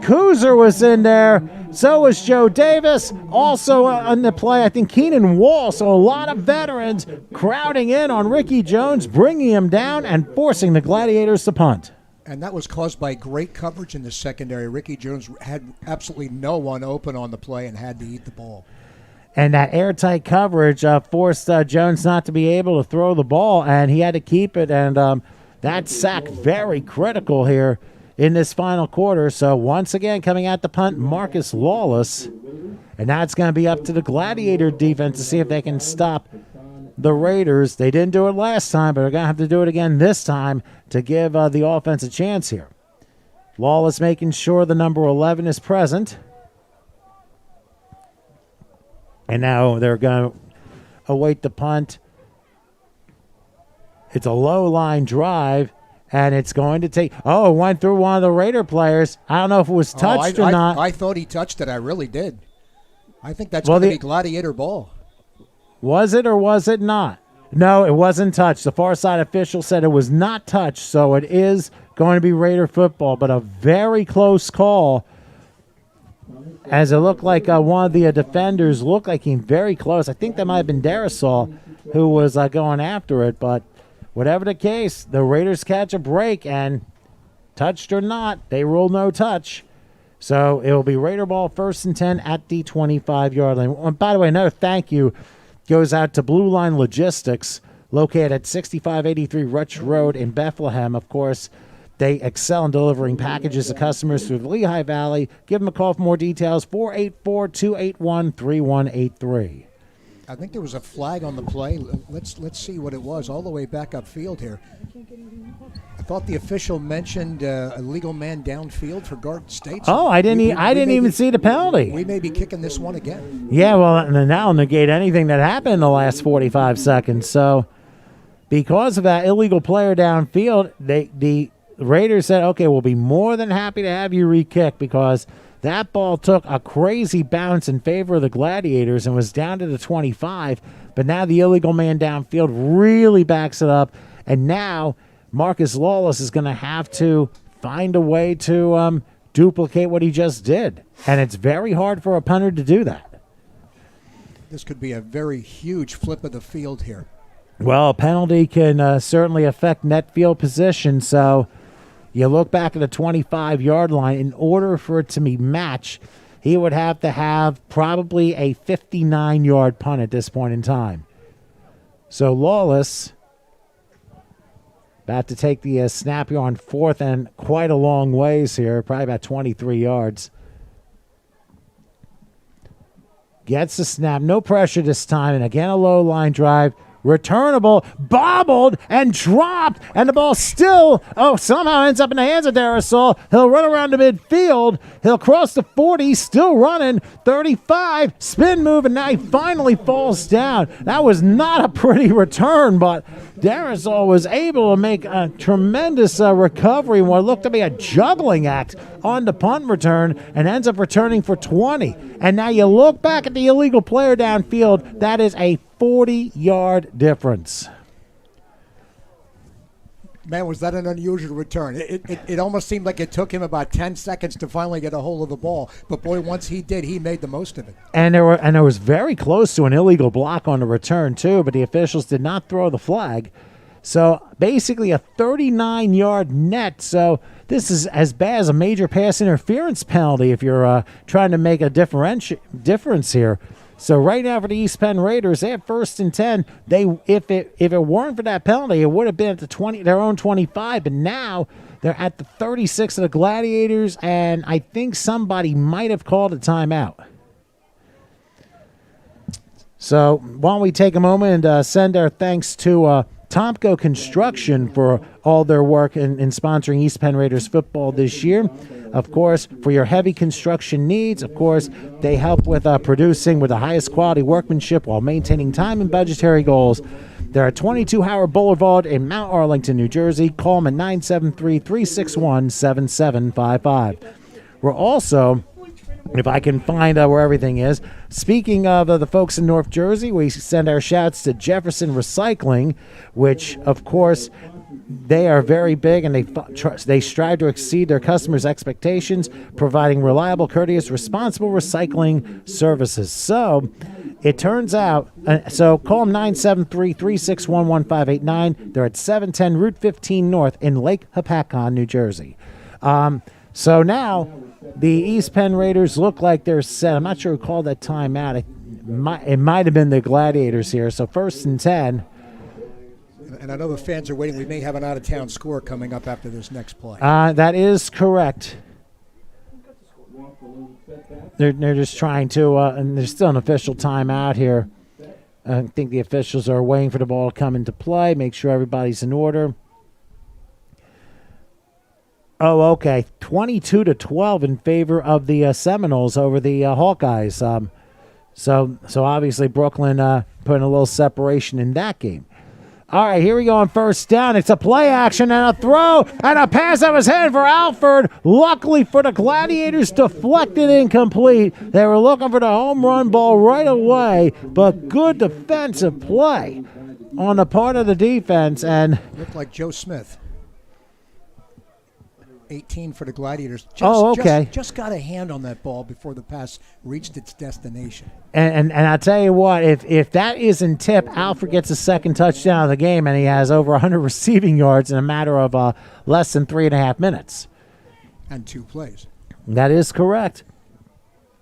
Kuzer was in there. So was Joe Davis. Also on the play, I think Keenan Wall. So a lot of veterans crowding in on Ricky Jones, bringing him down and forcing the Gladiators to punt. And that was caused by great coverage in the secondary. Ricky Jones had absolutely no one open on the play and had to eat the ball. And that airtight coverage forced Jones not to be able to throw the ball, and he had to keep it. And that sack very critical here in this final quarter. So once again, coming at the punt, Marcus Lawless. And now it's going to be up to the Gladiator defense to see if they can stop the Raiders. They didn't do it last time, but they're going to have to do it again this time to give the offense a chance here. Lawless making sure the number 11 is present. And now they're going to await the punt. It's a low-line drive, and it's going to take... Oh, it went through one of the Raider players. I don't know if it was touched or not. I thought he touched it. I really did. I think that's going to be Gladiator ball. Was it or was it not? No, it wasn't touched. The far side official said it was not touched, so it is going to be Raider football, but a very close call. As it looked like one of the defenders looked like he very close. I think that might have been Darasol who was going after it. But whatever the case, the Raiders catch a break and touched or not, they rule no touch. So it will be Raider ball 1st and 10 at the 25-yard line. And by the way, another thank you goes out to Blue Line Logistics, located at 6583 Rutsch Road in Bethlehem. Of course, they excel in delivering packages to customers through the Lehigh Valley. Give them a call for more details, 484-281-3183. I think there was a flag on the play. Let's see what it was all the way back upfield here. I thought the official mentioned a legal man downfield for Garden State. Oh, I didn't even see the penalty. We may be kicking this one again. Yeah, well, and that'll negate anything that happened in the last 45 seconds. So because of that illegal player downfield, the Raiders said, okay, we'll be more than happy to have you re-kick, because that ball took a crazy bounce in favor of the Gladiators and was down to the 25. But now the illegal man downfield really backs it up. And now Marcus Lawless is going to have to find a way to duplicate what he just did. And it's very hard for a punter to do that. This could be a very huge flip of the field here. Well, a penalty can certainly affect net field position. So you look back at the 25-yard line. In order for it to be matched, he would have to have probably a 59-yard punt at this point in time. So Lawless about to take the snap here on 4th and quite a long ways here, probably about 23 yards. Gets the snap, no pressure this time, and again a low line drive. Returnable, bobbled, and dropped, and the ball still, somehow ends up in the hands of Darrisaw. He'll run around the midfield. He'll cross the 40, still running, 35, spin move, and now he finally falls down. That was not a pretty return, but Darrisaw was able to make a tremendous recovery in what looked to be a juggling act on the punt return, and ends up returning for 20. And now you look back at the illegal player downfield, that is a 40-yard difference. Man, was that an unusual return. It almost seemed like it took him about 10 seconds to finally get a hold of the ball. But, boy, once he did, he made the most of it. And there was very close to an illegal block on the return, too, but the officials did not throw the flag. So, basically a 39-yard net. So, this is as bad as a major pass interference penalty if you're trying to make a difference here. So right now for the East Penn Raiders, they have 1st and 10. If it weren't for that penalty, it would have been at the their own 25. But now they're at the 36 of the Gladiators, and I think somebody might have called a timeout. So why don't we take a moment and send our thanks to Tomco Construction for all their work in sponsoring East Penn Raiders football this year. Of course, for your heavy construction needs, of course, they help with producing with the highest quality workmanship while maintaining time and budgetary goals. They're at 22 Howard Boulevard in Mount Arlington, New Jersey. Call them at 973-361-7755. We're also, if I can find where everything is, speaking of the folks in North Jersey, we send our shouts to Jefferson Recycling, which, of course, they are very big, and they strive to exceed their customers' expectations, providing reliable, courteous, responsible recycling services. So it turns out, so call them 973-361-1589. They're at 710 Route 15 North in Lake Hopatcong, New Jersey. So now the East Penn Raiders look like they're set. I'm not sure who called that timeout. It might have been the Gladiators here. So 1st and 10. And I know the fans are waiting. We may have an out-of-town score coming up after this next play. That is correct. They're just trying to, and there's still an official timeout here. I think the officials are waiting for the ball to come into play, make sure everybody's in order. Oh, okay. 22-12 in favor of the Seminoles over the Hawkeyes. So obviously Brooklyn putting a little separation in that game. All right, here we go on 1st down. It's a play action and a throw and a pass that was headed for Alford. Luckily for the Gladiators, deflected incomplete. They were looking for the home run ball right away, but good defensive play on the part of the defense. And looked like Joe Smith. 18 for the Gladiators. Just got a hand on that ball before the pass reached its destination. And I'll tell you what, if that isn't tip, Alfred gets a second touchdown of the game, and he has over 100 receiving yards in a matter of less than 3.5 minutes. and 2 plays. That is correct.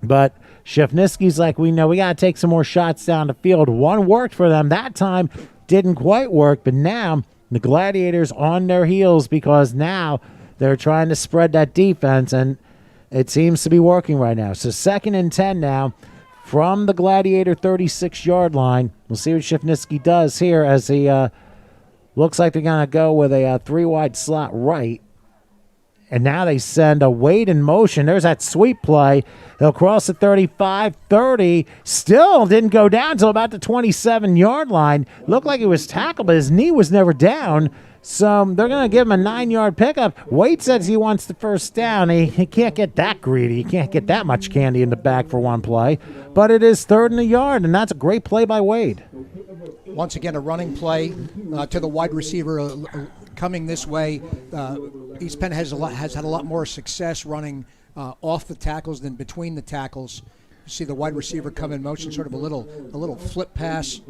But Shifniski's like, we know we got to take some more shots down the field. One worked for them that time, didn't quite work, but now the Gladiators on their heels because now they're trying to spread that defense, and it seems to be working right now. So 2nd and 10 now from the Gladiator 36-yard line. We'll see what Shifniski does here as he looks like they're going to go with a 3-wide slot right. And now they send a Wade in motion. There's that sweep play. He'll cross the 35, 30. Still didn't go down until about the 27-yard line. Looked like he was tackled, but his knee was never down. So they're going to give him a 9-yard pickup. Wade says he wants the first down. He can't get that greedy. He can't get that much candy in the bag for one play. But it is 3rd and a yard, and that's a great play by Wade. Once again, a running play to the wide receiver coming this way. East Penn has had a lot more success running off the tackles than between the tackles. You see the wide receiver come in motion, sort of a little flip pass,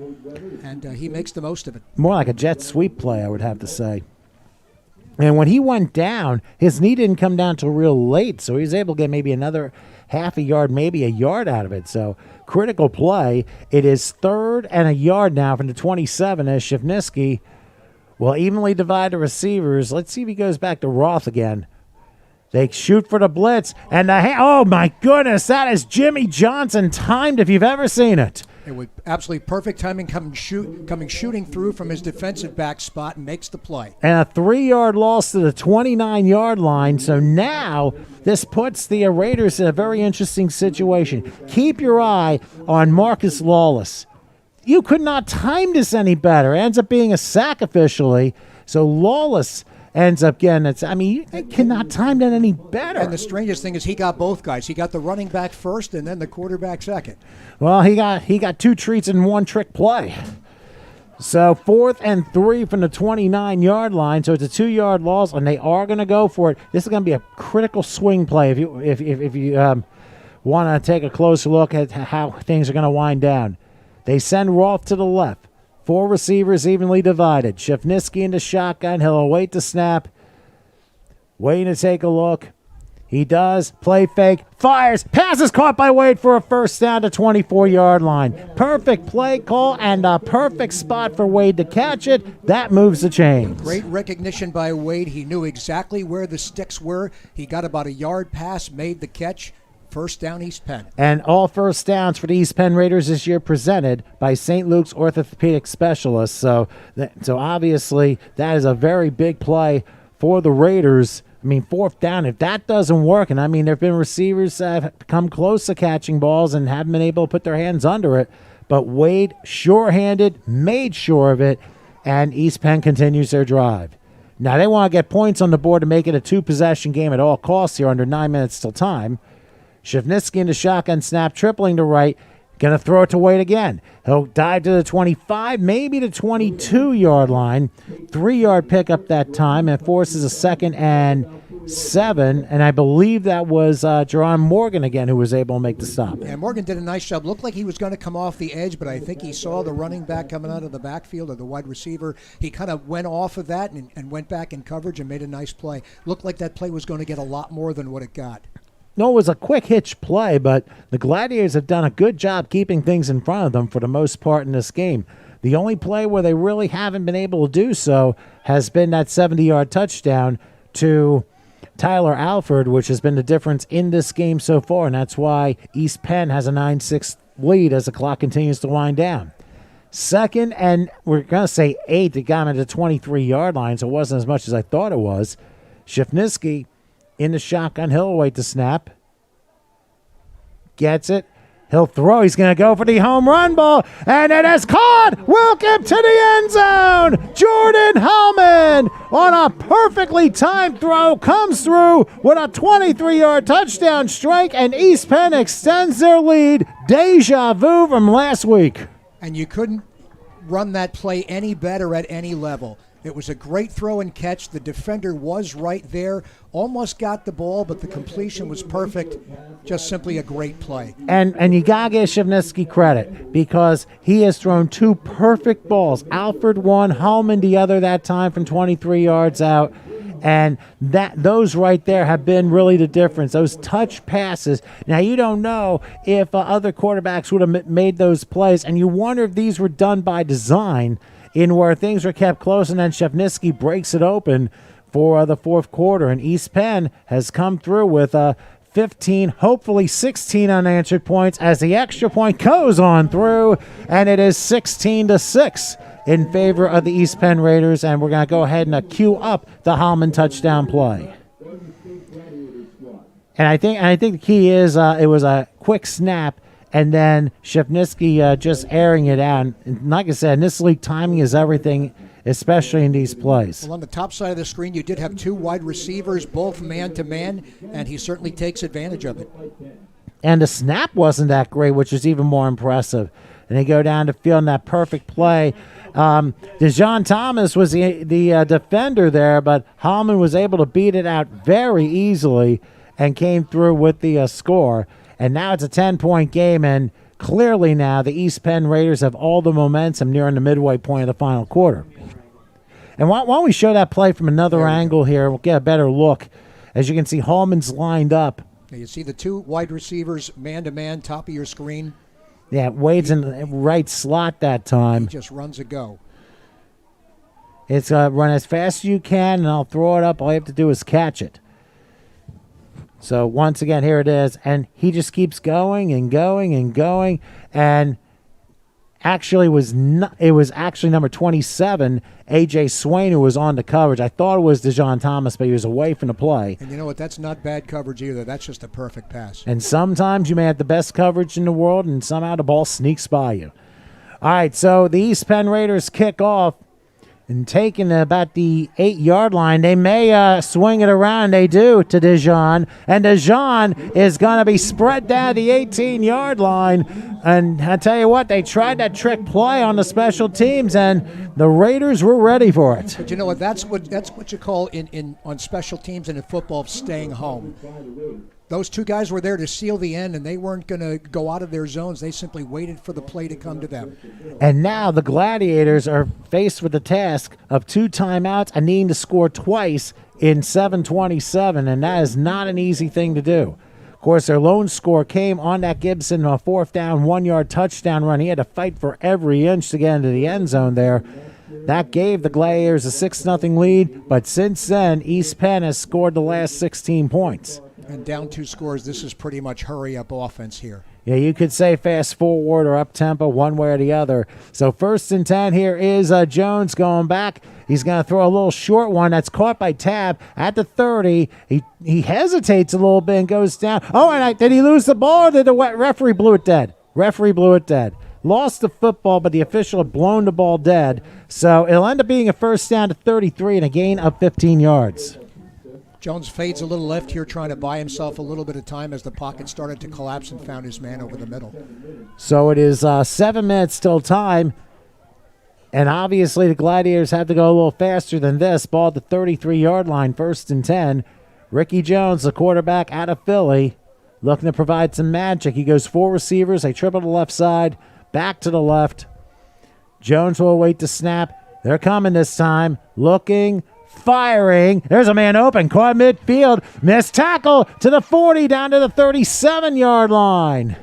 and he makes the most of it. More like a jet sweep play, I would have to say. And when he went down, his knee didn't come down till real late, so he was able to get maybe another half a yard, maybe a yard out of it. So critical play. It is 3rd and a yard now from the 27 as Shifniski will evenly divide the receivers. Let's see if he goes back to Roth again. They shoot for the blitz, and oh my goodness, that is Jimmy Johnson timed if you've ever seen it. It was absolutely perfect timing, coming shooting through from his defensive back spot and makes the play. And a 3-yard loss to the 29-yard line. So now this puts the Raiders in a very interesting situation. Keep your eye on Marcus Lawless. You could not time this any better. It ends up being a sack officially. So Lawless ends up getting it. I mean, you cannot time that any better. And the strangest thing is he got both guys. He got the running back first and then the quarterback second. Well, he got 2 treats in one trick play. So 4th and 3 from the 29-yard line. So it's a 2-yard loss, and they are going to go for it. This is going to be a critical swing play if you want to take a closer look at how things are going to wind down. They send Roth to the left. 4 receivers evenly divided. Shifniski in the shotgun. He'll await the snap. Waiting to take a look. He does. Play fake. Fires. Pass is caught by Wade for a first down to 24-yard line. Perfect play call and a perfect spot for Wade to catch it. That moves the chains. Great recognition by Wade. He knew exactly where the sticks were. He got about a yard pass, made the catch. First down, East Penn. And all first downs for the East Penn Raiders this year presented by St. Luke's orthopedic specialists. So obviously that is a very big play for the Raiders. I mean, 4th down, if that doesn't work, and I mean, there have been receivers that have come close to catching balls and haven't been able to put their hands under it, but Wade, sure-handed, made sure of it, and East Penn continues their drive. Now, they want to get points on the board to make it a 2-possession game at all costs here under 9 minutes till time. Shifniski in the shotgun snap, tripling to right, going to throw it to Wade again. He'll dive to the 25, maybe the 22-yard line. 3-yard pickup that time, and forces a 2nd and 7. And I believe that was Jerron Morgan again who was able to make the stop. Yeah, Morgan did a nice job. Looked like he was going to come off the edge, but I think he saw the running back coming out of the backfield or the wide receiver. He kind of went off of that and went back in coverage and made a nice play. Looked like that play was going to get a lot more than what it got. No, it was a quick hitch play, but the Gladiators have done a good job keeping things in front of them for the most part in this game. The only play where they really haven't been able to do so has been that 70-yard touchdown to Tyler Alford, which has been the difference in this game so far, and that's why East Penn has a 9-6 lead as the clock continues to wind down. 2nd, and we're going to say 8. They got him at the 23-yard line, so it wasn't as much as I thought it was. Shifniski in the shotgun. He'll await the snap. Gets it. He'll throw. He's going to go for the home run ball. And it is caught. Welcome to the end zone. Jordan Hellman on a perfectly timed throw comes through with a 23-yard touchdown strike. And East Penn extends their lead. Deja vu from last week. And you couldn't run that play any better at any level. It was a great throw and catch. The defender was right there, almost got the ball, but the completion was perfect. Just simply a great play. And you got to give Shifniski credit because he has thrown 2 perfect balls. Alford one, Hallman the other that time from 23 yards out. And those right there have been really the difference. Those touch passes. Now, you don't know if other quarterbacks would have made those plays, and you wonder if these were done by design in where things were kept close, and then Shevnisky breaks it open for the fourth quarter. And East Penn has come through with 15, hopefully 16 unanswered points as the extra point goes on through, and it is 16-6 in favor of the East Penn Raiders. And we're going to go ahead and cue up the Holman touchdown play. And I think the key is it was a quick snap, and then Shevnisky just airing it out. And like I said, in this league, timing is everything, especially in these plays. Well, on the top side of the screen, you did have two wide receivers, both man-to-man, and he certainly takes advantage of it. And the snap wasn't that great, which is even more impressive. And they go down the field in that perfect play. DeJohn Thomas was the defender there, but Holman was able to beat it out very easily and came through with the score. And now it's a 10-point game, and clearly now the East Penn Raiders have all the momentum nearing the midway point of the final quarter. And why don't we show that play from another angle here? We'll get a better look. As you can see, Holman's lined up. You see the two wide receivers, man-to-man, top of your screen. Yeah, Wade's in the right slot that time. He just runs a go. It's run as fast as you can, and I'll throw it up. All you have to do is catch it. So once again, here it is, and he just keeps going and going and going, and actually it was actually number 27, A.J. Swain, who was on the coverage. I thought it was DeJohn Thomas, but he was away from the play. And you know what? That's not bad coverage either. That's just a perfect pass. And sometimes you may have the best coverage in the world, and somehow the ball sneaks by you. All right, so the East Penn Raiders kick off. And taking about the 8-yard line, they may swing it around. They do to DeJohn. And DeJohn is going to be spread down the 18-yard line. And I tell you what, they tried that trick play on the special teams, and the Raiders were ready for it. But you know what? That's what you call on special teams and in football staying home. Those two guys were there to seal the end, and they weren't going to go out of their zones. They simply waited for the play to come to them. And now the Gladiators are faced with the task of 2 timeouts and needing to score twice in 7:27, and that is not an easy thing to do. Of course, their lone score came on that Gibson 4th down, 1-yard touchdown run. He had to fight for every inch to get into the end zone there. That gave the Gladiators a 6-0 lead, but since then, East Penn has scored the last 16 points. And down 2 scores, this is pretty much hurry-up offense here. Yeah, you could say fast forward or up-tempo, one way or the other. So 1st and 10 here is Jones going back. He's going to throw a little short one that's caught by Tab at the 30. He hesitates a little bit and goes down. Oh, and did he lose the ball, or did the referee blew it dead? Referee blew it dead. Lost the football, but the official had blown the ball dead. So it'll end up being a 1st down to 33 and a gain of 15 yards. Jones fades a little left here, trying to buy himself a little bit of time as the pocket started to collapse and found his man over the middle. So it is 7 minutes still time. And obviously the Gladiators have to go a little faster than this. Ball at the 33-yard line, 1st and 10. Ricky Jones, the quarterback out of Philly, looking to provide some magic. He goes 4 receivers. They triple to the left side, back to the left. Jones will await the snap. They're coming this time. Looking, firing. There's a man open. Caught midfield. Missed tackle to the 40, down to the 37-yard line.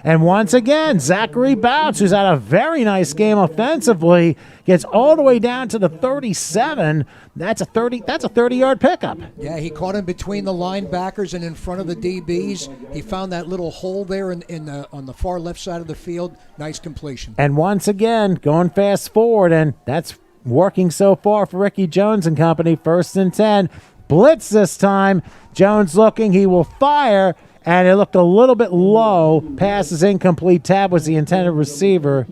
And once again, Zachary Bouts, who's had a very nice game offensively, gets all the way down to the 37. That's a 30-yard pickup. Yeah, he caught him between the linebackers and in front of the DBs. He found that little hole there on the far left side of the field. Nice completion. And once again, going fast forward, and that's working so far for Ricky Jones and company. 1st and 10. Blitz this time. Jones looking. He will fire. And it looked a little bit low. Pass is incomplete. Tab was the intended receiver.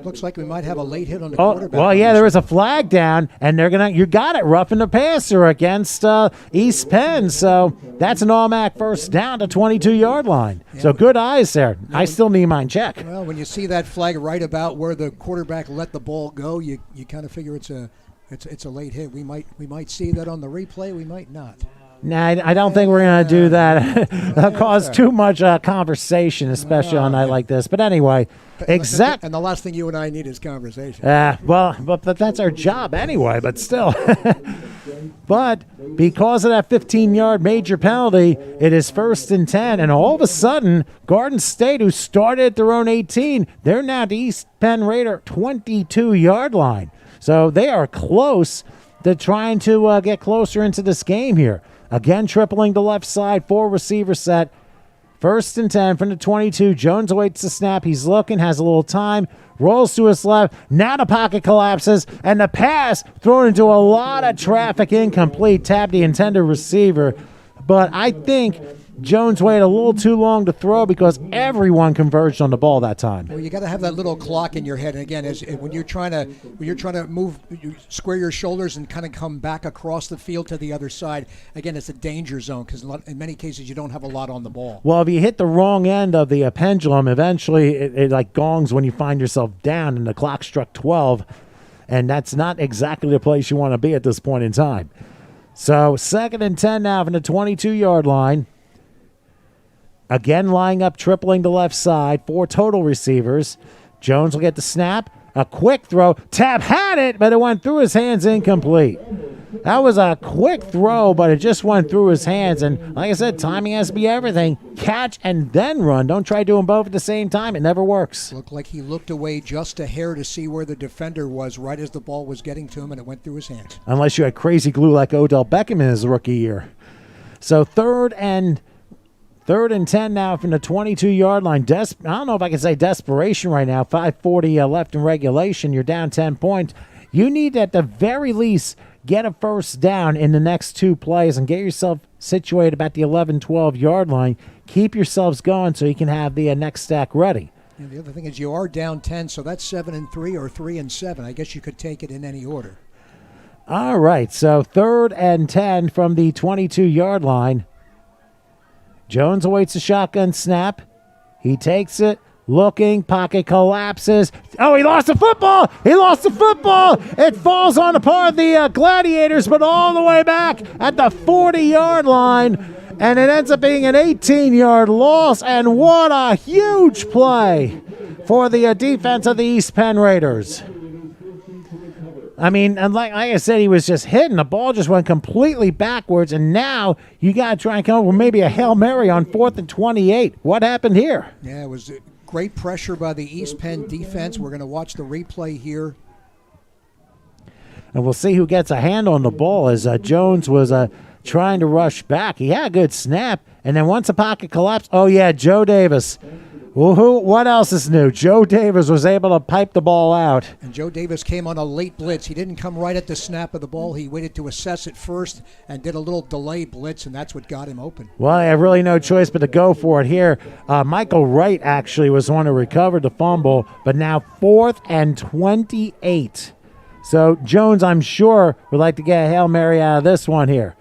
Looks like we might have a late hit on the quarterback. Well, yeah, there was a flag down, and you got it, roughing the passer against East Penn. So that's an automatic 1st down to 22-yard line. Yeah, so good eyes there. I still need mine check. Well, when you see that flag right about where the quarterback let the ball go, you kind of figure it's a late hit. We might see that on the replay. We might not. Nah, I don't think we're going to do that. That'll cause too much conversation, especially on a night like this. But anyway, And the last thing you and I need is conversation. Well, but that's our job anyway, but still. But because of that 15-yard major penalty, it is 1st and 10. And all of a sudden, Garden State, who started at their own 18, they're now at the East Penn Raider 22-yard line. So they are close to trying to get closer into this game here. Again, tripling the left side, 4-receiver set. 1st and 10 from the 22. Jones awaits the snap. He's looking, has a little time, rolls to his left. Now the pocket collapses, and the pass thrown into a lot of traffic, incomplete. Tapped the intended receiver. But I think Jones waited a little too long to throw because everyone converged on the ball that time. Well, you got to have that little clock in your head. And again, when you're trying to move, you square your shoulders and kind of come back across the field to the other side. Again, it's a danger zone because in many cases you don't have a lot on the ball. Well, if you hit the wrong end of the pendulum, eventually it like gongs when you find yourself down, and the clock struck 12, and that's not exactly the place you want to be at this point in time. So 2nd and 10 now from the 22-yard line. Again, lying up, tripling the left side. 4 total receivers. Jones will get the snap. A quick throw. Tab had it, but it went through his hands, incomplete. That was a quick throw, but it just went through his hands. And like I said, timing has to be everything. Catch and then run. Don't try doing both at the same time. It never works. Looked like he looked away just a hair to see where the defender was right as the ball was getting to him, and it went through his hands. Unless you had crazy glue like Odell Beckham in his rookie year. So 3rd and 10 now from the 22-yard line. I don't know if I can say desperation right now. 5:40 left in regulation. You're down 10 points. You need to, at the very least, get a 1st down in the next 2 plays and get yourself situated about the 11, 12-yard line. Keep yourselves going so you can have the next stack ready. And the other thing is you are down 10, so that's 7 and 3 or 3 and 7. I guess you could take it in any order. All right, so 3rd and 10 from the 22-yard line. Jones awaits the shotgun snap. He takes it, looking, pocket collapses. Oh, he lost the football! He lost the football! It falls on the part of the Gladiators, but all the way back at the 40-yard line. And it ends up being an 18-yard loss. And what a huge play for the defense of the East Penn Raiders. I mean, and like I said, he was just hitting. The ball just went completely backwards, and now you got to try and come up with maybe a Hail Mary on 4th and 28. What happened here? Yeah, it was great pressure by the East Penn defense. We're going to watch the replay here. And we'll see who gets a hand on the ball as Jones was trying to rush back. He had a good snap, and then once the pocket collapsed, oh, yeah, Joe Davis. What else is new? Joe Davis was able to pipe the ball out. And Joe Davis came on a late blitz. He didn't come right at the snap of the ball. He waited to assess it first and did a little delay blitz, and that's what got him open. Well, I have really no choice but to go for it here. Michael Wright actually was the one who recovered the fumble, but now 4th and 28. So Jones, I'm sure, would like to get a Hail Mary out of this one here.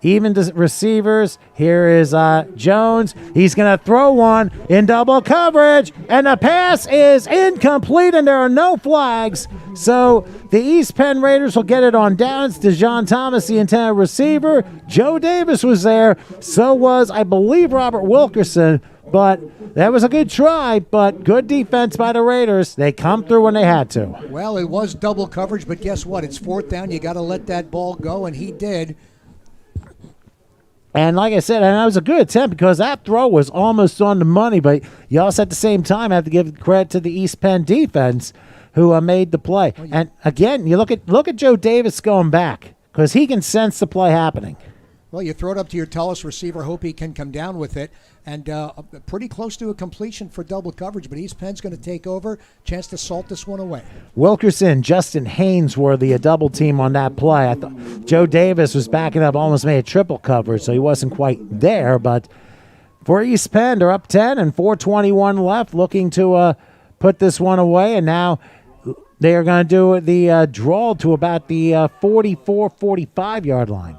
Even the receivers, here is Jones. He's going to throw one in double coverage, and the pass is incomplete, and there are no flags. So the East Penn Raiders will get it on downs. DeJon Thomas, the intended receiver. Joe Davis was there. So was, I believe, Robert Wilkerson. But that was a good try, but good defense by the Raiders. They come through when they had to. Well, it was double coverage, but guess what? It's 4th down. You got to let that ball go, and he did. And like I said, and that was a good attempt because that throw was almost on the money, but you also at the same time have to give credit to the East Penn defense who made the play. And again, you look at Joe Davis going back because he can sense the play happening. Well, you throw it up to your tallest receiver, hope he can come down with it, and pretty close to a completion for double coverage, but East Penn's going to take over, chance to salt this one away. Wilkerson, Justin Haynes were the double team on that play. I thought Joe Davis was backing up, almost made a triple coverage, so he wasn't quite there, but for East Penn, they're up 10 and 4:21 left, looking to put this one away, and now they are going to do the draw to about the 44-45 line.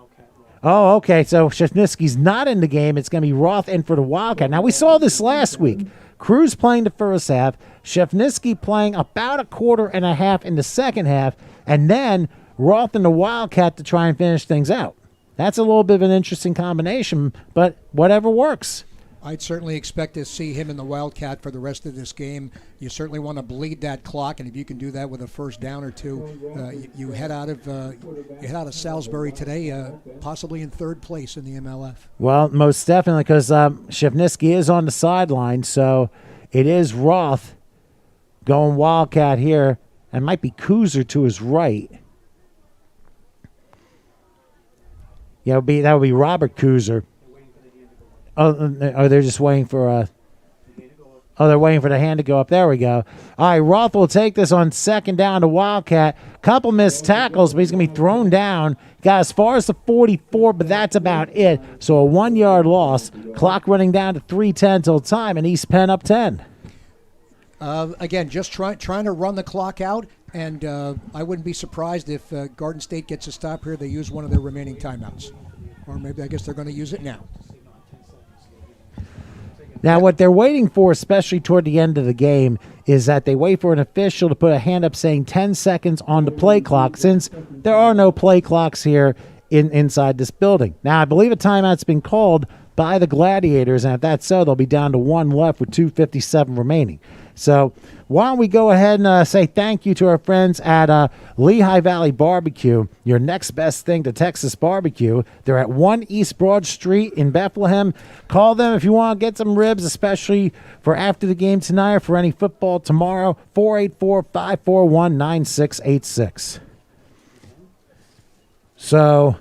Oh, okay, so Shafniski's not in the game. It's going to be Roth in for the Wildcat. Now, we saw this last week. Cruz playing the first half, Shafniski playing about a quarter and a half in the second half, and then Roth and the Wildcat to try and finish things out. That's a little bit of an interesting combination, but whatever works. I'd certainly expect to see him in the Wildcat for the rest of this game. You certainly want to bleed that clock, and if you can do that with a first down or two, you head out of Salisbury today, possibly in third place in the MLF. Well, most definitely, because Shivniski is on the sideline, so it is Roth going Wildcat here, and might be Kuzer to his right. Yeah, that would be Robert Kuzer. Oh, they're just waiting for they're waiting for the hand to go up. There we go. All right, Roth will take this on second down to Wildcat. Couple missed tackles, but he's going to be thrown down. Got as far as the 44, but that's about it. So a 1-yard loss. Clock running down to 3:10 till time, and East Penn up 10. Again, just trying to run the clock out, and I wouldn't be surprised if Garden State gets a stop here. They use one of their remaining timeouts. Or maybe I guess they're going to use it now. Now, what they're waiting for, especially toward the end of the game, is that they wait for an official to put a hand up saying 10 seconds on the play clock, since there are no play clocks here inside this building. Now, I believe a timeout's been called by the Gladiators, and if that's so, they'll be down to 1 left with 2:57 remaining. So why don't we go ahead and say thank you to our friends at Lehigh Valley Barbecue, your next best thing to Texas barbecue. They're at 1 East Broad Street in Bethlehem. Call them if you want to get some ribs, especially for after the game tonight or for any football tomorrow, 484-541-9686. So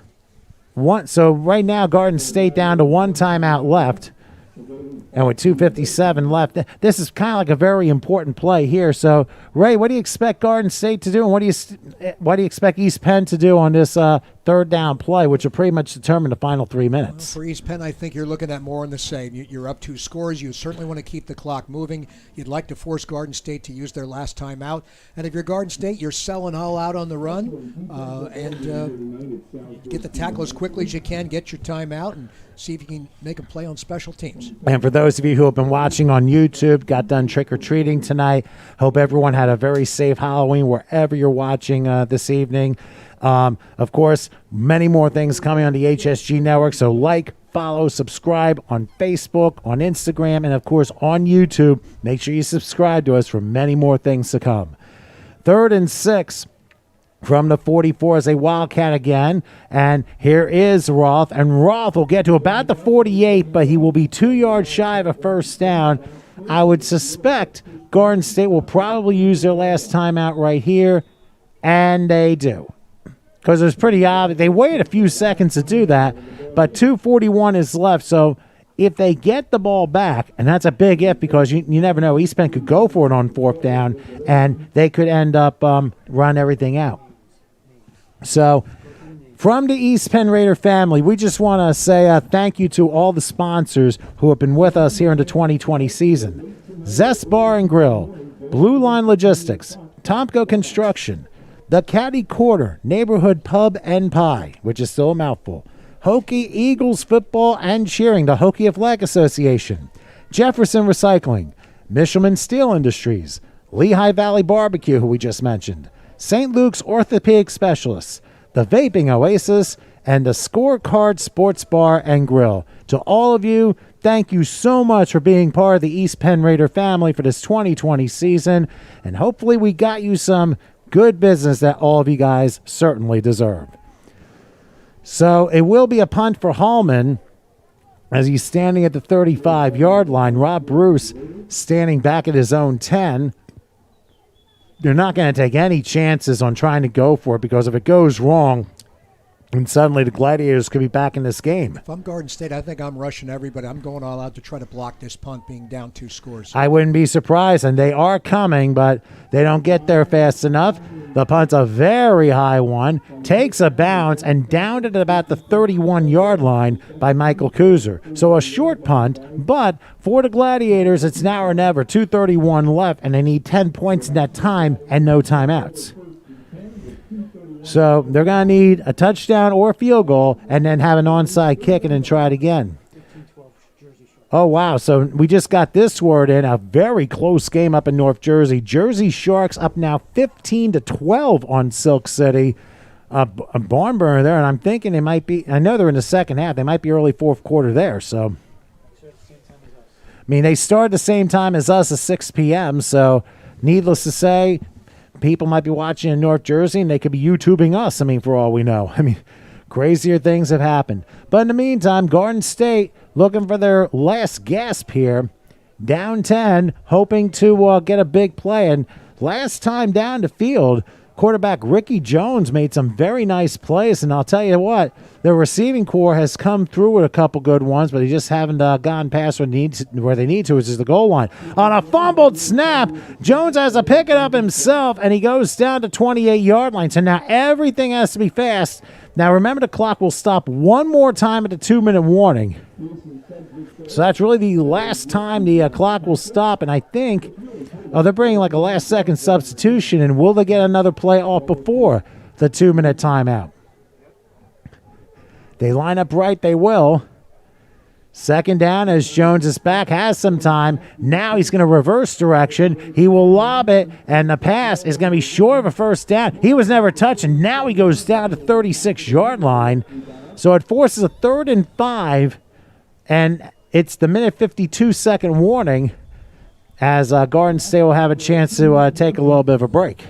right now, Garden State down to 1 timeout left. And with 2:57 left, this is kind of like a very important play here. So, Ray, what do you expect Garden State to do, and what do you expect East Penn to do on this third down play, which will pretty much determine the final 3 minutes? For East Penn, I think you're looking at more on the same. You're up 2 scores. You certainly want to keep the clock moving. You'd like to force Garden State to use their last timeout. And if you're Garden State, you're selling all out on the run and get the tackle as quickly as you can, get your timeout, and see if you can make a play on special teams. And for those of you who have been watching on YouTube, got done trick-or-treating tonight, hope everyone had a very safe Halloween wherever you're watching this evening. Of course, many more things coming on the HSG network, so like, follow, subscribe on Facebook, on Instagram, and of course on YouTube. Make sure you subscribe to us for many more things to come. 3rd and 6 from the 44 as a Wildcat again, and here is Roth, and Roth will get to about the 48, but he will be 2 yards shy of a first down. I would suspect Garden State will probably use their last timeout right here, and they do. Because it was pretty obvious. They waited a few seconds to do that, but 2:41 is left, so if they get the ball back, and that's a big if because you never know, East Penn could go for it on 4th down, and they could end up run everything out. So, from the East Penn Raider family, we just want to say thank you to all the sponsors who have been with us here in the 2020 season. Zest Bar and Grill, Blue Line Logistics, Tomco Construction, The Caddy Quarter, Neighborhood Pub and Pie, which is still a mouthful, Hokie Eagles Football and Cheering, the Hokie Athletic Association, Jefferson Recycling, Michelman Steel Industries, Lehigh Valley Barbecue, who we just mentioned, St. Luke's Orthopedic Specialists, the Vaping Oasis, and the Scorecard Sports Bar and Grill. To all of you, thank you so much for being part of the East Penn Raider family for this 2020 season, and hopefully we got you some good business that all of you guys certainly deserve. So it will be a punt for Hallman as he's standing at the 35-yard line. Rob Bruce standing back at his own 10. They're not going to take any chances on trying to go for it because if it goes wrong, and suddenly the Gladiators could be back in this game. If I'm Garden State, I think I'm rushing everybody. I'm going all out to try to block this punt being down 2 scores. I wouldn't be surprised, and they are coming, but they don't get there fast enough. The punt's a very high one, takes a bounce, and downed at about the 31-yard line by Michael Kuzer. So a short punt, but for the Gladiators, it's now or never. 2:31 left, and they need 10 points in that time and no timeouts. So they're going to need a touchdown or a field goal and then have an onside kick and then try it again. Oh, wow. So we just got this word in. A very close game up in North Jersey. Jersey Sharks up now 15-12 on Silk City. A barn burner there, and I'm thinking it might be, I know they're in the second half. They might be early 4th quarter there. So mean, they start the same time as us at 6 p.m., so needless to say, people might be watching in North Jersey, and they could be YouTubing us, I mean, for all we know. I mean, crazier things have happened. But in the meantime, Garden State looking for their last gasp here. Down 10, hoping to get a big play. And last time down the field, quarterback Ricky Jones made some very nice plays. And I'll tell you what, the receiving core has come through with a couple good ones, but they just haven't gone past where they need to, which is the goal line. On a fumbled snap, Jones has to pick it up himself, and he goes down to 28-yard line. So now everything has to be fast. Now remember, the clock will stop one more time at the 2-minute warning. So that's really the last time the clock will stop, and I think, they're bringing like a last-second substitution, and will they get another play off before the 2-minute timeout? They line up right, they will. Second down as Jones is back, has some time. Now he's going to reverse direction. He will lob it, and the pass is going to be short of a first down. He was never touched, and now he goes down to 36-yard line. So it forces a 3rd and 5, and it's the minute 52-second warning as Garden State will have a chance to take a little bit of a break.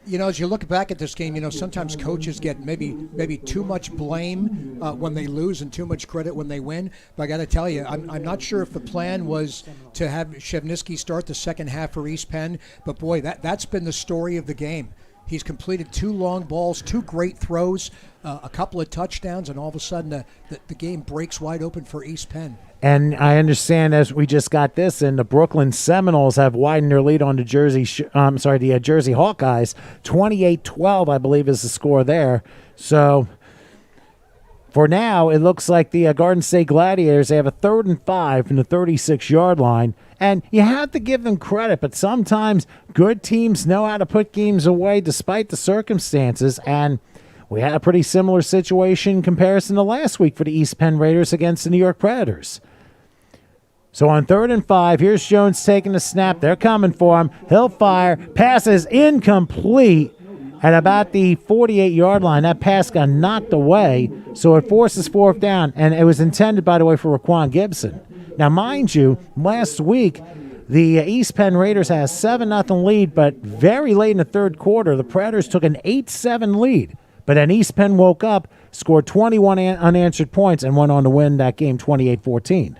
You know, as you look back at this game, you know, sometimes coaches get maybe too much blame when they lose and too much credit when they win. But I got to tell you, I'm not sure if the plan was to have Shevnisky start the second half for East Penn. But, boy, that's been the story of the game. He's completed 2 long balls, 2 great throws, a couple of touchdowns, and all of a sudden the game breaks wide open for East Penn. And I understand, as we just got this, and the Brooklyn Seminoles have widened their lead on the Jersey Hawkeyes. 28-12, I believe, is the score there. So for now, it looks like the Garden State Gladiators, they have a 3rd and 5 from the 36-yard line. And you have to give them credit, but sometimes good teams know how to put games away despite the circumstances. And we had a pretty similar situation in comparison to last week for the East Penn Raiders against the New York Predators. So on 3rd and 5, here's Jones taking the snap. They're coming for him. He'll fire. Pass is incomplete at about the 48-yard line. That pass got knocked away, so it forces 4th down. And it was intended, by the way, for Raquan Gibson. Now, mind you, last week, the East Penn Raiders had a 7-0 lead, but very late in the 3rd quarter, the Predators took an 8-7 lead. But then East Penn woke up, scored 21 unanswered points, and went on to win that game 28-14.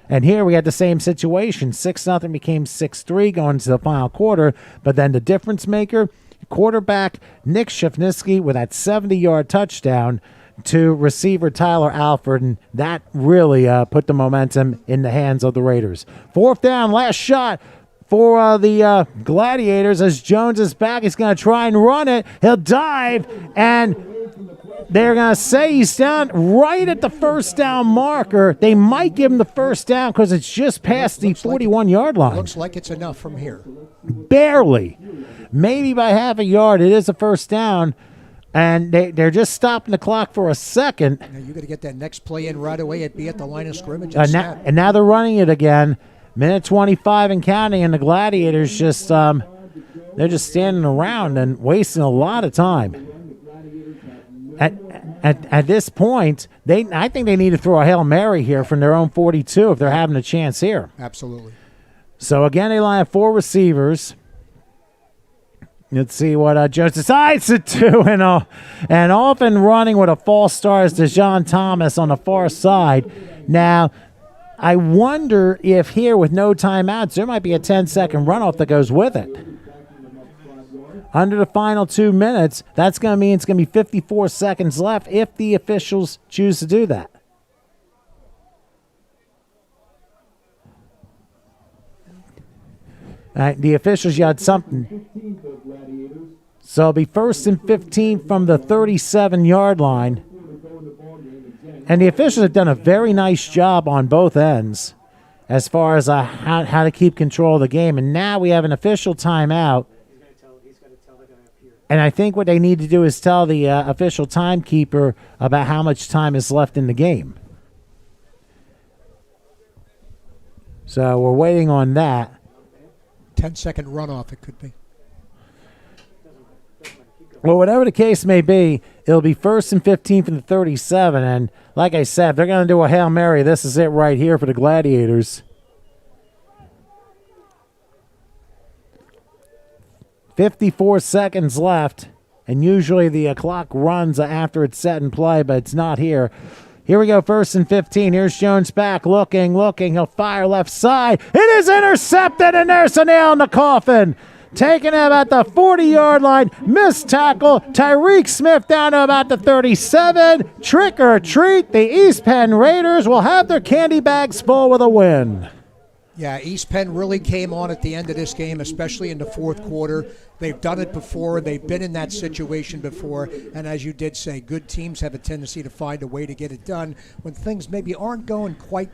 And here we had the same situation. 6-0 became 6-3 going into the final quarter. But then the difference maker, quarterback Nick Shevnisky with that 70-yard touchdown to receiver Tyler Alford, and that really put the momentum in the hands of the Raiders. 4th down, last shot for the Gladiators as Jones is back. He's going to try and run it. He'll dive, and they're going to say he's down right at the first down marker. They might give him the first down because it's just past the 41-yard line. Looks like it's enough from here. Barely. Maybe by half a yard. It is a first down. And they're just stopping the clock for a second. Now you got to get that next play in right away. It'd be at the line of scrimmage. And now they're running it again. Minute 25 and counting, and the Gladiators just they're just standing around and wasting a lot of time. At this point, I think they need to throw a Hail Mary here from their own 42 if they're having a chance here. Absolutely. So again, they line up 4 receivers. Let's see what Jones decides to do. And off and running with a false start is DeJon Thomas on the far side. Now, I wonder if here with no timeouts, there might be a 10-second runoff that goes with it. Under the final 2 minutes, that's going to mean it's going to be 54 seconds left if the officials choose to do that. The officials yelled something. So it'll be 1st and 15 from the 37-yard line. And the officials have done a very nice job on both ends as far as how to keep control of the game. And now we have an official timeout. And I think what they need to do is tell the official timekeeper about how much time is left in the game. So we're waiting on that. 10-second runoff it could be. Well, whatever the case may be, it'll be 1st and 15 from the 37. And like I said, they're going to do a Hail Mary. This is it right here for the Gladiators. 54 seconds left. And usually the clock runs after it's set in play, but it's not here. Here we go, 1st and 15. Here's Jones back, looking. He'll fire left side. It is intercepted, and there's a nail in the coffin. Taking him at the 40-yard line. Missed tackle. Tyreek Smith down to about the 37. Trick or treat. The East Penn Raiders will have their candy bags full with a win. Yeah, East Penn really came on at the end of this game, especially in the fourth quarter. They've done it before. They've been in that situation before. And as you did say, good teams have a tendency to find a way to get it done when things maybe aren't going quite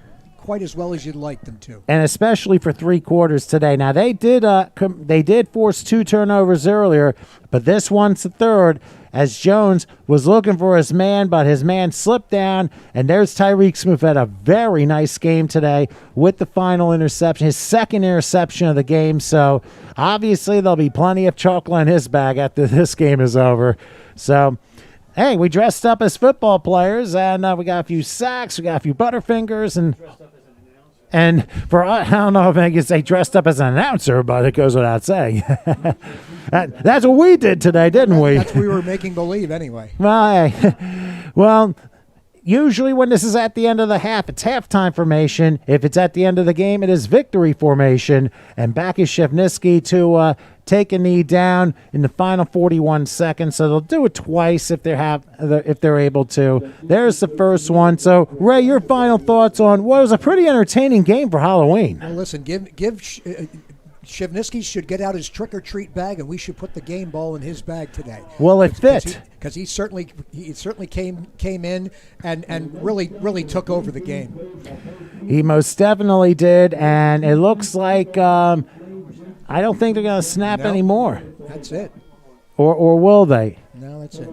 as well as you'd like them to. And especially for 3 quarters today. Now, they did force 2 turnovers earlier, but this one's the third, as Jones was looking for his man, but his man slipped down, and there's Tyreek Smith. Had a very nice game today with the final interception, his second interception of the game. So obviously there'll be plenty of chocolate in his bag after this game is over. So, hey, we dressed up as football players, and we got a few sacks, we got a few Butterfingers, and for I don't know if I can say dressed up as an announcer, but it goes without saying. That's what we did today, didn't we? That's what we were making believe anyway. Well, usually when this is at the end of the half, it's halftime formation. If it's at the end of the game, it is victory formation. And back is Shevniski to take a knee down in the final 41 seconds. So they'll do it twice if they're able to. There's the first one. So, Ray, your final thoughts on what was a pretty entertaining game for Halloween. Well, listen, Shevniski should get out his trick-or-treat bag, and we should put the game ball in his bag today. Well, it fit. Because he certainly came in and really took over the game. He most definitely did, and it looks like I don't think they're going to snap anymore. That's it. Or will they? No, that's it.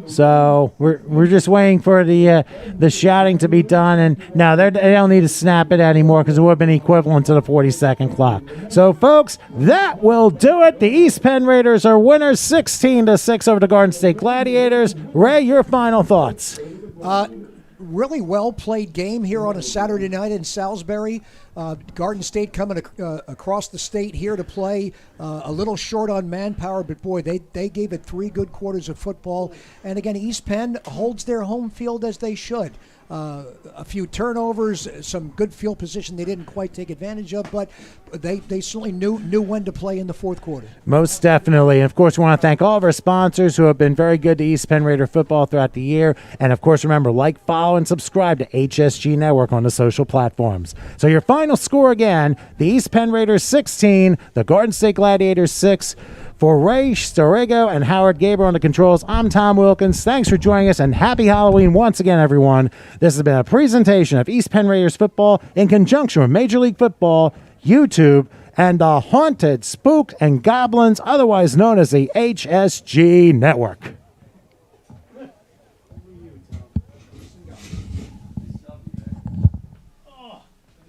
So we're just waiting for the shouting to be done, and no, they don't need to snap it anymore because it would have been equivalent to the 40-second clock. So, folks, that will do it. The East Penn Raiders are winners, 16-6 over the Garden State Gladiators. Ray, your final thoughts? Really well-played game here on a Saturday night in Salisbury. Garden State coming across the state here to play, a little short on manpower, but boy, they gave it 3 good quarters of football. And again, East Penn holds their home field as they should. A few turnovers, some good field position they didn't quite take advantage of, but they certainly knew when to play in the fourth quarter. Most definitely. And, of course, we want to thank all of our sponsors who have been very good to East Penn Raider football throughout the year. And, of course, remember, like, follow, and subscribe to HSG Network on the social platforms. So your final score again, the East Penn Raiders 16, the Garden State Gladiators 6. For Ray Storigo and Howard Gaber on the controls, I'm Tom Wilkins. Thanks for joining us, and happy Halloween once again, everyone. This has been a presentation of East Penn Raiders football in conjunction with Major League Football, YouTube, and the Haunted, Spooked, and Goblins, otherwise known as the HSG Network.